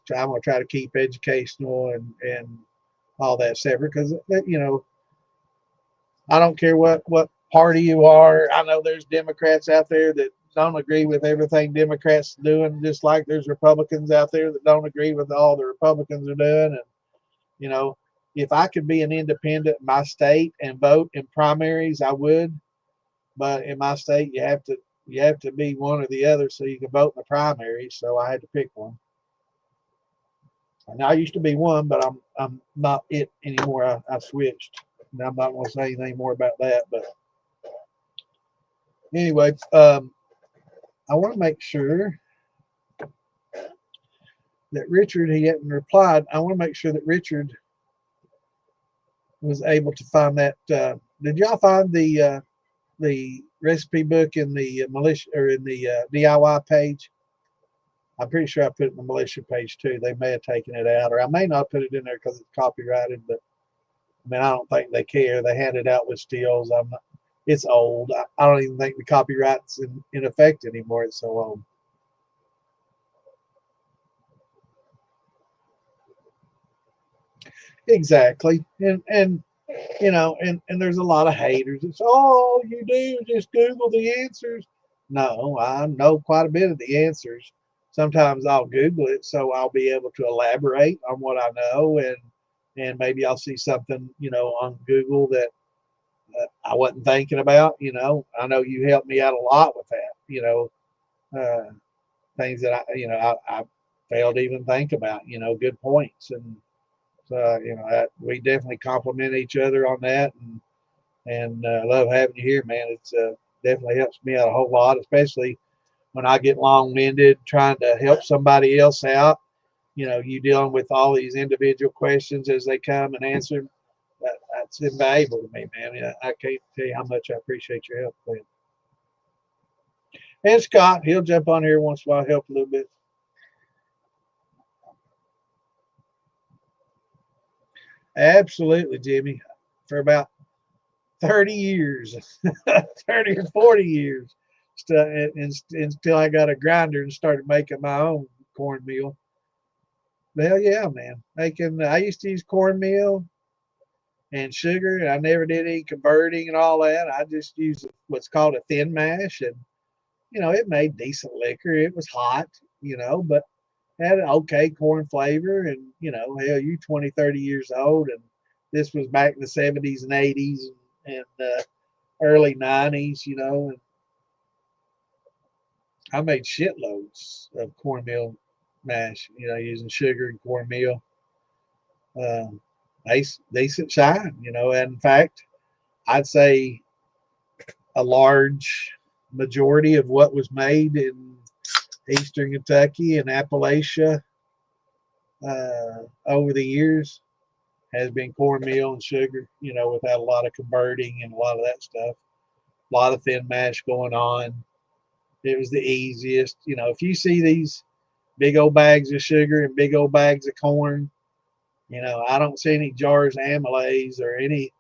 Speaker 1: try. I'm gonna try to keep educational and all that separate, because I don't care what party you are. I know there's Democrats out there that don't agree with everything Democrats doing, just like there's Republicans out there that don't agree with all the Republicans are doing. And you know, if I could be an independent in my state and vote in primaries, I would. But in my state, you have to be one or the other so you can vote in the primaries. So I had to pick one. And I used to be one, but I'm not it anymore. I switched. And I'm not going to say anything more about that. But anyway, I want to make sure that Richard, he hadn't replied. I want to make sure that Richard was able to find that. Did y'all find the recipe book in the militia or in the DIY page? I'm pretty sure I put it in the militia page too. They may have taken it out, or I may not put it in there because it's copyrighted. But I mean, I don't think they care. They hand it out with stills. It's old. I don't even think the copyright's in effect anymore. It's so old. Exactly. And and there's a lot of haters. It's all you do is just Google the answers. No, I know quite a bit of the answers. Sometimes I'll Google it so I'll be able to elaborate on what I know, and maybe I'll see something, on Google that I wasn't thinking about. I know you helped me out a lot with that. Uh, things that I failed to even think about. Good points, and so we definitely compliment each other on that, and love having you here, man. It's definitely helps me out a whole lot, especially when I get long-winded trying to help somebody else out. You dealing with all these individual questions as they come and answer them. That's invaluable to me, man. I can't tell you how much I appreciate your help, man. And Scott, he'll jump on here once in a while, help a little bit. Absolutely, Jimmy. For about 30 years, 30 or 40 years, until I got a grinder and started making my own cornmeal. Hell yeah, man. I used to use cornmeal and sugar. I never did any converting and all that. I just used what's called a thin mash, and it made decent liquor. It was hot, but had an okay corn flavor. And hell, you 20, 30 years old, and this was back in the 70s and 80s and early 90s, and I made shitloads of cornmeal mash, using sugar and cornmeal. Um, decent shine, and in fact, I'd say a large majority of what was made in Eastern Kentucky and Appalachia over the years has been cornmeal and sugar, without a lot of converting and a lot of that stuff. A lot of thin mash going on. It was the easiest. If you see these big old bags of sugar and big old bags of corn, I don't see any jars of amylase or any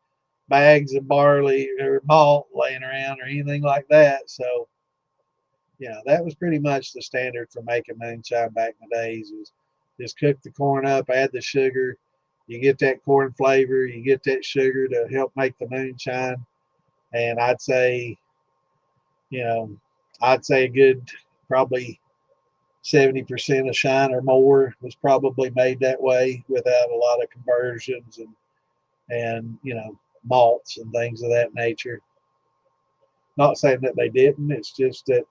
Speaker 1: bags of barley or malt laying around or anything like that. So, that was pretty much the standard for making moonshine back in the days, is just cook the corn up, add the sugar. You get that corn flavor, you get that sugar to help make the moonshine. And you know, I'd say a good probably 70% of shine or more was probably made that way without a lot of conversions and malts and things of that nature. Not saying that they didn't. It's just that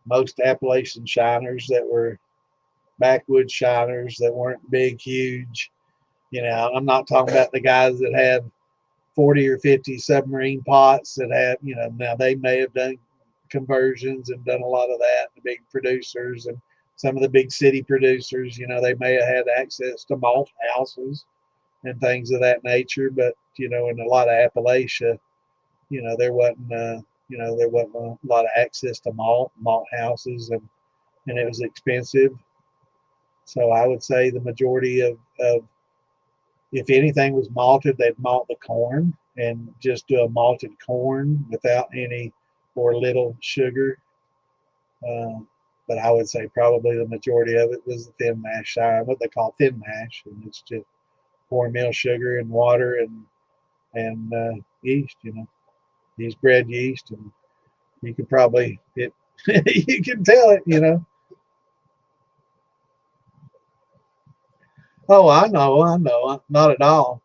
Speaker 1: most Appalachian shiners that were backwoods shiners that weren't big, huge. I'm not talking about the guys that had 40 or 50 submarine pots that had, now they may have done conversions and done a lot of that. The big producers and some of the big city producers, they may have had access to malt houses and things of that nature. But, in a lot of Appalachia, there wasn't a lot of access to malt houses, and it was expensive. So I would say the majority of if anything was malted, they'd malt the corn and just do a malted corn without any or little sugar. Um, but I would say probably the majority of it was the thin mash shine, what they call thin mash, and it's just cornmeal, sugar, and water and yeast. Use bread yeast, and you can probably it. You can tell it. Oh, I know, not at all.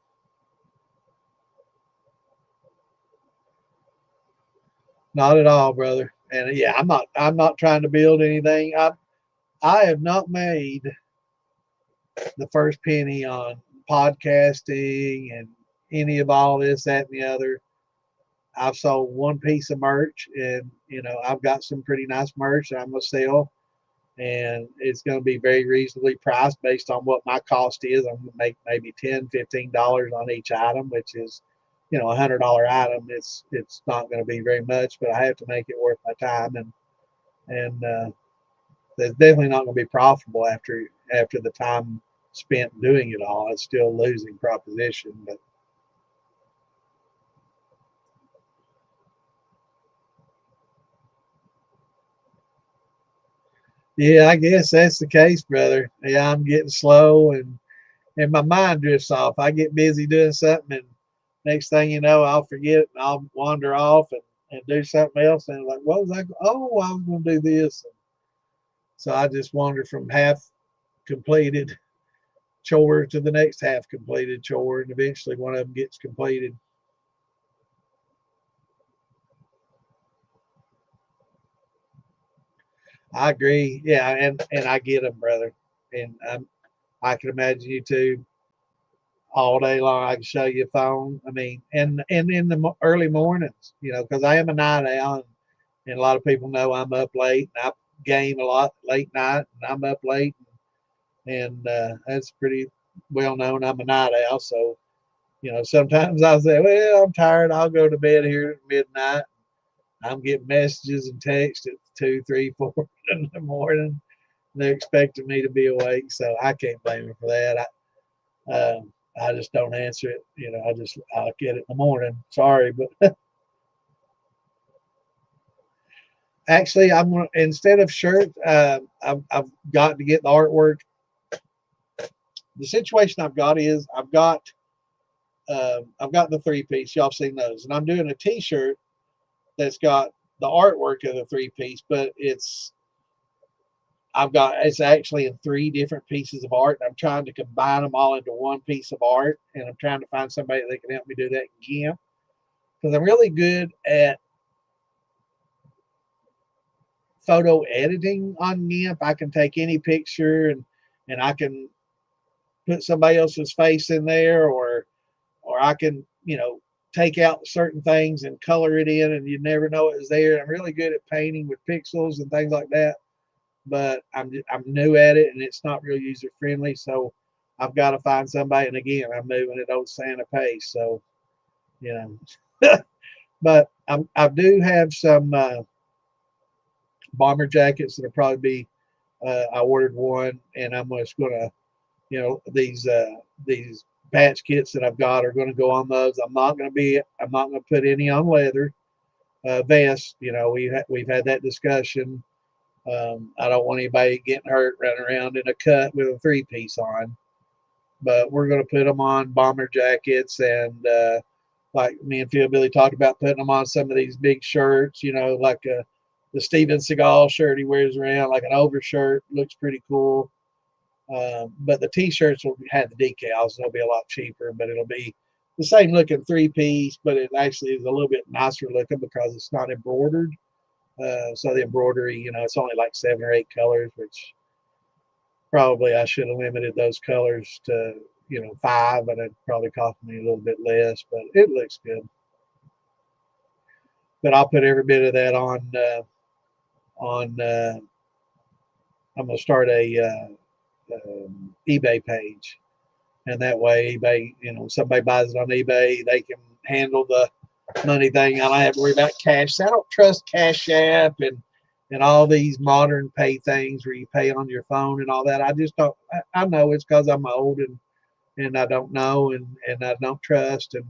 Speaker 1: Not at all, brother. And yeah, I'm not trying to build anything. I have not made the first penny on podcasting and any of all this, that, and the other. I've sold one piece of merch, and I've got some pretty nice merch that I'm gonna sell, and it's going to be very reasonably priced based on what my cost is. I'm going to make maybe $10, $15 on each item, which is, $100 item. It's not going to be very much, but I have to make it worth my time, and it's definitely not going to be profitable after the time spent doing it all. It's still a losing proposition, but yeah, I guess that's the case, brother. Yeah, I'm getting slow and my mind drifts off. I get busy doing something, next thing you know, I'll forget it and I'll wander off and do something else. And like, what was I? Oh, I was going to do this. And so I just wander from half completed chore to the next half completed chore, and eventually one of them gets completed. I agree. Yeah, and I get them, brother. And I can imagine you too all day long. I can show you a phone. I mean, and in the early mornings, because I am a night owl, and a lot of people know I'm up late, and I game a lot late night, and I'm up late, and that's pretty well known. I'm a night owl, so sometimes I'll say, well, I'm tired. I'll go to bed here at midnight. I'm getting messages and texts at 2, 3, 4 in the morning. They're expecting me to be awake, so I can't blame them for that. I just don't answer it. I'll get it in the morning. Sorry, but actually, I'm gonna, instead of shirt, I've got to get the artwork. The situation I've got is I've got the 3-piece. Y'all seen those, and I'm doing a T-shirt that's got the artwork of the 3-piece, but it's actually in 3 different pieces of art, and I'm trying to combine them all into one piece of art, and I'm trying to find somebody that can help me do that in GIMP, because I'm really good at photo editing on GIMP. I can take any picture and I can put somebody else's face in there, or I can take out certain things and color it in, and you never know it was there. I'm really good at painting with pixels and things like that, but I'm new at it, and it's not real user friendly. So I've got to find somebody. And again, I'm moving at old Santa pace. So but I do have some bomber jackets that'll probably be. I ordered one, and I'm just gonna, these patch kits that I've got are going to go on those. I'm not going to put any on leather vests. We've had that discussion. I don't want anybody getting hurt running around in a cut with a 3-piece on, but we're going to put them on bomber jackets, and like me and Phil Billy talked about putting them on some of these big shirts, like the Steven Seagal shirt he wears around, like an overshirt, looks pretty cool. But the T-shirts will have the decals. They'll be a lot cheaper, but it'll be the same looking 3-piece, but it actually is a little bit nicer looking because it's not embroidered. So the embroidery, it's only like 7 or 8 colors, which probably I should have limited those colors to, 5, and it probably cost me a little bit less, but it looks good. But I'll put every bit of that on. I'm going to start a eBay page, and that way eBay, somebody buys it on eBay, they can handle the money thing. I don't have to worry about cash. I don't trust Cash App and all these modern pay things where you pay on your phone and all that. I just don't. I know it's because I'm old and I don't know and I don't trust, and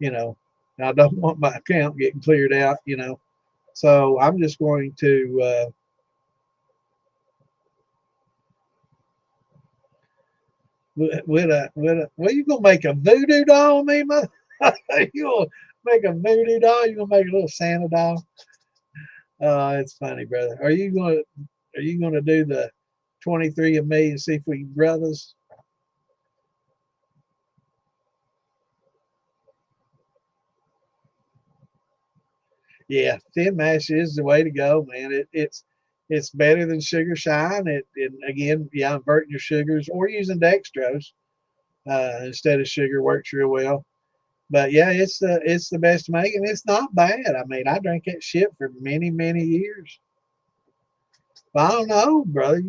Speaker 1: I don't want my account getting cleared out. So I'm just going to well, you gonna make a voodoo doll of me, man? You gonna make a voodoo doll? You gonna make a little Santa doll? It's funny, brother. Are you gonna do the 23andMe and see if we can brothers? Yeah, thin mash is the way to go, man. It's better than sugar shine. It again, yeah, inverting your sugars or using dextrose instead of sugar works real well. But yeah, it's the best to make, and it's not bad. I mean, I drank that shit for many years. But I don't know, brother.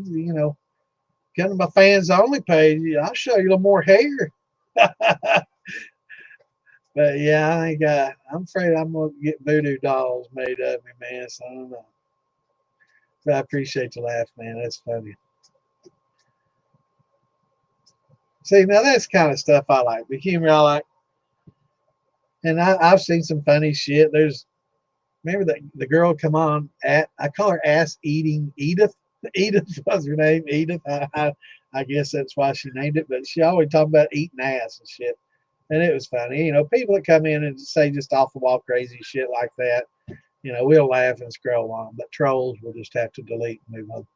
Speaker 1: Come to my fans only page. I'll show you a little more hair. But yeah, I think I'm afraid I'm gonna get voodoo dolls made of me, man. So I don't know. But I appreciate your laugh, man. That's funny. See, now that's the kind of stuff I like. The humor I like. And I've seen some funny shit. Remember the girl come on at, I call her ass eating Edith. Edith was her name, Edith. I guess that's why she named it. But she always talked about eating ass and shit. And it was funny. People that come in and say just off the wall crazy shit like that, we'll laugh and scroll on. But trolls will just have to delete and move on.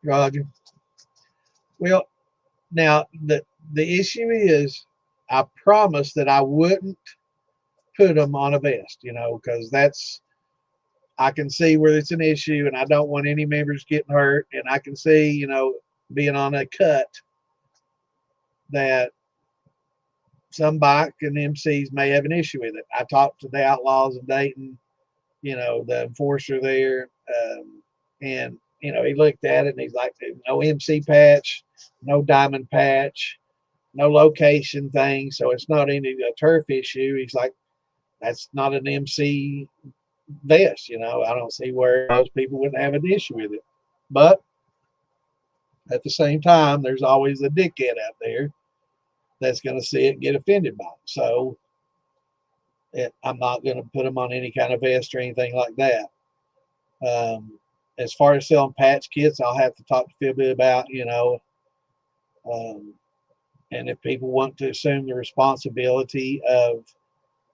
Speaker 1: Roger. Well, now the issue is, I promised that I wouldn't put them on a vest, because that's, I can see where it's an issue, and I don't want any members getting hurt. And I can see, being on a cut, that some bike and MCs may have an issue with it. I talked to the Outlaws in Dayton, the enforcer there, and he looked at it and he's like, no MC patch, no diamond patch, no location thing, so it's not any a turf issue. He's like, that's not an MC vest. I don't see where most people wouldn't have an issue with it. But at the same time, there's always a dickhead out there that's going to see it and get offended by it. So I'm not going to put them on any kind of vest or anything like that. As far as selling patch kits, I'll have to talk to Philby about, and if people want to assume the responsibility of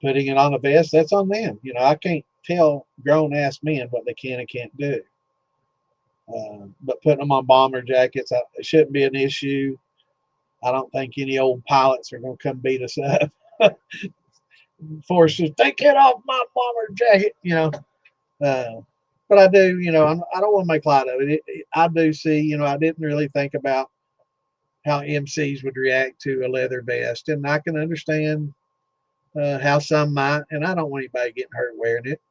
Speaker 1: putting it on a vest, that's on them. I can't tell grown ass men what they can and can't do. But putting them on bomber jackets, it shouldn't be an issue. I don't think any old pilots are going to come beat us up. Force us, take it off my bomber jacket, But I do, I don't want to make light of it. I do see, I didn't really think about how MCs would react to a leather vest, and I can understand how some might, and I don't want anybody getting hurt wearing it.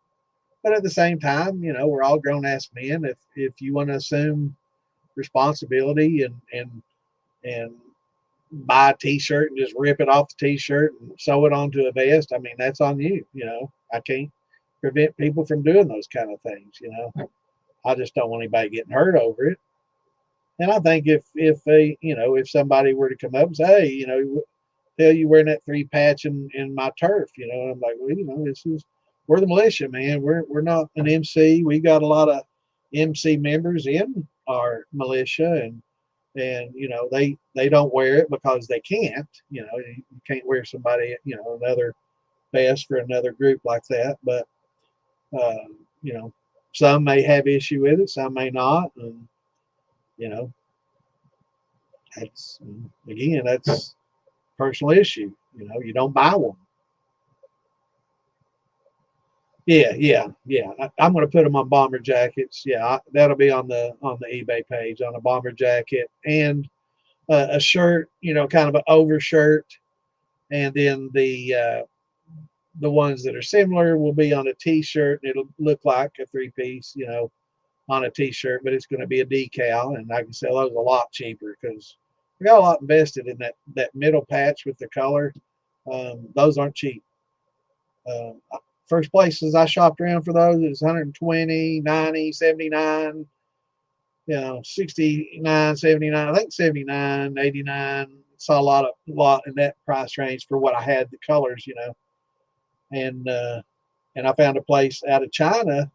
Speaker 1: But at the same time, we're all grown ass men. If you want to assume responsibility and buy a t-shirt and just rip it off the t-shirt and sew it onto a vest, I mean, that's on you. I can't prevent people from doing those kind of things. I just don't want anybody getting hurt over it. And I think if somebody were to come up and say, hey, tell you wearing that 3 patch in my turf, I'm like, well, we're the militia, man. We're not an MC. We got a lot of MC members in our militia, and they don't wear it because they can't. You can't wear somebody, another vest for another group like that. But uh, you know, some may have issue with it, some may not, and you know, that's again, that's personal issue. You don't buy one. Yeah. I'm going to put them on bomber jackets. Yeah, that'll be on the eBay page on a bomber jacket and a shirt. Kind of an overshirt, and then the ones that are similar will be on a T-shirt. It'll look like a 3-piece, on a T-shirt, but it's going to be a decal, and I can sell those a lot cheaper because we got a lot invested in that middle patch with the color. Those aren't cheap. First places I shopped around for those, it was 120, 90, 79, 69, 79, I think 79, 89. Saw a lot in that price range for what I had, the colors, and I found a place out of China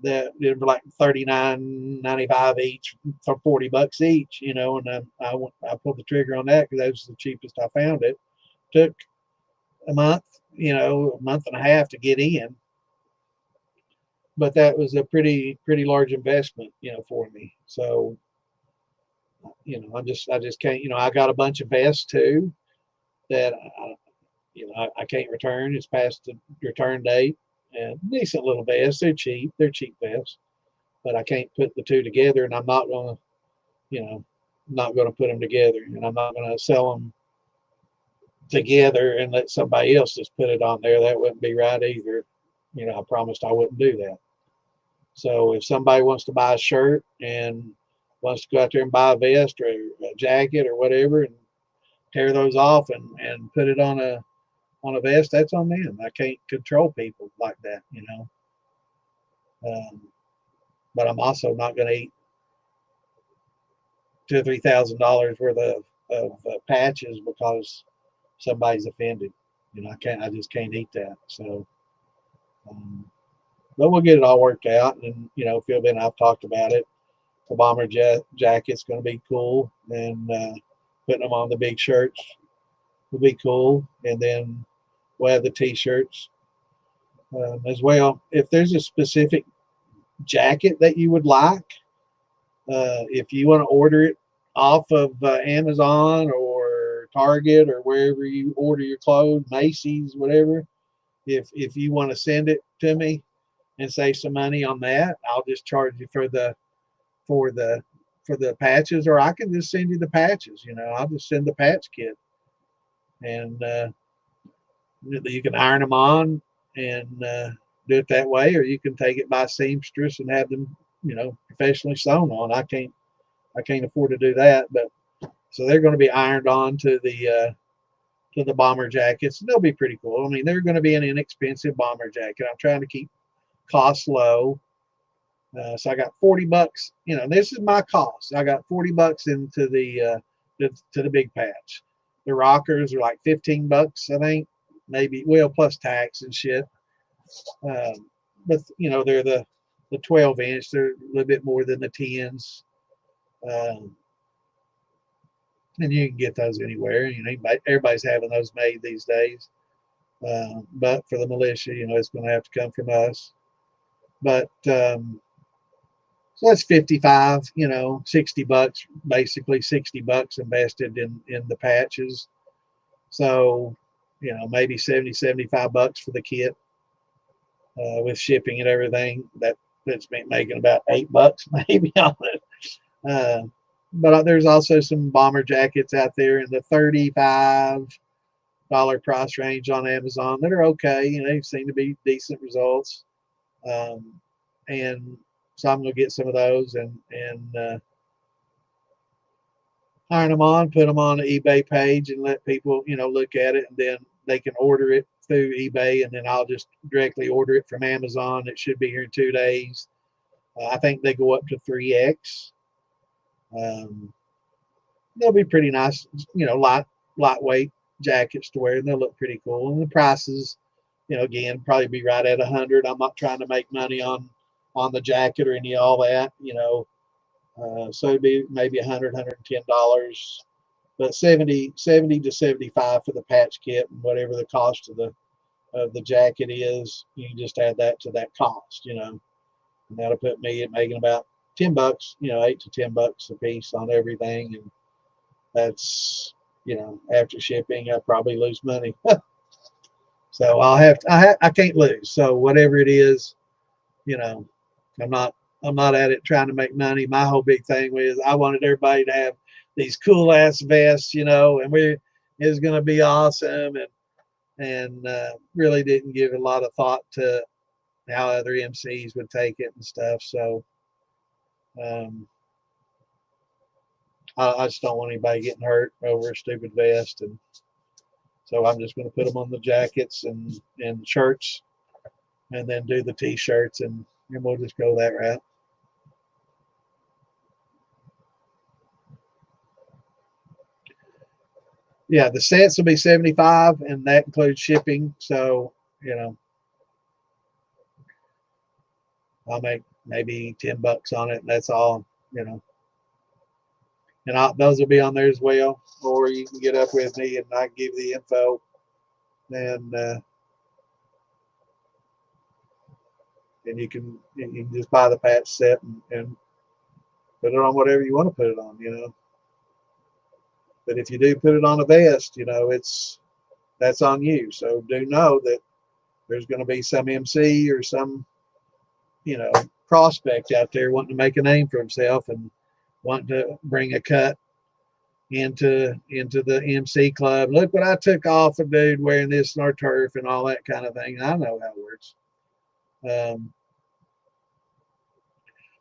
Speaker 1: that did for like $39.95 each for $40 each, and I pulled the trigger on that because that was the cheapest I found it. Took a month, a month and a half to get in, but that was a pretty large investment, for me. So, I just can't, I got a bunch of vests too that I can't return. It's past the return date, and decent little vests. They're cheap vests, but I can't put the two together, and I'm not going to, not going to put them together, and I'm not going to sell them together and let somebody else just put it on there. That wouldn't be right either. I promised I wouldn't do that. So if somebody wants to buy a shirt and wants to go out there and buy a vest or a jacket or whatever and tear those off and put it on a vest, that's on them. I can't control people like that. Um, but I'm also not going to eat $2,000 or $3,000 worth of patches because somebody's offended. I just can't eat that. So, but we'll get it all worked out. And, Phil and I've talked about it. The bomber jacket's going to be cool. And putting them on the big shirts will be cool. And then we'll have the t-shirts as well. If there's a specific jacket that you would like, if you want to order it off of Amazon or Target or wherever you order your clothes, Macy's, whatever, if you want to send it to me and save some money on that, I'll just charge you for the patches, or I can just send you the patches. I'll just send the patch kit, and you can iron them on and do it that way, or you can take it by seamstress and have them, professionally sewn on. I can't afford to do that, but so they're going to be ironed on to the bomber jackets, and they'll be pretty cool. I mean, they're going to be an inexpensive bomber jacket. I'm trying to keep costs low. So I got $40. This is my cost. I got $40 into the big patch. The rockers are like $15, I think, maybe. Well, plus tax and shit. But they're the 12-inch. They're a little bit more than the 10s. And you can get those anywhere. Everybody's having those made these days. But for the militia, it's going to have to come from us. But so that's 55, $60, basically $60 invested in the patches. So, maybe 70, $75 for the kit with shipping and everything. That's making about $8 maybe on it. But there's also some bomber jackets out there in the $35 price range on Amazon that are okay. They seem to be decent results. And so I'm going to get some of those and iron them on, put them on the eBay page and let people, look at it, and then they can order it through eBay, and then I'll just directly order it from Amazon. It should be here in 2 days. I think they go up to 3X. They'll be pretty nice, lightweight jackets to wear, and they'll look pretty cool. And the prices, again, probably be right at 100. I'm not trying to make money on the jacket or any of all that, so it'd be maybe $100, $110, but 70 to 75 for the patch kit, and whatever the cost of the jacket is, you can just add that to that cost, and that'll put me at making about $10, $8 to $10 a piece on everything, and that's, after shipping, I'll probably lose money. So I can't lose. So whatever it is, I'm not at it trying to make money. My whole big thing was I wanted everybody to have these cool ass vests, and it was going to be awesome, and really didn't give a lot of thought to how other MCs would take it and stuff. So I just don't want anybody getting hurt over a stupid vest, and so I'm just going to put them on the jackets and shirts, and then do the t-shirts, and we'll just go that route. Yeah, the sets will be 75, and that includes shipping. So, I'll make maybe $10 on it, and that's all, and those will be on there as well. Or you can get up with me, and I can give you the info, and you can just buy the patch set and put it on whatever you want to put it on, But if you do put it on a vest, that's on you. So do know that there's going to be some MC or some, prospect out there wanting to make a name for himself and wanting to bring a cut into the MC club. Look what I took off a dude wearing this in our turf and all that kind of thing. I know how it works.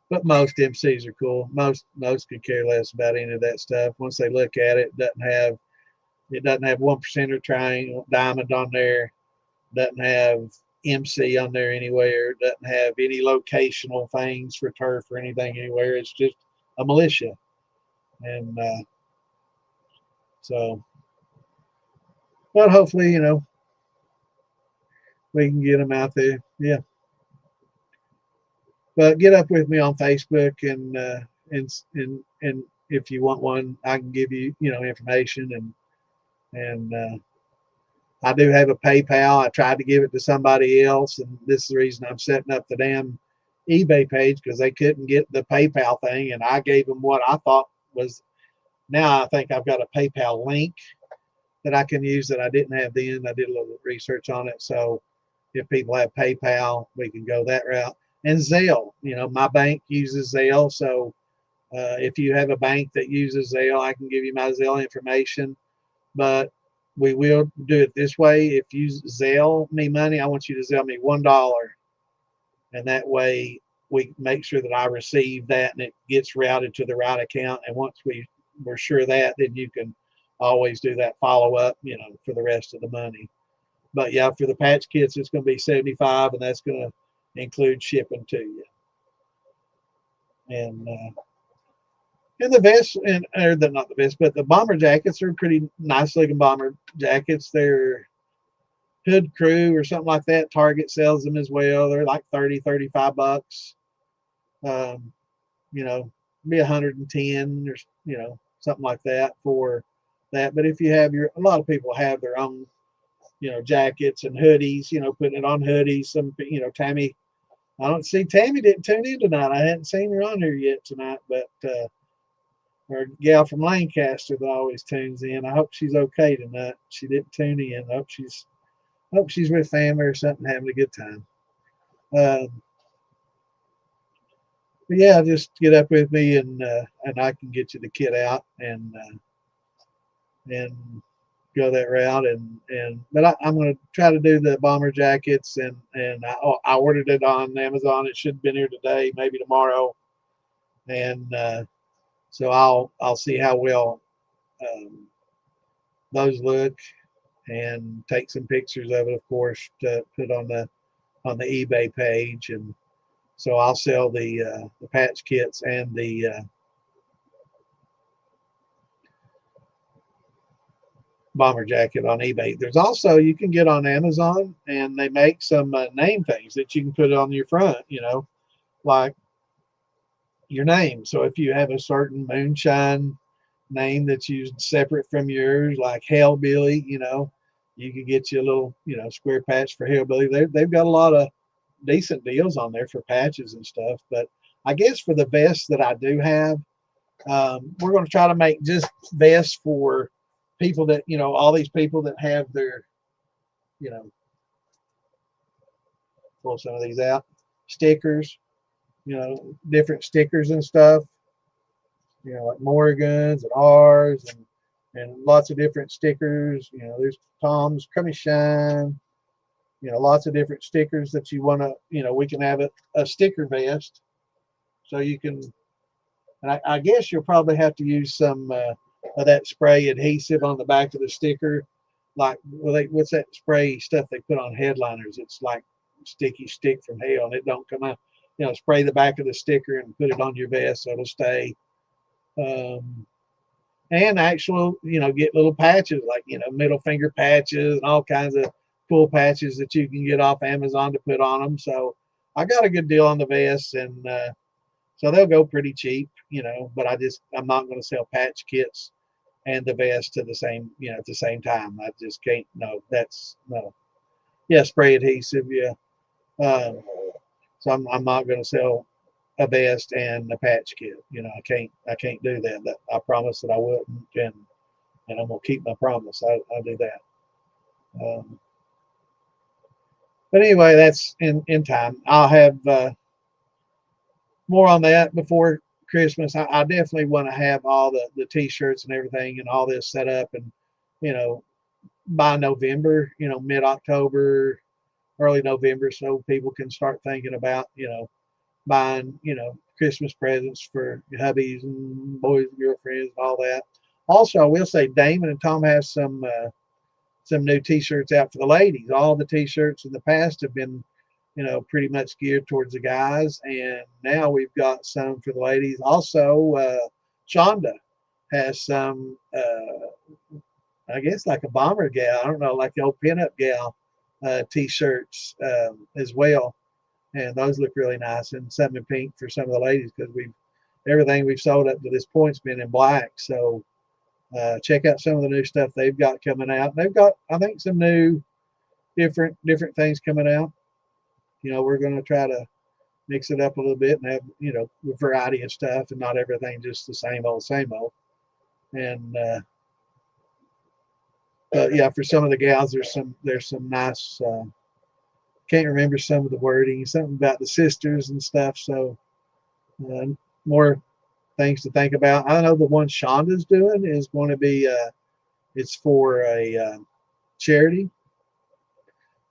Speaker 1: But most MCs are cool. Most could care less about any of that stuff. Once they look at it, it doesn't have 1% or triangle diamond on there. Doesn't have MC on there anywhere. It doesn't have any locational things for turf or anything anywhere. It's just a militia. And so, but hopefully, we can get them out there. Yeah. But get up with me on Facebook, and if you want one, I can give you, information, and I do have a PayPal. I tried to give it to somebody else, and this is the reason I'm setting up the damn eBay page, because they couldn't get the PayPal thing, and I gave them what I thought was. Now I think I've got a PayPal link that I can use that I didn't have then. I did a little research on it, so if people have PayPal, we can go that route. And Zelle, my bank uses Zelle, so if you have a bank that uses Zelle, I can give you my Zelle information. But we will do it this way. If you Zelle me money, I want you to Zelle me $1, and that way we make sure that I receive that and it gets routed to the right account. And once we're sure of that, then you can always do that follow up, for the rest of the money. But yeah, for the patch kits, it's going to be $75, and that's going to include shipping to you. And the vests, or not the vests, but the bomber jackets are pretty nice looking bomber jackets. They're Hood Crew or something like that. Target sells them as well. They're like $30-$35. Be 110 or something like that for that. But if you have a lot of people have their own jackets and hoodies, putting it on hoodies. Some Tammy, I don't see Tammy didn't tune in tonight. I hadn't seen her on here yet tonight, but our gal from Lancaster that always tunes in. I hope she's okay tonight. She didn't tune in. I hope she's with family or something, having a good time. But yeah, just get up with me, and I can get you the kit out and go that route. But I'm going to try to do the bomber jackets, and I ordered it on Amazon. It should have been here today, maybe tomorrow, and so I'll see how well those look, and take some pictures of it, of course, to put on the eBay page. And so I'll sell the patch kits and the bomber jacket on eBay. There's also, you can get on Amazon, and they make some name things that you can put on your front, like your name. So if you have a certain moonshine name that's used separate from yours, like Hellbilly, you could get you a little, square patch for Hellbilly. They've got a lot of decent deals on there for patches and stuff. But I guess for the vests that I do have, we're going to try to make just vests for people that, all these people that have their, pull some of these out, stickers, different stickers and stuff, like Morgan's and ours, and lots of different stickers. There's Tom's Crummy Shine, lots of different stickers that you want to, we can have a sticker vest. So you can, and I guess you'll probably have to use some of that spray adhesive on the back of the sticker. Like, what's that spray stuff they put on headliners? It's like sticky stick from hell, and it don't come out. Spray the back of the sticker and put it on your vest so it'll stay. And actual, get little patches like, middle finger patches and all kinds of cool patches that you can get off Amazon to put on them. So I got a good deal on the vests, and so they'll go pretty cheap, but I'm not going to sell patch kits and the vest to the same, at the same time. I just can't. No, that's no. Yeah, spray adhesive. Yeah. So I'm not going to sell a vest and a patch kit. I can't do that. I promised that I wouldn't, and I'm going to keep my promise. I'll do that. But anyway, that's in time. I'll have more on that before Christmas. I definitely want to have all the t-shirts and everything and all this set up, and by November, mid-October, early November, so people can start thinking about buying Christmas presents for hubbies and boys and girlfriends and all that. Also, I will say Damon and Tom have some some new t-shirts out for the ladies. All the t-shirts in the past have been, pretty much geared towards the guys, and now we've got some for the ladies. Also, Shonda has some, I guess like a bomber gal, I don't know, like the old pinup gal t-shirts as well, and those look really nice. And some in pink for some of the ladies, because everything we've sold up to this point's been in black. So check out some of the new stuff they've got coming out. They've got, I think, some new different things coming out. We're going to try to mix it up a little bit and have, a variety of stuff, and not everything just the same old. And but yeah, for some of the gals, there's some nice, can't remember some of the wording, something about the sisters and stuff. So more things to think about. I know the one Shonda's doing is going to be, it's for a charity.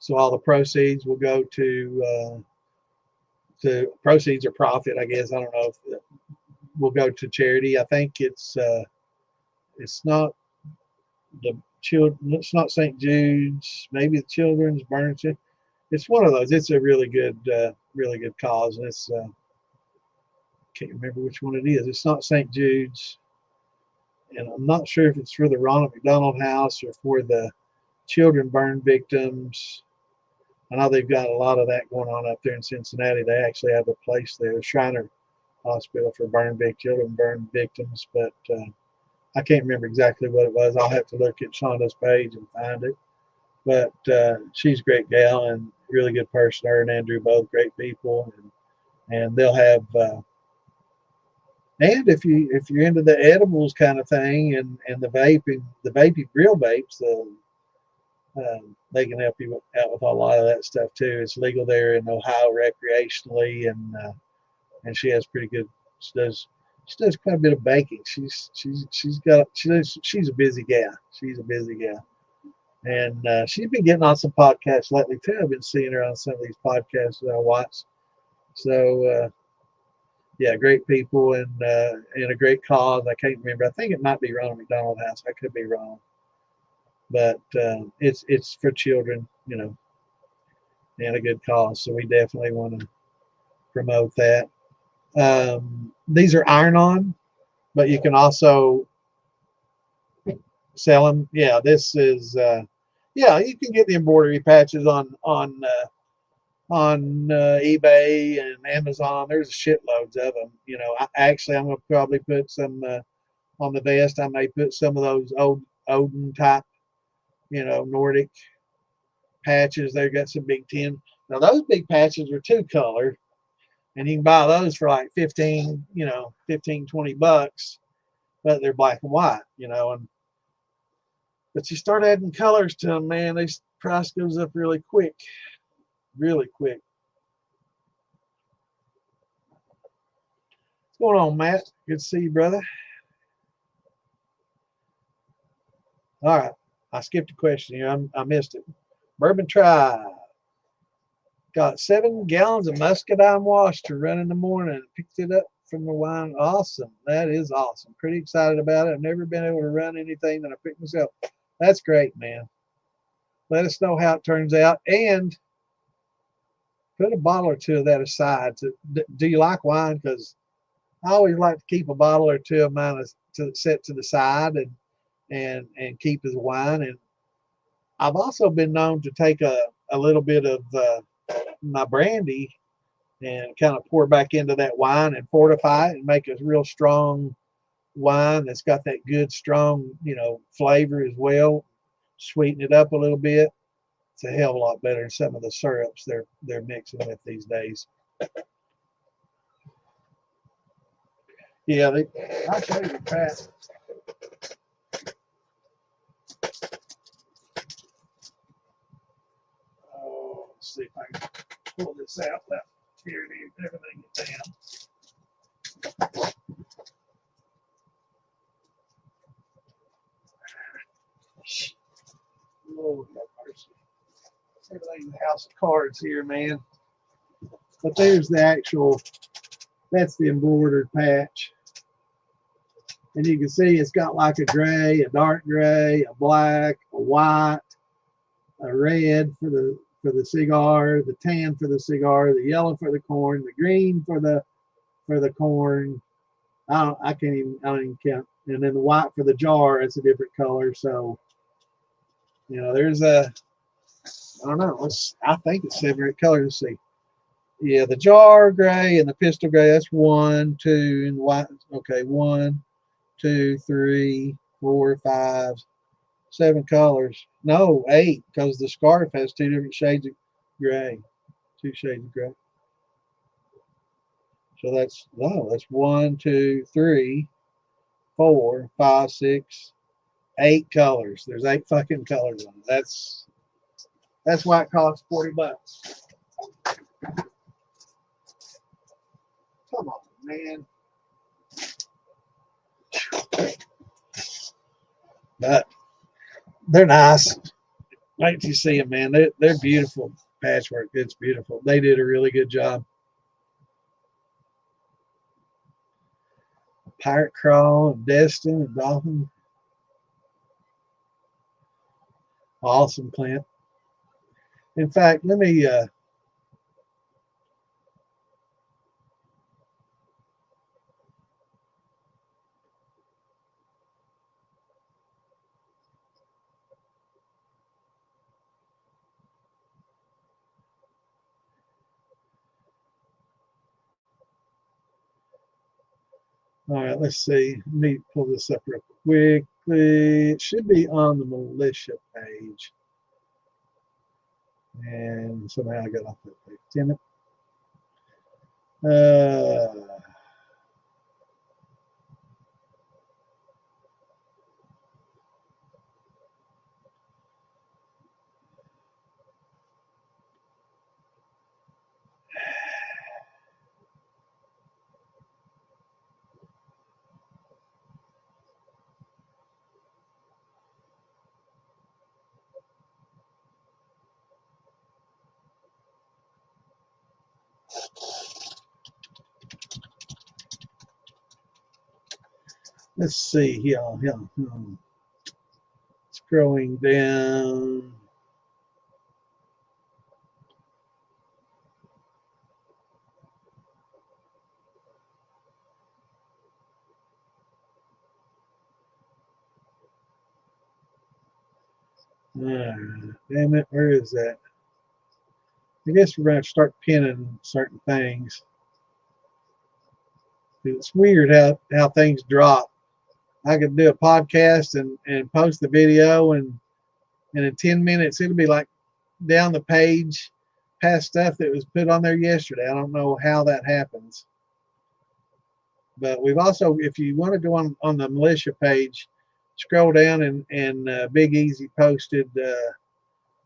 Speaker 1: So all the proceeds will go to proceeds or profit, I guess. I don't know if will go to charity. I think it's not the children. It's not St. Jude's. Maybe the Children's Burn. It's one of those. It's a really good cause, and it's can't remember which one it is. It's not St. Jude's, and I'm not sure if it's for the Ronald McDonald House or for the children burn victims. I know they've got a lot of that going on up there in Cincinnati. They actually have a place there, the Shriner Hospital for children burn victims, but I can't remember exactly what it was. I'll have to look at Shonda's page and find it. But she's a great gal and really good person. Her and Andrew both great people, and they'll have. And if you're into the edibles kind of thing and the vaping real vapes, they can help you out with a lot of that stuff too. It's legal there in Ohio recreationally, and she has pretty good. She does quite a bit of baking. She's a busy gal. She's a busy gal, and she's been getting on some podcasts lately too. I've been seeing her on some of these podcasts that I watch. So yeah, great people and a great cause. I can't remember. I think it might be Ronald McDonald House. I could be wrong. But it's for children, and a good cause. So we definitely want to promote that. These are iron-on, but you can also sell them. Yeah, this is you can get the embroidery patches on eBay and Amazon. There's shitloads of them. I'm going to probably put some on the vest. I may put some of those old Odin type, Nordic patches. They've got some big 10. Now those big patches are 2-color, and you can buy those for like 15, 20 bucks, but they're black and white, but you start adding colors to them, man, the price goes up really quick. Really quick. What's going on, Matt? Good to see you, brother. All right. I skipped a question here. I missed it. Bourbon Tribe. Got 7 gallons of muscadine wash to run in the morning. Picked it up from the wine. Awesome. That is awesome. Pretty excited about it. I've never been able to run anything that I picked myself. That's great, man. Let us know how it turns out. And put a bottle or two of that aside. Do you like wine? Because I always like to keep a bottle or two of mine set to the side and keep as wine. And I've also been known to take a little bit of my brandy and kind of pour back into that wine and fortify it and make a real strong wine that's got that good, strong, flavor as well. Sweeten it up a little bit. It's a hell of a lot better than some of the syrups they're mixing with these days. Yeah, I'll show you the fast. Oh, let's see if I can pull this out. Here it is. Everything is down. Lord have mercy. Everything's a house of cards here, man. But there's the actual, that's the embroidered patch. And you can see it's got like a gray, a dark gray, a black, a white, a red for the cigar, the tan for the cigar, the yellow for the corn, the green for the corn. I don't even count. And then the white for the jar, it's a different color. So, there's I don't know. I think it's 7 or 8 colors. Let's see. Yeah, the jar gray and the pistol gray, that's 1, 2, and the white. Okay, 1, 2, 3, 4, 5, 7 colors. No, 8, because the scarf has 2 different shades of gray. 2 shades of gray. So that's 1, 2, 3, 4, 5, 6, 8 colors. There's 8 fucking colors on it. That's why it costs $40. Come on, man. But they're nice. Wait till you see them, man. They're beautiful patchwork. It's beautiful. They did a really good job. Pirate Crawl, and Destin, and Dolphin. Awesome, Clint. In fact, let me all right, let's see. Let me pull this up real quickly. It should be on the militia page. And somehow I got off that page. Damn it. Let's see here. Scrolling down. Damn it, where is that? I guess we're going to start pinning certain things. It's weird how things drop. I could do a podcast and post the video, and in 10 minutes it'll be like down the page past stuff that was put on there yesterday. I don't know how that happens. But we've also, if you want to go on the militia page, scroll down and Big Easy posted the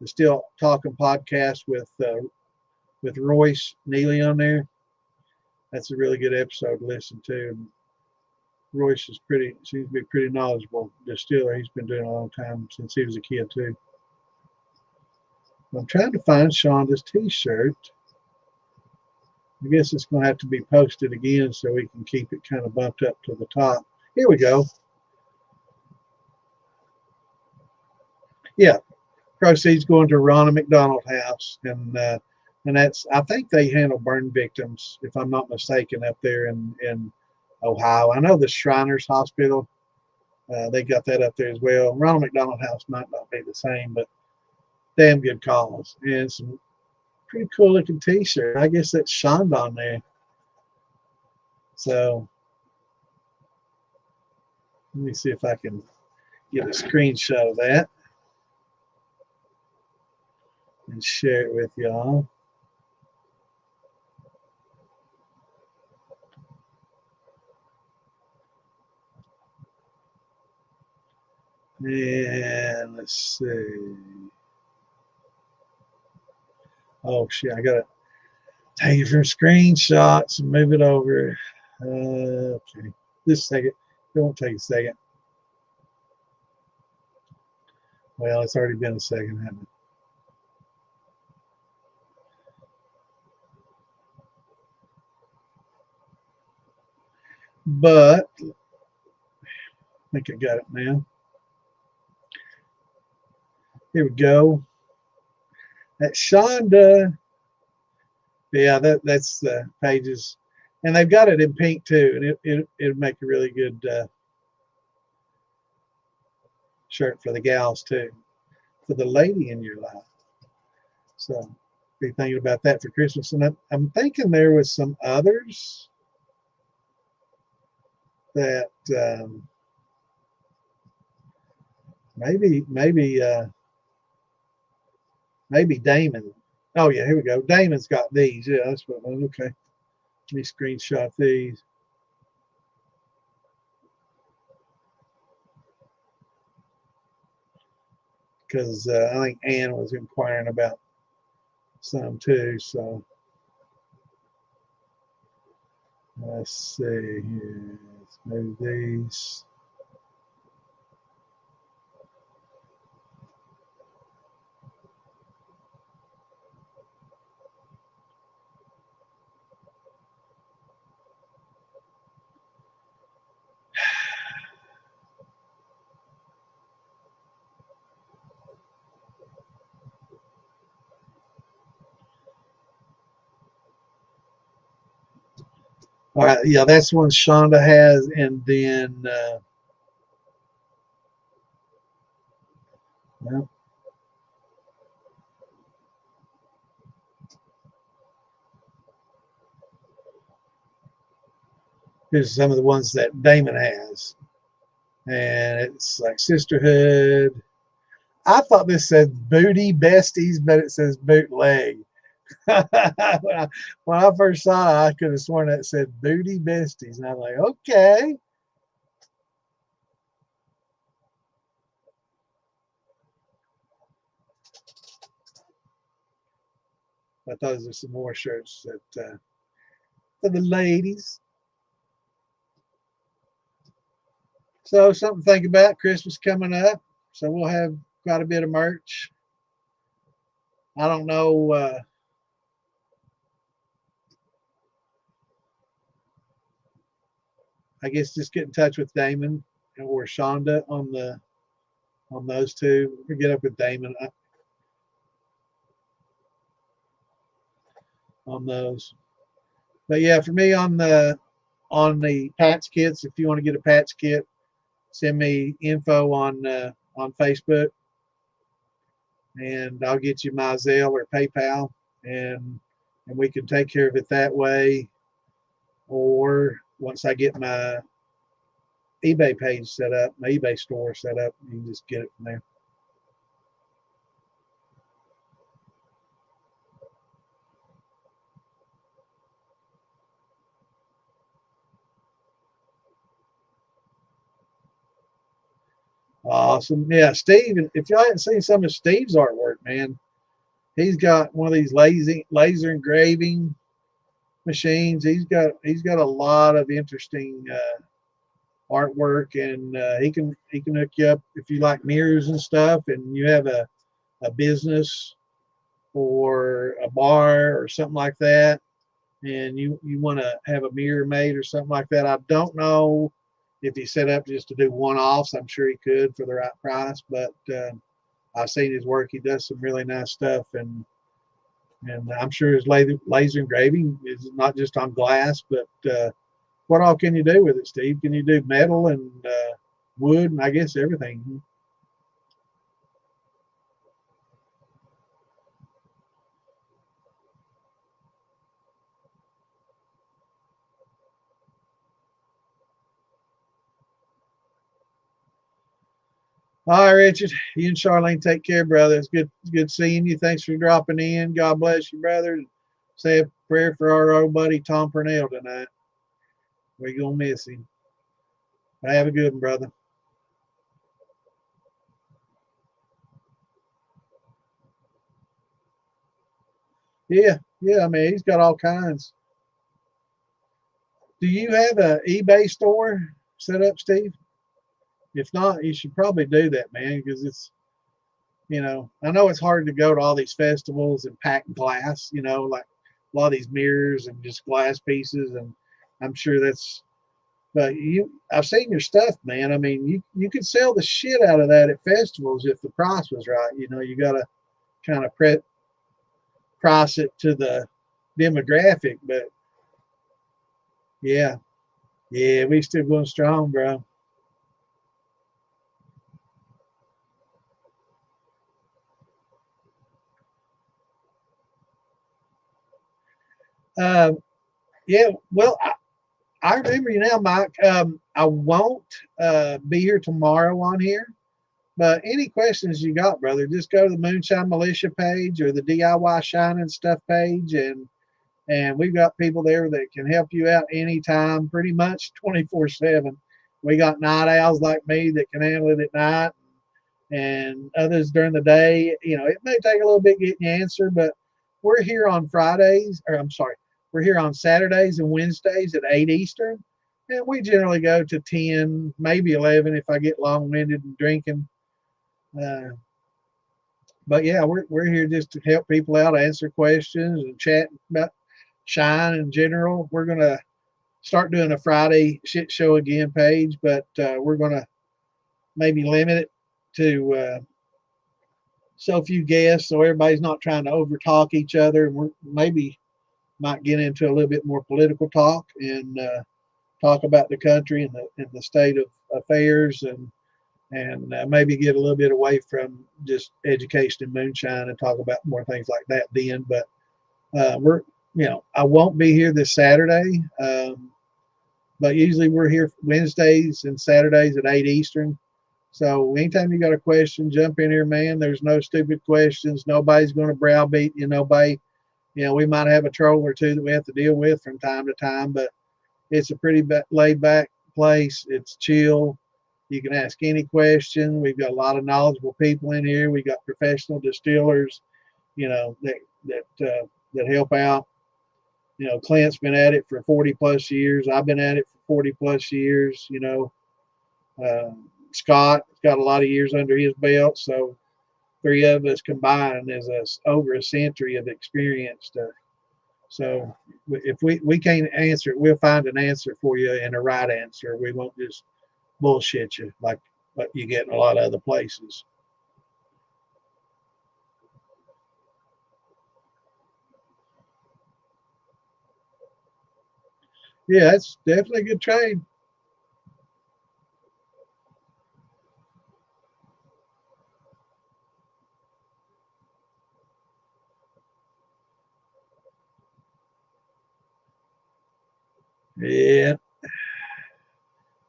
Speaker 1: Still Talking podcast with Royce Neely on there. That's a really good episode to listen to. Royce seems to be pretty knowledgeable distiller. He's been doing it a long time, since he was a kid too. I'm trying to find Shonda's t-shirt. I guess it's going to have to be posted again so we can keep it kind of bumped up to the top. Here we go. Yeah, proceeds going to Ronald McDonald House, and that's, I think they handle burn victims, if I'm not mistaken, up there in Ohio. I know the Shriners Hospital, they got that up there as well. Ronald McDonald House might not be the same, but damn good cause, and some pretty cool looking t-shirt. I guess that's shined on there. So let me see if I can get a screenshot of that and share it with y'all. And let's see. Oh shit, I gotta take it from screenshots and move it over. Okay, just a second. It won't take a second. Well, it's already been a second, hasn't it? But I think I got it now. Here we go. That Shonda. Yeah, that's the pages, and they've got it in pink too, and it'd make a really good shirt for the gals too, for the lady in your life. So be thinking about that for Christmas. And I'm thinking there was some others that maybe Damon. Oh yeah, here we go. Damon's got these. Yeah, that's what. Okay, let me screenshot these. Because I think Ann was inquiring about some too. So let's see here. Let's move these. All right, yeah, that's one Shonda has, and then well, here's some of the ones that Damon has, and it's like sisterhood. I thought this said booty besties, but it says bootleg. when I first saw it, I could have sworn that said booty besties, and I'm like, okay. I thought there were some more shirts that for the ladies. So something to think about. Christmas coming up, so we'll have quite a bit of merch. I don't know. I guess just get in touch with Damon or Shonda on those two. Or get up with Damon on those. But yeah, for me on the patch kits, if you want to get a patch kit, send me info on Facebook, and I'll get you my Zelle or PayPal, and we can take care of it that way. Or once I get my eBay page set up, my eBay store set up, you can just get it from there. Awesome. Yeah, Steve, if y'all haven't seen some of Steve's artwork, man, he's got one of these laser engraving machines. He's got a lot of interesting artwork, and he can hook you up if you like mirrors and stuff, and you have a business or a bar or something like that, and you want to have a mirror made or something like that. I don't know if he set up just to do one-offs. I'm sure he could for the right price, but I've seen his work. He does some really nice stuff, and I'm sure his laser engraving is not just on glass, but what all can you do with it, Steve? Can you do metal and wood and I guess everything? All right, Richard. You and Charlene take care, brother. It's good seeing you. Thanks for dropping in. God bless you, brother. Say a prayer for our old buddy Tom Purnell tonight. We're gonna miss him. Have a good one, brother. Yeah, yeah. I mean, he's got all kinds. Do you have an eBay store set up, Steve? If not, you should probably do that, man, because I know it's hard to go to all these festivals and pack glass, like a lot of these mirrors and just glass pieces, and I'm sure but I've seen your stuff, man. I mean, you could sell the shit out of that at festivals if the price was right. You gotta kind of price it to the demographic. But yeah, we still going strong, bro. Um, yeah, well, I remember you now, Mike. I won't be here tomorrow on here, but any questions you got, brother, just go to the Moonshine Militia page or the DIY Shining Stuff page, and we've got people there that can help you out anytime, pretty much 24/7. We got night owls like me that can handle it at night, and others during the day. You know, it may take a little bit getting the answer, but we're here on Fridays, or I'm sorry, we're here on Saturdays and Wednesdays at 8 Eastern, and we generally go to 10, maybe 11 if I get long-winded and drinking. Uh, but yeah, we're here just to help people out, answer questions, and chat about Shine in general. We're gonna start doing a Friday shit show again page, but we're gonna maybe limit it to so few guests, so everybody's not trying to overtalk each other. And we're maybe might get into a little bit more political talk and talk about the country and the state of affairs, and maybe get a little bit away from just education and moonshine and talk about more things like that then. But we're, you know, I won't be here this Saturday, but usually we're here Wednesdays and Saturdays at 8 Eastern. So anytime you got a question, jump in here, man. There's no stupid questions. Nobody's going to browbeat you. Nobody, you know, we might have a troll or two that we have to deal with from time to time, but it's a pretty laid back place. It's chill. You can ask any question. We've got a lot of knowledgeable people in here. We got professional distillers, you know, that help out. You know, Clint's been at it for 40 plus years. I've been at it for 40 plus years. You know, Scott's got a lot of years under his belt. So three of us combined is over a century of experience. So if we can't answer it, we'll find an answer for you and a right answer. We won't just bullshit you like what you get in a lot of other places. Yeah, that's definitely a good trade. Yeah,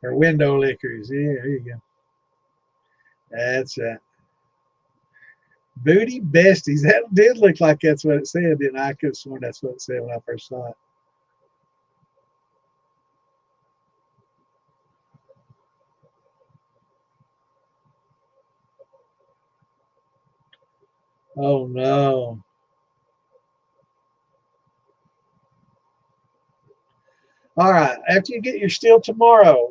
Speaker 1: or window liquors. Yeah, there you go. That's booty besties. That did look like that's what it said, didn't I? I could have sworn that's what it said when I first saw it. Oh no. All right. After you get your steel tomorrow,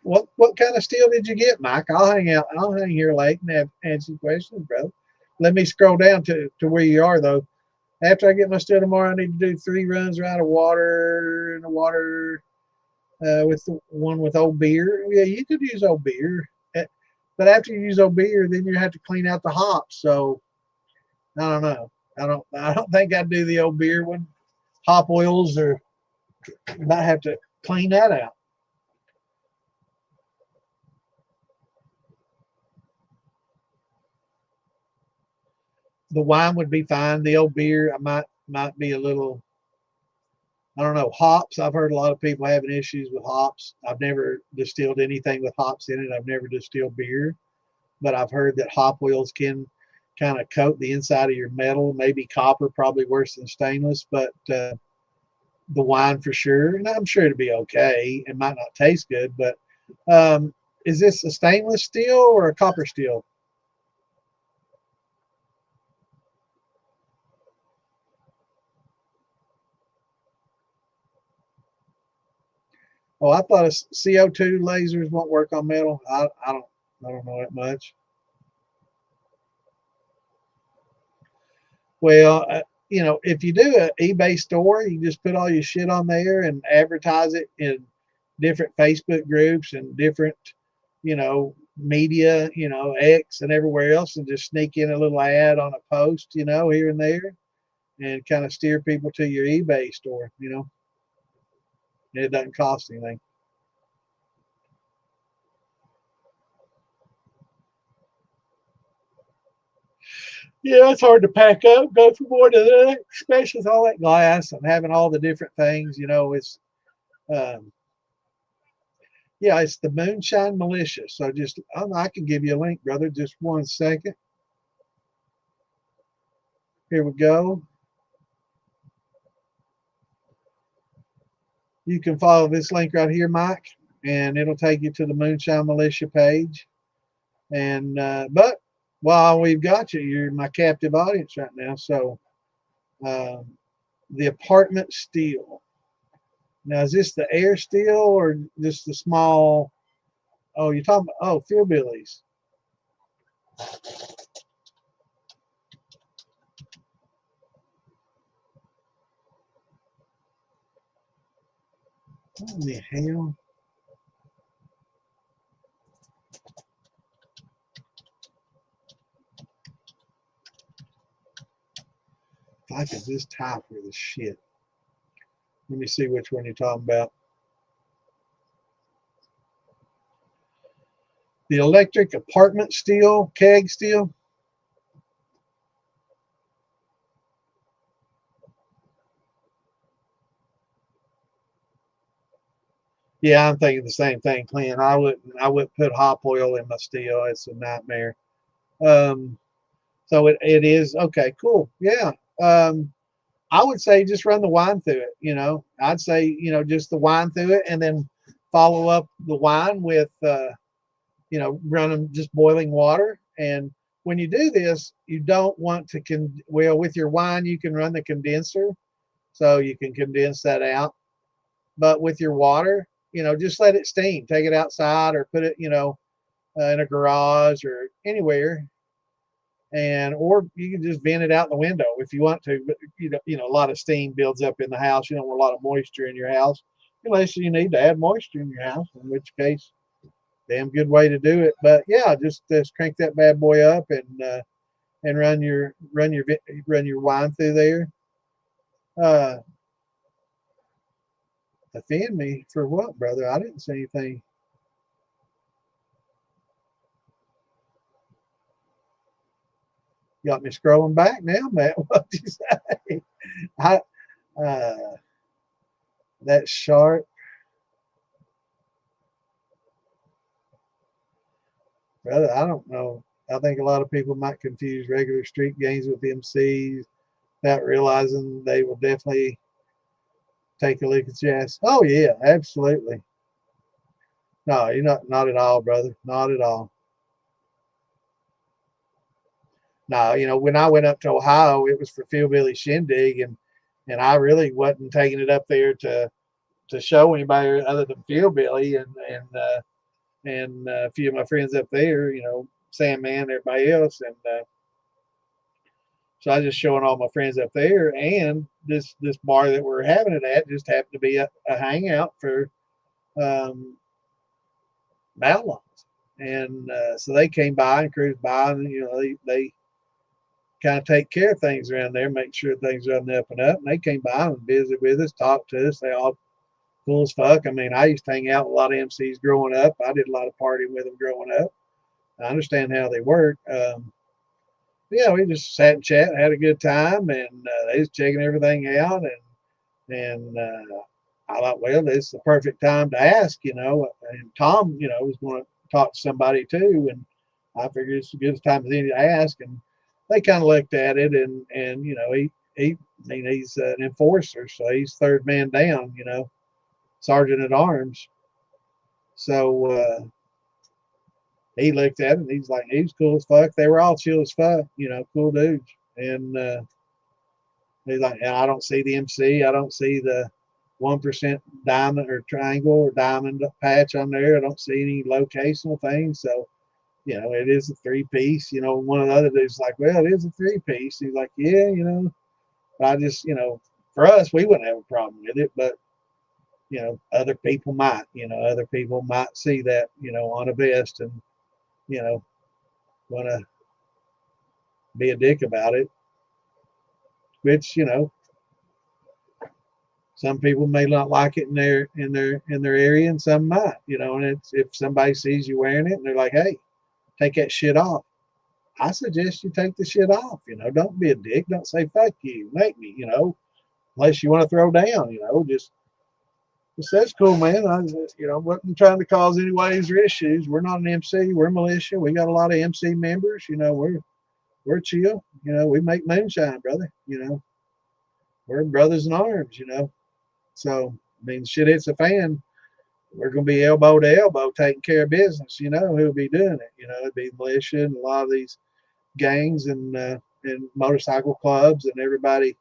Speaker 1: what kind of steel did you get, Mike? I'll hang out. I'll hang here late and answer questions, brother. Let me scroll down to where you are though. After I get my steel tomorrow, I need to do 3 runs around of water in the water with the one with old beer. Yeah, you could use old beer, but after you use old beer, then you have to clean out the hops. So I don't know. I don't think I'd do the old beer one. Hop oils, or you might have to clean that out. The wine would be fine. The old beer, I might be a little. I don't know. Hops. I've heard a lot of people having issues with hops. I've never distilled anything with hops in it. I've never distilled beer, but I've heard that hop oils can kind of coat the inside of your metal. Maybe copper, probably worse than stainless, but the wine for sure. And I'm sure it'll be okay. It might not taste good, but is this a stainless steel or a copper steel? Oh, I thought CO2 lasers won't work on metal. I don't know that much. Well, you know, if you do an eBay store, you just put all your shit on there and advertise it in different Facebook groups and different, you know, media, you know, X and everywhere else, and just sneak in a little ad on a post, you know, here and there, and kind of steer people to your eBay store, you know. And it doesn't cost anything. Yeah, it's hard to pack up, go from one to the next, especially with all that glass and having all the different things, you know. It's um, yeah, it's the Moonshine Militia. So just I can give you a link, brother. Just 1 second. Here we go. You can follow this link right here, Mike, and it'll take you to the Moonshine Militia page. And but while we've got you, you're my captive audience right now. So um, the apartment steel. Now, is this the air steel or just the small? Oh, you're talking about, oh, Philbillies. What in the hell? If I could just type with this shit. Let me see which one you're talking about. The electric apartment steel, keg steel. Yeah, I'm thinking the same thing, Clint. I wouldn't put hop oil in my steel. It's a nightmare. Um, so it is okay, cool. Yeah. I would say just run the wine through it. You know, I'd say, you know, just the wine through it, and then follow up the wine with you know, run them just boiling water. And when you do this, you don't want to well, with your wine you can run the condenser, so you can condense that out. But with your water, you know, just let it steam. Take it outside or put it, you know, in a garage or anywhere, and or you can just vent it out the window if you want to. But you know, a lot of steam builds up in the house. You don't want a lot of moisture in your house unless you need to add moisture in your house, in which case, damn good way to do it. But yeah, just crank that bad boy up and run your wine through there. Uh, offend me for what, brother? I didn't say anything. Got me scrolling back now, Matt. What'd you say? I uh, that sharp, brother. I don't know. I think a lot of people might confuse regular street games with MCs, not realizing they will definitely take a look at your ass. Oh yeah, absolutely. No, you're not at all, brother. Not at all. No, you know, when I went up to Ohio, it was for Philbilly Shindig, and I really wasn't taking it up there to show anybody other than Philbilly and a few of my friends up there, you know, Sandman, everybody else, and so I was just showing all my friends up there, and this bar that we're having it at just happened to be a hangout for um, Babylons, and so they came by and cruised by, and you know they kind of take care of things around there, make sure things are on the up and up. And they came by and visited with us, talked to us. They all cool as fuck. I mean, I used to hang out with a lot of MCs growing up. I did a lot of partying with them growing up. I understand how they work. Yeah, we just sat and chat, had a good time, and they was checking everything out. And I thought, well, this is the perfect time to ask, you know. And Tom, you know, was going to talk to somebody too, and I figured it's as good a time as any to ask. And they kind of looked at it, and you know, I mean, he's an enforcer, so he's third man down, you know, sergeant at arms. So he looked at it, and he's like, he's cool as fuck. They were all chill as fuck, you know, cool dudes. And he's like, I don't see the MC, I don't see the 1% diamond or triangle or diamond patch on there. I don't see any locational things. So, you know, it is a 3-piece. You know, one of the other dudes like, well, it is a 3-piece. He's like, yeah, you know, but I just, you know, for us, we wouldn't have a problem with it, but you know, other people might, you know, other people might see that, you know, on a vest and, you know, want to be a dick about it. which, you know, some people may not like it in their area, and some might, you know. And it's, if somebody sees you wearing it and they're like, "Hey, take that shit off," I suggest you take the shit off. You know, don't be a dick. Don't say "fuck you, make me," you know, unless you want to throw down. You know, just that's cool, man. You know, wasn't trying to cause any waves or issues. We're not an MC. We're militia. We got a lot of MC members. You know, we're chill. You know, we make moonshine, brother. You know, we're brothers in arms. You know, so I mean, shit hits a fan, we're going to be elbow to elbow taking care of business. You know, who'll be doing it? You know, it'd be militia and a lot of these gangs and motorcycle clubs and everybody.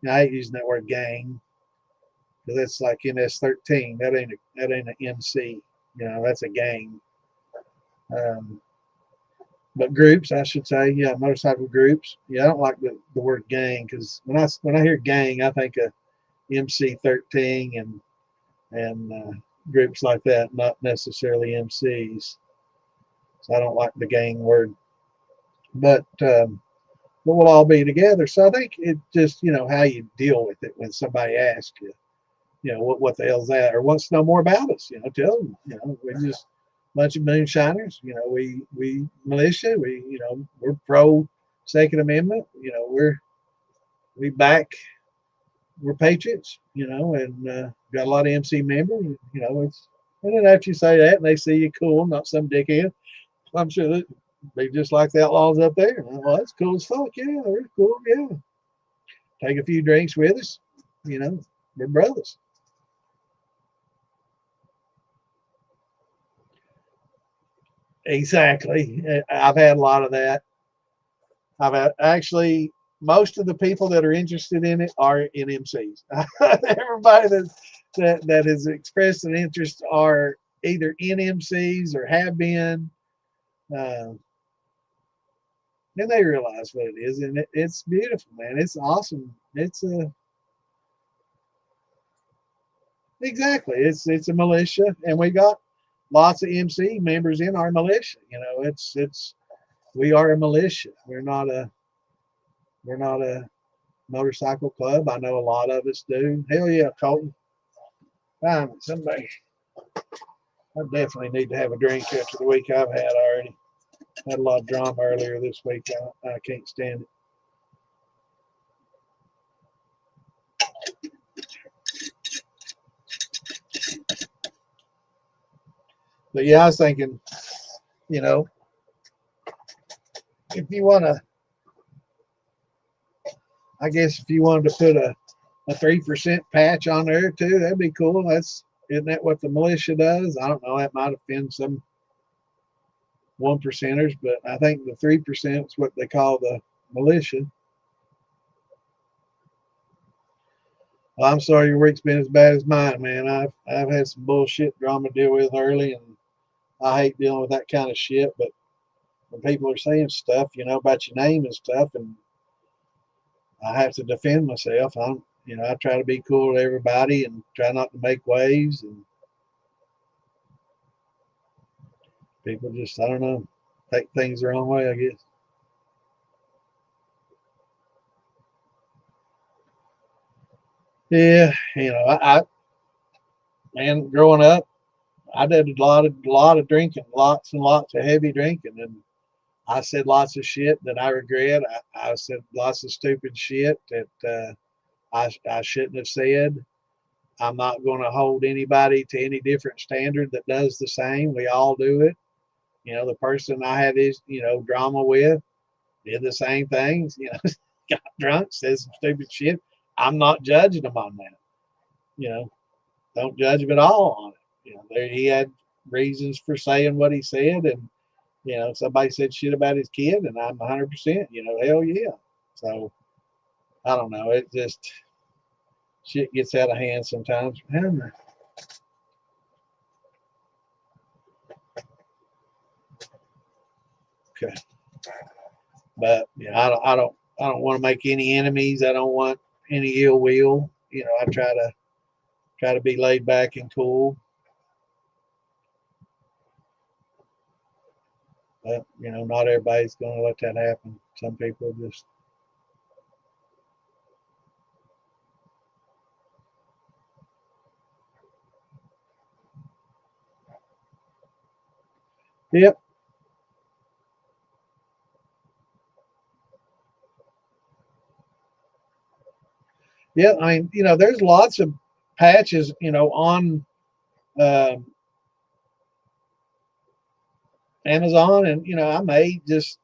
Speaker 1: You know, I hate using that word gang because that's like NS13. That ain't an MC. You know, that's a gang. Um, but groups, I should say, yeah, motorcycle groups. Yeah, I don't like the word gang because when I hear gang, I think of MC13 and groups like that, not necessarily MCs. So I don't like the gang word, but we'll all be together. So I think it just, you know, how you deal with it when somebody asks you, you know, what the hell's that, or wants to know more about us. You know, tell them, you know, we're just a bunch of moonshiners. You know, we militia. You know, we're pro Second Amendment. You know, we back. We're patriots. You know, and got a lot of MC members. You know, it's, and then after you say that, and they see you cool, not some dickhead, I'm sure that they just like the outlaws up there. Well, that's cool as fuck. Yeah, they're cool. Yeah, take a few drinks with us. You know, we're brothers. Exactly. I've had a lot of that. I've had, actually, most of the people that are interested in it are in MCs. Everybody that has expressed an interest are either in MCs or have been. Uh, and they realize what it is, and it's beautiful, man. It's awesome. It's a Exactly. It's a militia, and we got lots of MC members in our militia. You know, it's we are a militia. We're not a motorcycle club. I know a lot of us do. Hell yeah, Colton. Fine, somebody. I definitely need to have a drink after the week I've had already. Had a lot of drama earlier this week. I can't stand it. But yeah, I was thinking, you know, if you want to, I guess if you wanted to put a 3% patch on there too, that'd be cool. Isn't that what the militia does? I don't know. That might offend some 1%ers, but I think the 3% is what they call the militia. Well, I'm sorry your week's been as bad as mine, man. I've had some bullshit drama to deal with early, and I hate dealing with that kind of shit. But when people are saying stuff, you know, about your name and stuff, and I have to defend myself, I try to be cool to everybody and try not to make waves, and people just, I don't know, take things the wrong way, I guess. Yeah, man, growing up, I did a lot of drinking, lots and lots of heavy drinking, and I said lots of shit that I regret. I said lots of stupid shit that I shouldn't have said. I'm not going to hold anybody to any different standard that does the same. We all do it. You know, the person I had this, drama with did the same things. Got drunk, said some stupid shit. I'm not judging him on that. You know, don't judge him at all on it. There he had reasons for saying what he said, and somebody said shit about his kid, and I'm 100%. Hell yeah. So I don't know. It just shit gets out of hand sometimes. Okay, but I don't want to make any enemies. I don't want any ill will. I try to be laid back and cool. But not everybody's going to let that happen. Some people just Yep. Yeah. I mean, there's lots of patches, on um, Amazon, and I may just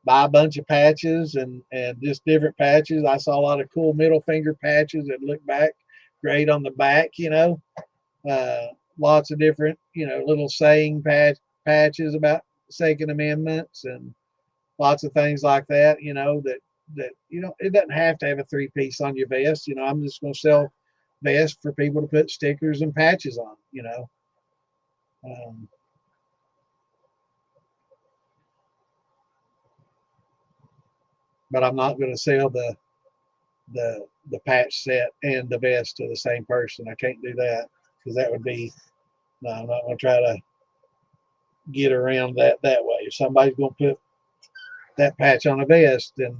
Speaker 1: buy a bunch of patches and just different patches. I saw a lot of cool middle finger patches that look back great on the back. Uh, Lots of different, little saying patches about Second Amendments and lots of things like that. That it doesn't have to have a three-piece on your vest. I'm just going to sell vests for people to put stickers and patches on. Um, but I'm not going to sell the patch set and the vest to the same person. I can't do that because that would be no. I'm not going to try to get around that way. If somebody's going to put that patch on a vest, then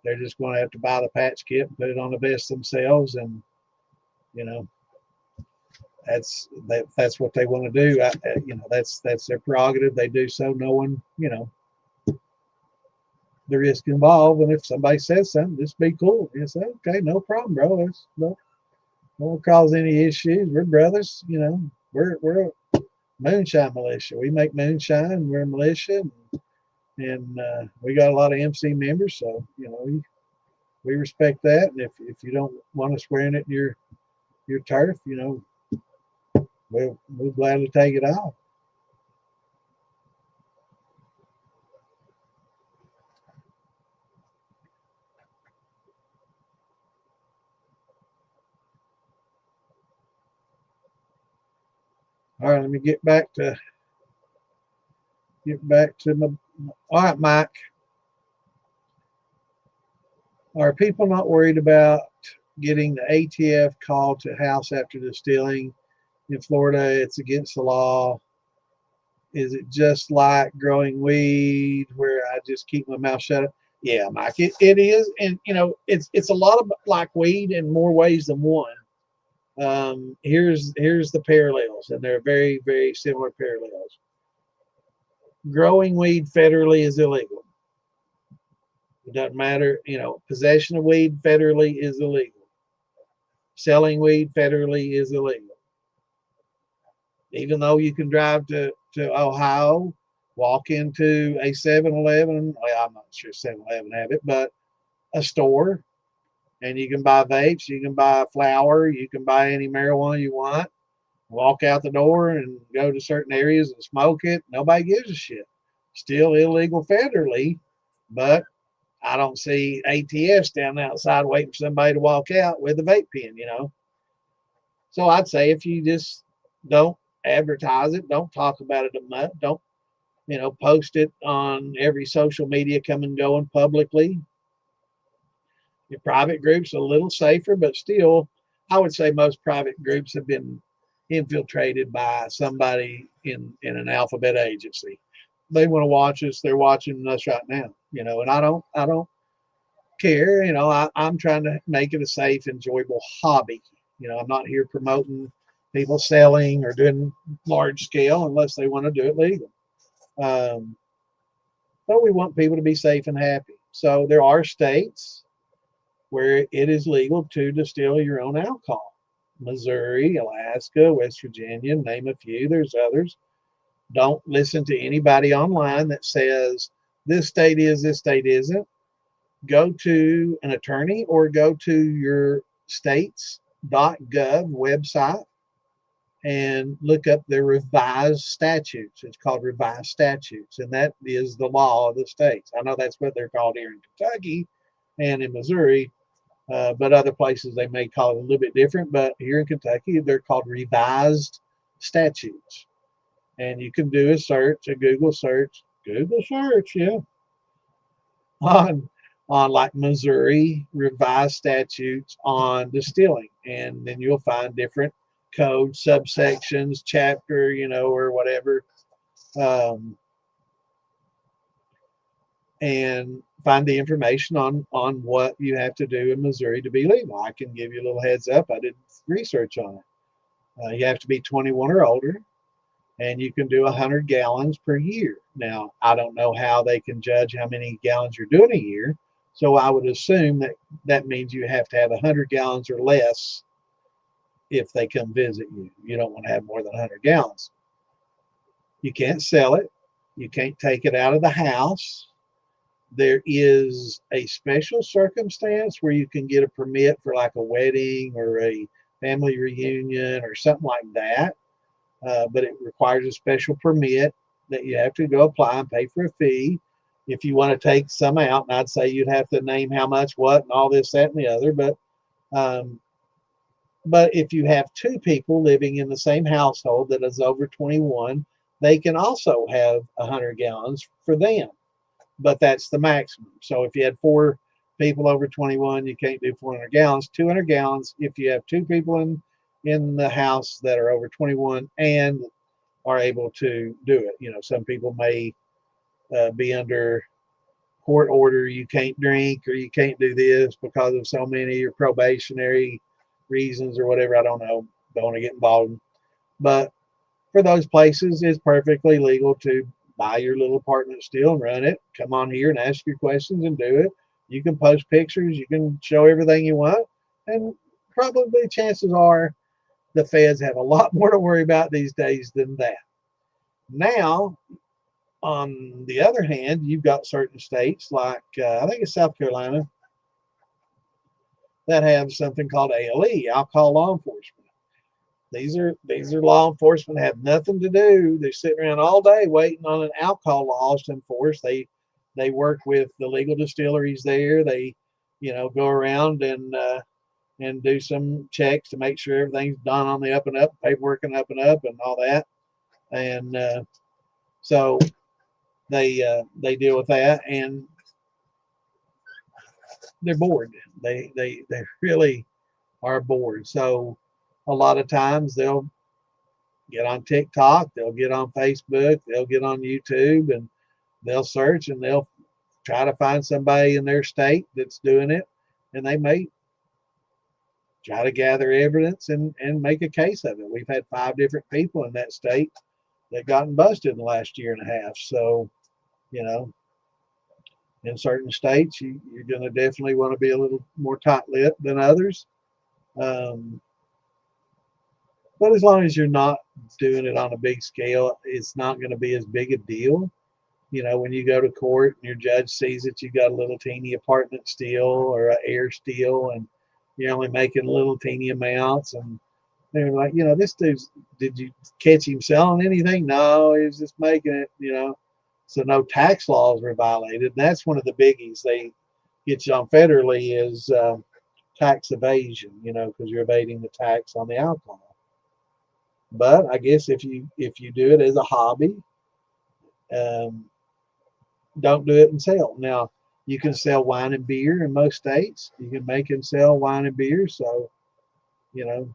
Speaker 1: they're just going to have to buy the patch kit and put it on the vest themselves, and you know that's what they want to do. That's their prerogative. They do so knowing the risk involved. And if somebody says something, just be cool. It's okay, no problem, bro. It's no won't cause any issues. We're brothers. We're a moonshine militia. We make moonshine. We're a militia, and we got a lot of MC members. So we respect that. And if you don't want us wearing it in your turf, we'll gladly take it off. All right, let me get back to my. All right, Mike. Are people not worried about getting the ATF called to house after distilling? In Florida, it's against the law. Is it just like growing weed where I just keep my mouth shut? Yeah, Mike, it is. And, it's a lot of like weed in more ways than one. Here's the parallels, and they're very, very similar parallels. Growing weed federally is illegal. It doesn't matter, possession of weed federally is illegal. Selling weed federally is illegal. Even though you can drive to Ohio, walk into a 7-Eleven, well, I'm not sure 7-Eleven have it, but a store, and you can buy vapes, you can buy flour, you can buy any marijuana you want, walk out the door and go to certain areas and smoke it. Nobody gives a shit. Still illegal federally, but I don't see ATF standing outside waiting for somebody to walk out with a vape pen. So I'd say if you just don't advertise it, don't talk about it much, don't, post it on every social media come and going publicly. Your private groups are a little safer, but still, I would say most private groups have been infiltrated by somebody in an alphabet agency. They want to watch us. They're watching us right now, and I don't care. I'm trying to make it a safe, enjoyable hobby. I'm not here promoting people selling or doing large scale unless they want to do it legal. But we want people to be safe and happy. So there are states where it is legal to distill your own alcohol. Missouri, Alaska, West Virginia, name a few. There's others. Don't listen to anybody online that says this state is, this state isn't. Go to an attorney or go to your states.gov website and look up their revised statutes. It's called revised statutes, and that is the law of the states. I know that's what they're called here in Kentucky and in Missouri, but other places they may call it a little bit different. But here in Kentucky, they're called revised statutes. And you can do a Google search, yeah, on like Missouri revised statutes on distilling, and then you'll find different code subsections, chapter, or whatever, and find the information on what you have to do in Missouri to be legal. I can give you a little heads up. I did research on it. You have to be 21 or older. and you can do 100 gallons per year. Now, I don't know how they can judge how many gallons you're doing a year, so I would assume that that means you have to have 100 gallons or less if they come visit you. You don't want to have more than 100 gallons. You can't sell it. You can't take it out of the house. There is a special circumstance where you can get a permit for like a wedding or a family reunion or something like that. But it requires a special permit that you have to go apply and pay for a fee. If you want to take some out, and I'd say you'd have to name how much, what, and all this, that, and the other. Um, but if you have two people living in the same household that is over 21, they can also have 100 gallons for them. But that's the maximum. So if you had four people over 21, you can't do 400 gallons. 200 gallons if you have two people in the house that are over 21 and are able to do it. You know, some people may be under court order. You can't drink or you can't do this because of so many or probationary reasons or whatever. I don't know. Don't want to get involved. But for those places, it's perfectly legal to buy your little apartment still and run it. Come on here and ask your questions and do it. You can post pictures. You can show everything you want. And probably chances are the feds have a lot more to worry about these days than that. Now, on the other hand, you've got certain states like I think it's South Carolina that have something called ALE, alcohol law enforcement. These are law enforcement, have nothing to do. They're sitting around all day waiting on an alcohol laws to enforce. They work with the legal distilleries there. They, you know, go around and do some checks to make sure everything's done on the up and up, paperwork and up, and all that. And so they deal with that, and they're bored. They really are bored. So a lot of times they'll get on TikTok, they'll get on Facebook, they'll get on YouTube, and they'll search and they'll try to find somebody in their state that's doing it, and they may try to gather evidence and make a case of it. We've had 5 different people in that state that gotten busted in the last year and a half. So, you know, in certain states, you're going to definitely want to be a little more tight-lipped than others. Um, but as long as you're not doing it on a big scale, it's not going to be as big a deal. You know, when you go to court and your judge sees that you got a little teeny apartment still or an air still, and you're only making little teeny amounts, and they're like, you know, this dude's, did you catch him selling anything? No, he was just making it, you know. So no tax laws were violated. And that's one of the biggies they get you on federally is tax evasion, you know, because you're evading the tax on the alcohol. But I guess if you do it as a hobby, um, don't do it and sell. Now, you can sell wine and beer in most states. You can make and sell wine and beer. So, you know,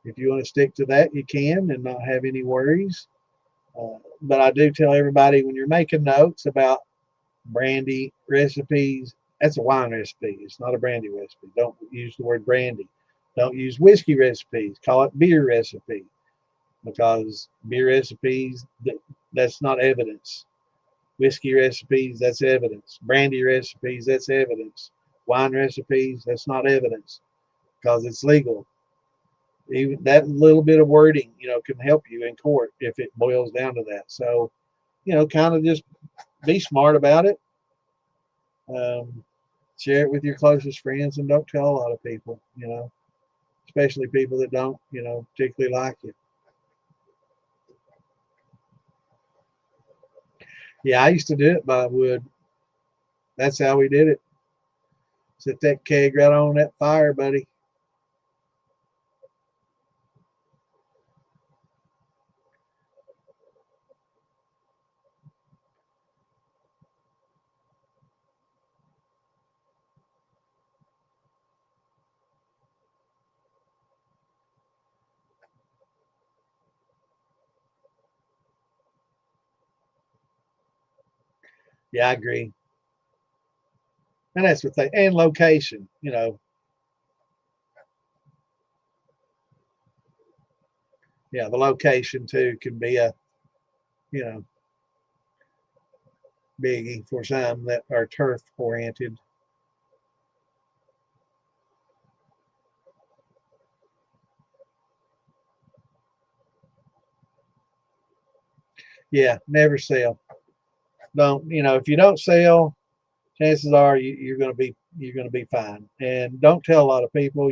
Speaker 1: if you want to stick to that, you can and not have any worries. But I do tell everybody when you're making notes about brandy recipes, that's a wine recipe. It's not a brandy recipe. Don't use the word brandy. Don't use whiskey recipes. Call it beer recipe, because beer recipes, that's not evidence. Whiskey recipes, that's evidence. Brandy recipes, that's evidence. Wine recipes, that's not evidence because it's legal. Even that little bit of wording, you know, can help you in court if it boils down to that. So, you know, kind of just be smart about it. Share it with your closest friends, and don't tell a lot of people, you know, especially people that don't, you know, particularly like you. Yeah, I used to do it by wood. That's how we did it. Set that keg right on that fire, buddy. Yeah, I agree. And that's what they, and location, you know. Yeah, the location too can be you know, biggie for some that are turf oriented. Yeah, never sell. Don't, if you don't sell, chances are you're gonna be fine. And don't tell a lot of people,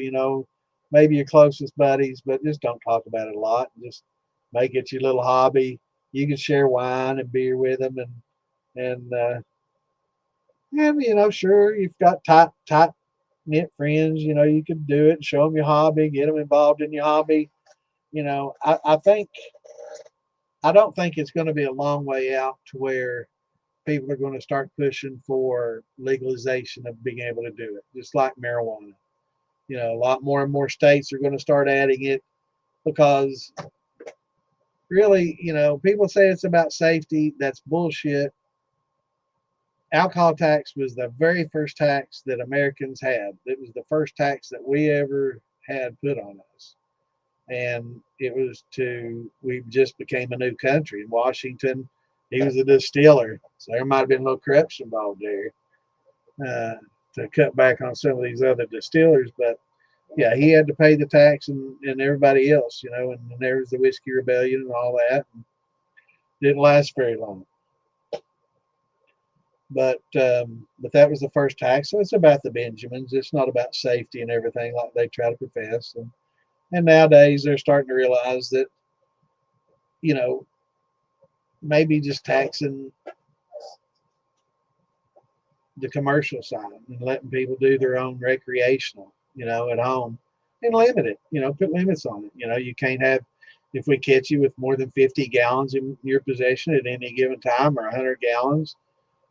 Speaker 1: maybe your closest buddies, but just don't talk about it a lot. Just make it your little hobby. You can share wine and beer with them, and sure, you've got tight knit friends. You can do it, show them your hobby, get them involved in your hobby. I don't think it's going to be a long way out to where people are going to start pushing for legalization of being able to do it, just like marijuana. A lot more and more states are going to start adding it because really, people say it's about safety. That's bullshit. Alcohol tax was the very first tax that Americans had. It was the first tax that we ever had put on us. And it was we just became a new country. In Washington, he was a distiller. So there might have been a little corruption involved there to cut back on some of these other distillers. But yeah, he had to pay the tax and everybody else, and then there was the Whiskey Rebellion and all that. And didn't last very long. But that was the first tax. So it's about the Benjamins. It's not about safety and everything like they try to profess. And nowadays they're starting to realize that, you know, maybe just taxing the commercial side and letting people do their own recreational, at home and limit it, put limits on it. You can't have, if we catch you with more than 50 gallons in your possession at any given time or 100 gallons,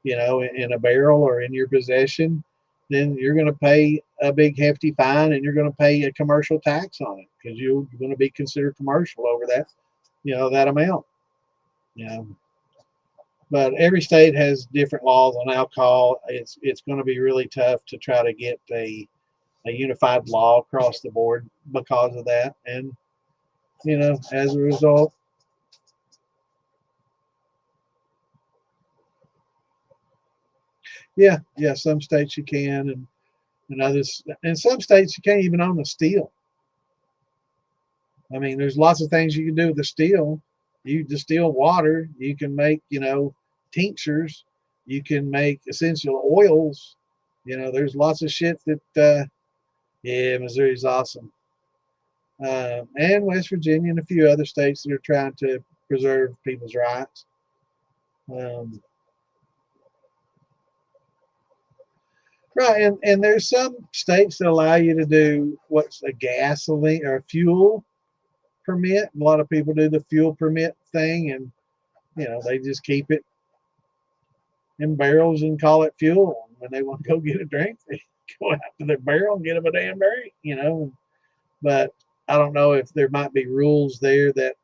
Speaker 1: in a barrel or in your possession, then you're going to pay a big hefty fine and you're going to pay a commercial tax on it because you're going to be considered commercial over that, that amount. You know, but every state has different laws on alcohol. It's going to be really tough to try to get a unified law across the board because of that. And as a result, yeah, some states you can, and others, in some states you can't even own a still. I mean, there's lots of things you can do with the still. You distill water. You can make, tinctures. You can make essential oils. There's lots of shit that, yeah, Missouri's awesome. And West Virginia and a few other states that are trying to preserve people's rights. Um, right, and there's some states that allow you to do what's a gasoline or a fuel permit. A lot of people do the fuel permit thing, and they just keep it in barrels and call it fuel. And when they want to go get a drink, they go out to their barrel and get them a damn drink. But I don't know if there might be rules there that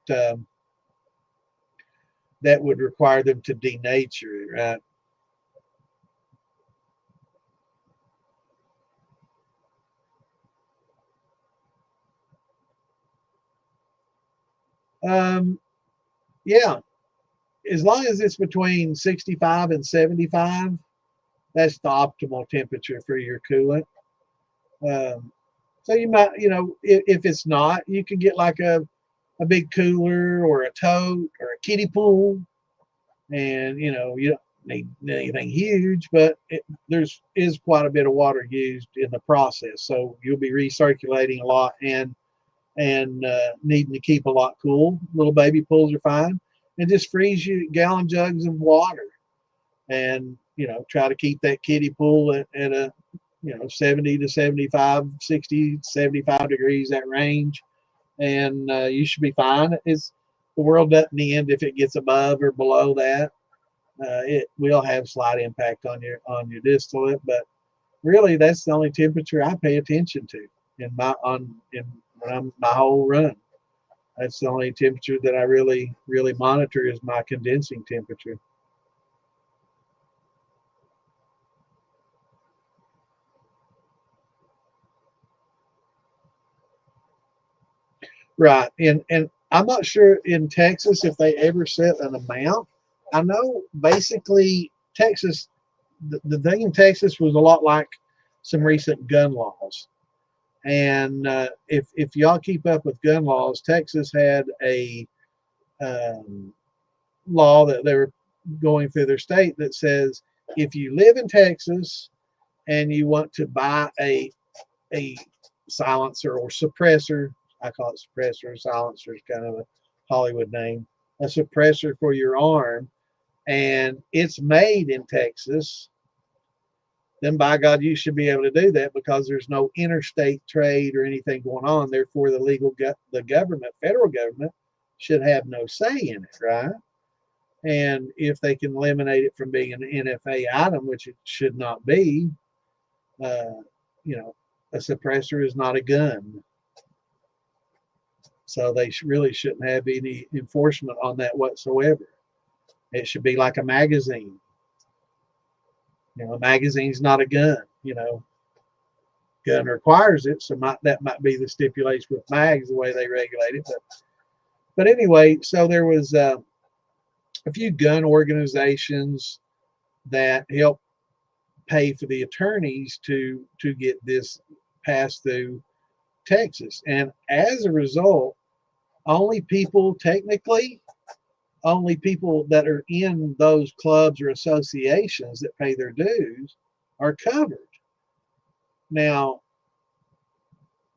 Speaker 1: would require them to denature it, right? Um, yeah, as long as it's between 65 and 75, that's the optimal temperature for your coolant. Um, so you might, if it's not, you can get like a big cooler or a tote or a kiddie pool, and you don't need anything huge, but there's is quite a bit of water used in the process, so you'll be recirculating a lot and needing to keep a lot cool. Little baby pools are fine, and just freeze you gallon jugs of water, and try to keep that kiddie pool at a 70 to 75, 60, 75 degrees, that range, and you should be fine. The world doesn't end if it gets above or below that. It will have slight impact on your distillate, but really that's the only temperature I pay attention to in my whole run. That's the only temperature that I really monitor is my condensing temperature. Right, and I'm not sure in Texas if they ever set an amount. I know basically Texas, the thing in Texas was a lot like some recent gun laws. And if y'all keep up with gun laws, Texas had a um, law that they were going through their state that says if you live in Texas and you want to buy a silencer or suppressor, I call it suppressor. Silencer is kind of a Hollywood name. A suppressor for your arm, and it's made in Texas, then by God, you should be able to do that because there's no interstate trade or anything going on. Therefore, the government, federal government, should have no say in it, right? And if they can eliminate it from being an NFA item, which it should not be, uh, you know, a suppressor is not a gun. So they really shouldn't have any enforcement on that whatsoever. It should be like a magazine. A magazine's not a gun. Gun requires it, so that might be the stipulation with mags, the way they regulate it. But anyway, so there was a few gun organizations that helped pay for the attorneys to get this passed through Texas, and as a result, only people that are in those clubs or associations that pay their dues are covered. Now,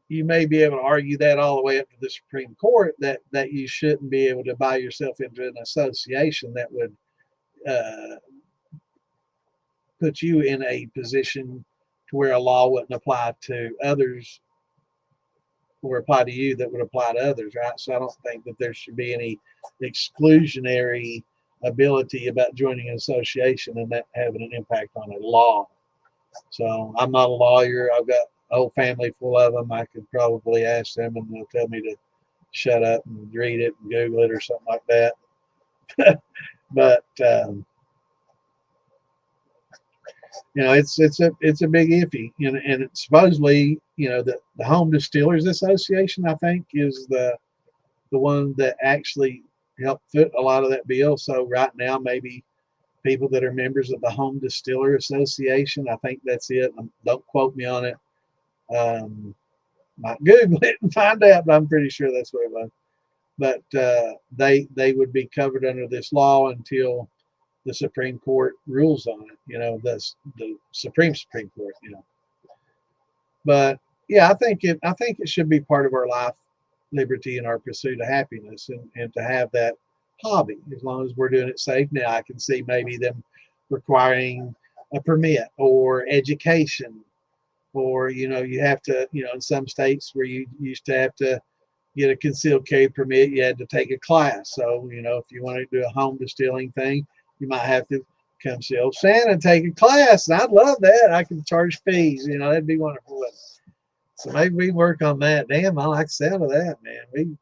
Speaker 1: you may be able to argue that all the way up to the Supreme Court that you shouldn't be able to buy yourself into an association that would uh, put you in a position to where a law wouldn't apply to others or apply to you that would apply to others, right? So I don't think that there should be any exclusionary ability about joining an association and that having an impact on a law. So I'm not a lawyer. I've got a whole family full of them. I could probably ask them and they'll tell me to shut up and read it and Google it or something like that. But it's a big iffy, and it's supposedly the Home Distillers Association, I think, is the one that actually helped foot a lot of that bill. So right now, maybe people that are members of the Home Distiller Association, I think that's it. Don't quote me on it. Might Google it and find out, but I'm pretty sure that's what it was. But they would be covered under this law until the Supreme Court rules on it. The Supreme Court. But yeah, I think it should be part of our life, liberty, and our pursuit of happiness, and to have that hobby as long as we're doing it safe. Now I can see maybe them requiring a permit or education, or you have to, in some states where you used to have to get a concealed carry permit, you had to take a class. So if you want to do a home distilling thing, you might have to come see old Santa and take a class. And I'd love that. I can charge fees. That'd be wonderful. So maybe we work on that. Damn, I like the sound of that, man.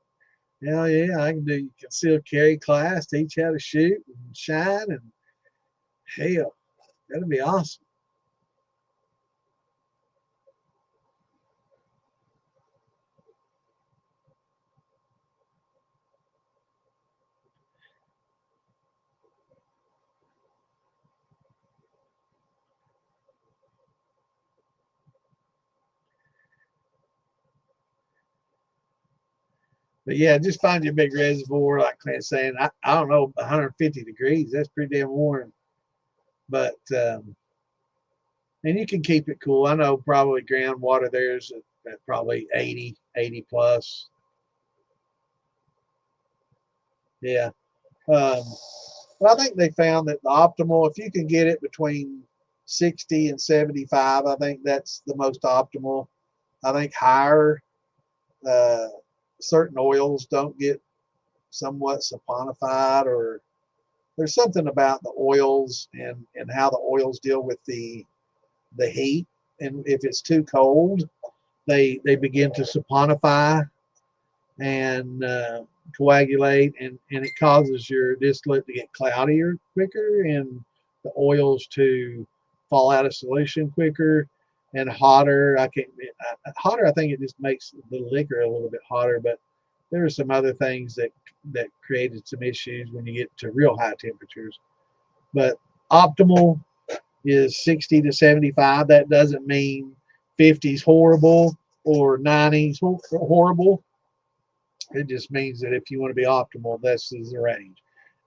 Speaker 1: Yeah, I can do concealed carry class, teach how to shoot and shine, and hell, that'd be awesome. But yeah, just find you a big reservoir, like Clint's saying. I don't know, 150 degrees. That's pretty damn warm. But and you can keep it cool. I know probably groundwater there's at probably 80 plus. Yeah. Um, but I think they found that the optimal, if you can get it between 60 and 75, I think that's the most optimal. I think higher, uh, certain oils don't get somewhat saponified, or there's something about the oils and how the oils deal with the heat. And if it's too cold, they begin to saponify and coagulate, and it causes your distillate to get cloudier quicker and the oils to fall out of solution quicker. And hotter, I think it just makes the liquor a little bit hotter. But there are some other things that created some issues when you get to real high temperatures. But optimal is 60 to 75. That doesn't mean 50's horrible or 90's horrible. It just means that if you want to be optimal, this is the range.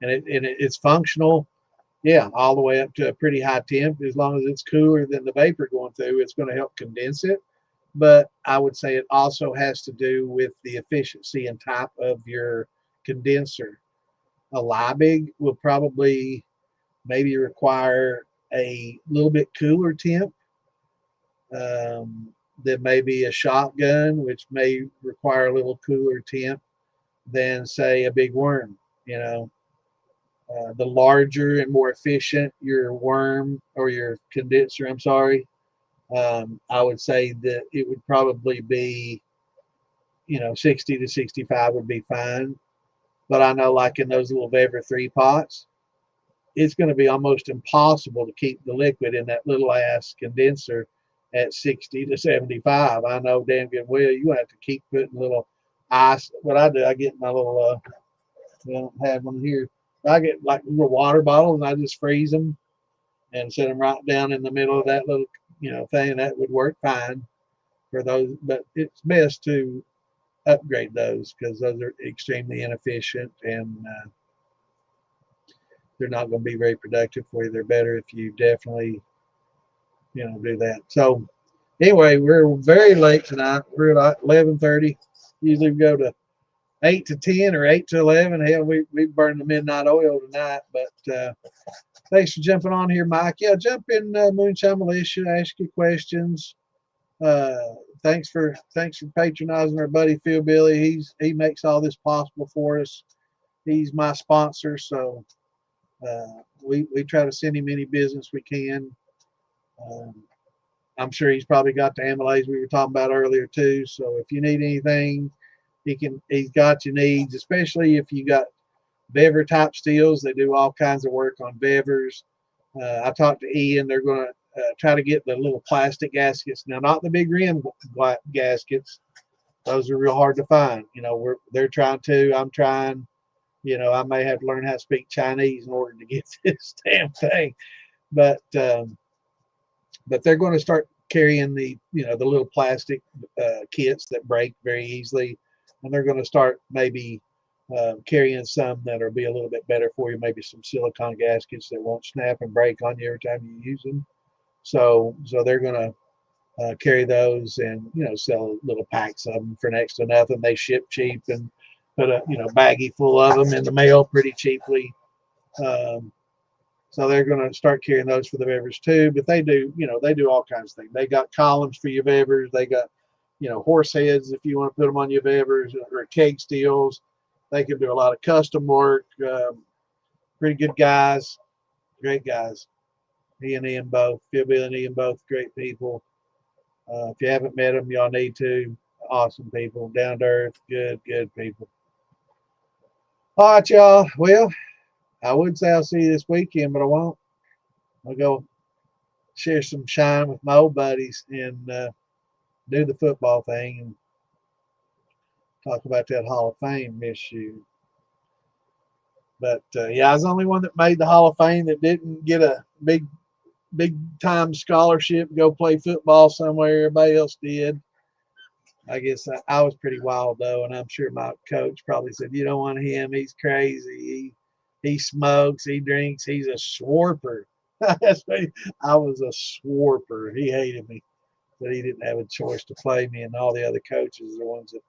Speaker 1: And it's functional, yeah, all the way up to a pretty high temp. As long as it's cooler than the vapor going through, it's going to help condense it. But I would say it also has to do with the efficiency and type of your condenser. A Liebig will probably maybe require a little bit cooler temp than maybe a shotgun, which may require a little cooler temp than, say, a big worm. You know, the larger and more efficient your worm or your condenser, I'm sorry, I would say that it would probably be, 60 to 65 would be fine. But I know, like in those little Vevor 3 pots, it's going to be almost impossible to keep the liquid in that little ass condenser at 60 to 75. I know damn good well you have to keep putting little ice. What I do, I get my little, I don't have one here. I get like little water bottles and I just freeze them and set them right down in the middle of that little, thing. That would work fine for those, but it's best to upgrade those because those are extremely inefficient and they're not going to be very productive for you. They're better if you definitely, do that. So anyway, we're very late tonight. We're at 11:30. Usually we go to 8 to 10 or 8 to 11. Hell, we burned the midnight oil tonight. But thanks for jumping on here, Mike. Yeah, jump in, Moonshine Militia. Ask your questions. Thanks for patronizing our buddy Phil Billy. He makes all this possible for us. He's my sponsor, so we try to send him any business we can. I'm sure he's probably got the amylase we were talking about earlier too. So if you need anything, he's got your needs, especially if you got Vevor type steels. They do all kinds of work on Vevors. I talked to Ian. They're going to try to get the little plastic gaskets. Now, not the big rim gaskets. Those are real hard to find. They're trying to. I'm trying. I may have to learn how to speak Chinese in order to get this damn thing. But they're going to start carrying the little plastic kits that break very easily, and they're going to start maybe carrying some that'll be a little bit better for you, maybe some silicone gaskets that won't snap and break on you every time you use them. So they're going to carry those and sell little packs of them for next to nothing. They ship cheap and put a baggie full of them in the mail pretty cheaply. So they're going to start carrying those for the Vevors too. But they do all kinds of things. They got columns for your Vevors. They got horse heads if you want to put them on your Vevors, or keg steels. They can do a lot of custom work. Pretty good guys, great guys. Me and Ian both, Phil Bill and Ian both, great people. If you haven't met them, y'all need to. Awesome people, down to earth, good people. All right, y'all. Well, I would say I'll see you this weekend, but I won't. I'll go share some shine with my old buddies and do the football thing and talk about that Hall of Fame issue. But yeah, I was the only one that made the Hall of Fame that didn't get a big time scholarship to go play football somewhere. Everybody else did. I guess I was pretty wild though, and I'm sure my coach probably said, "You don't want him. He's crazy. He smokes. He drinks. He's a swarper." That's what I was, a swarper. He hated me, but he didn't have a choice to play me, and all the other coaches are the ones that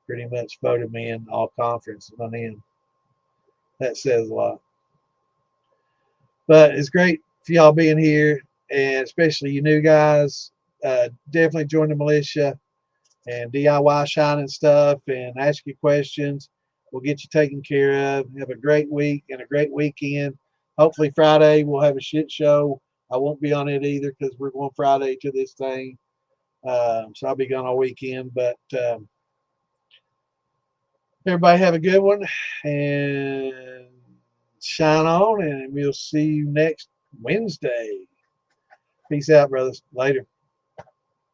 Speaker 1: pretty much voted me in all conferences on him. That says a lot. But it's great for y'all being here, and especially you new guys. Definitely join the militia and DIY shining stuff and ask you questions. We'll get you taken care of. Have a great week and a great weekend. Hopefully Friday we'll have a shit show. I won't be on it either because we're going Friday to this thing. So I'll be gone all weekend. But everybody have a good one and shine on, and we'll see you next Wednesday. Peace out, brothers. Later.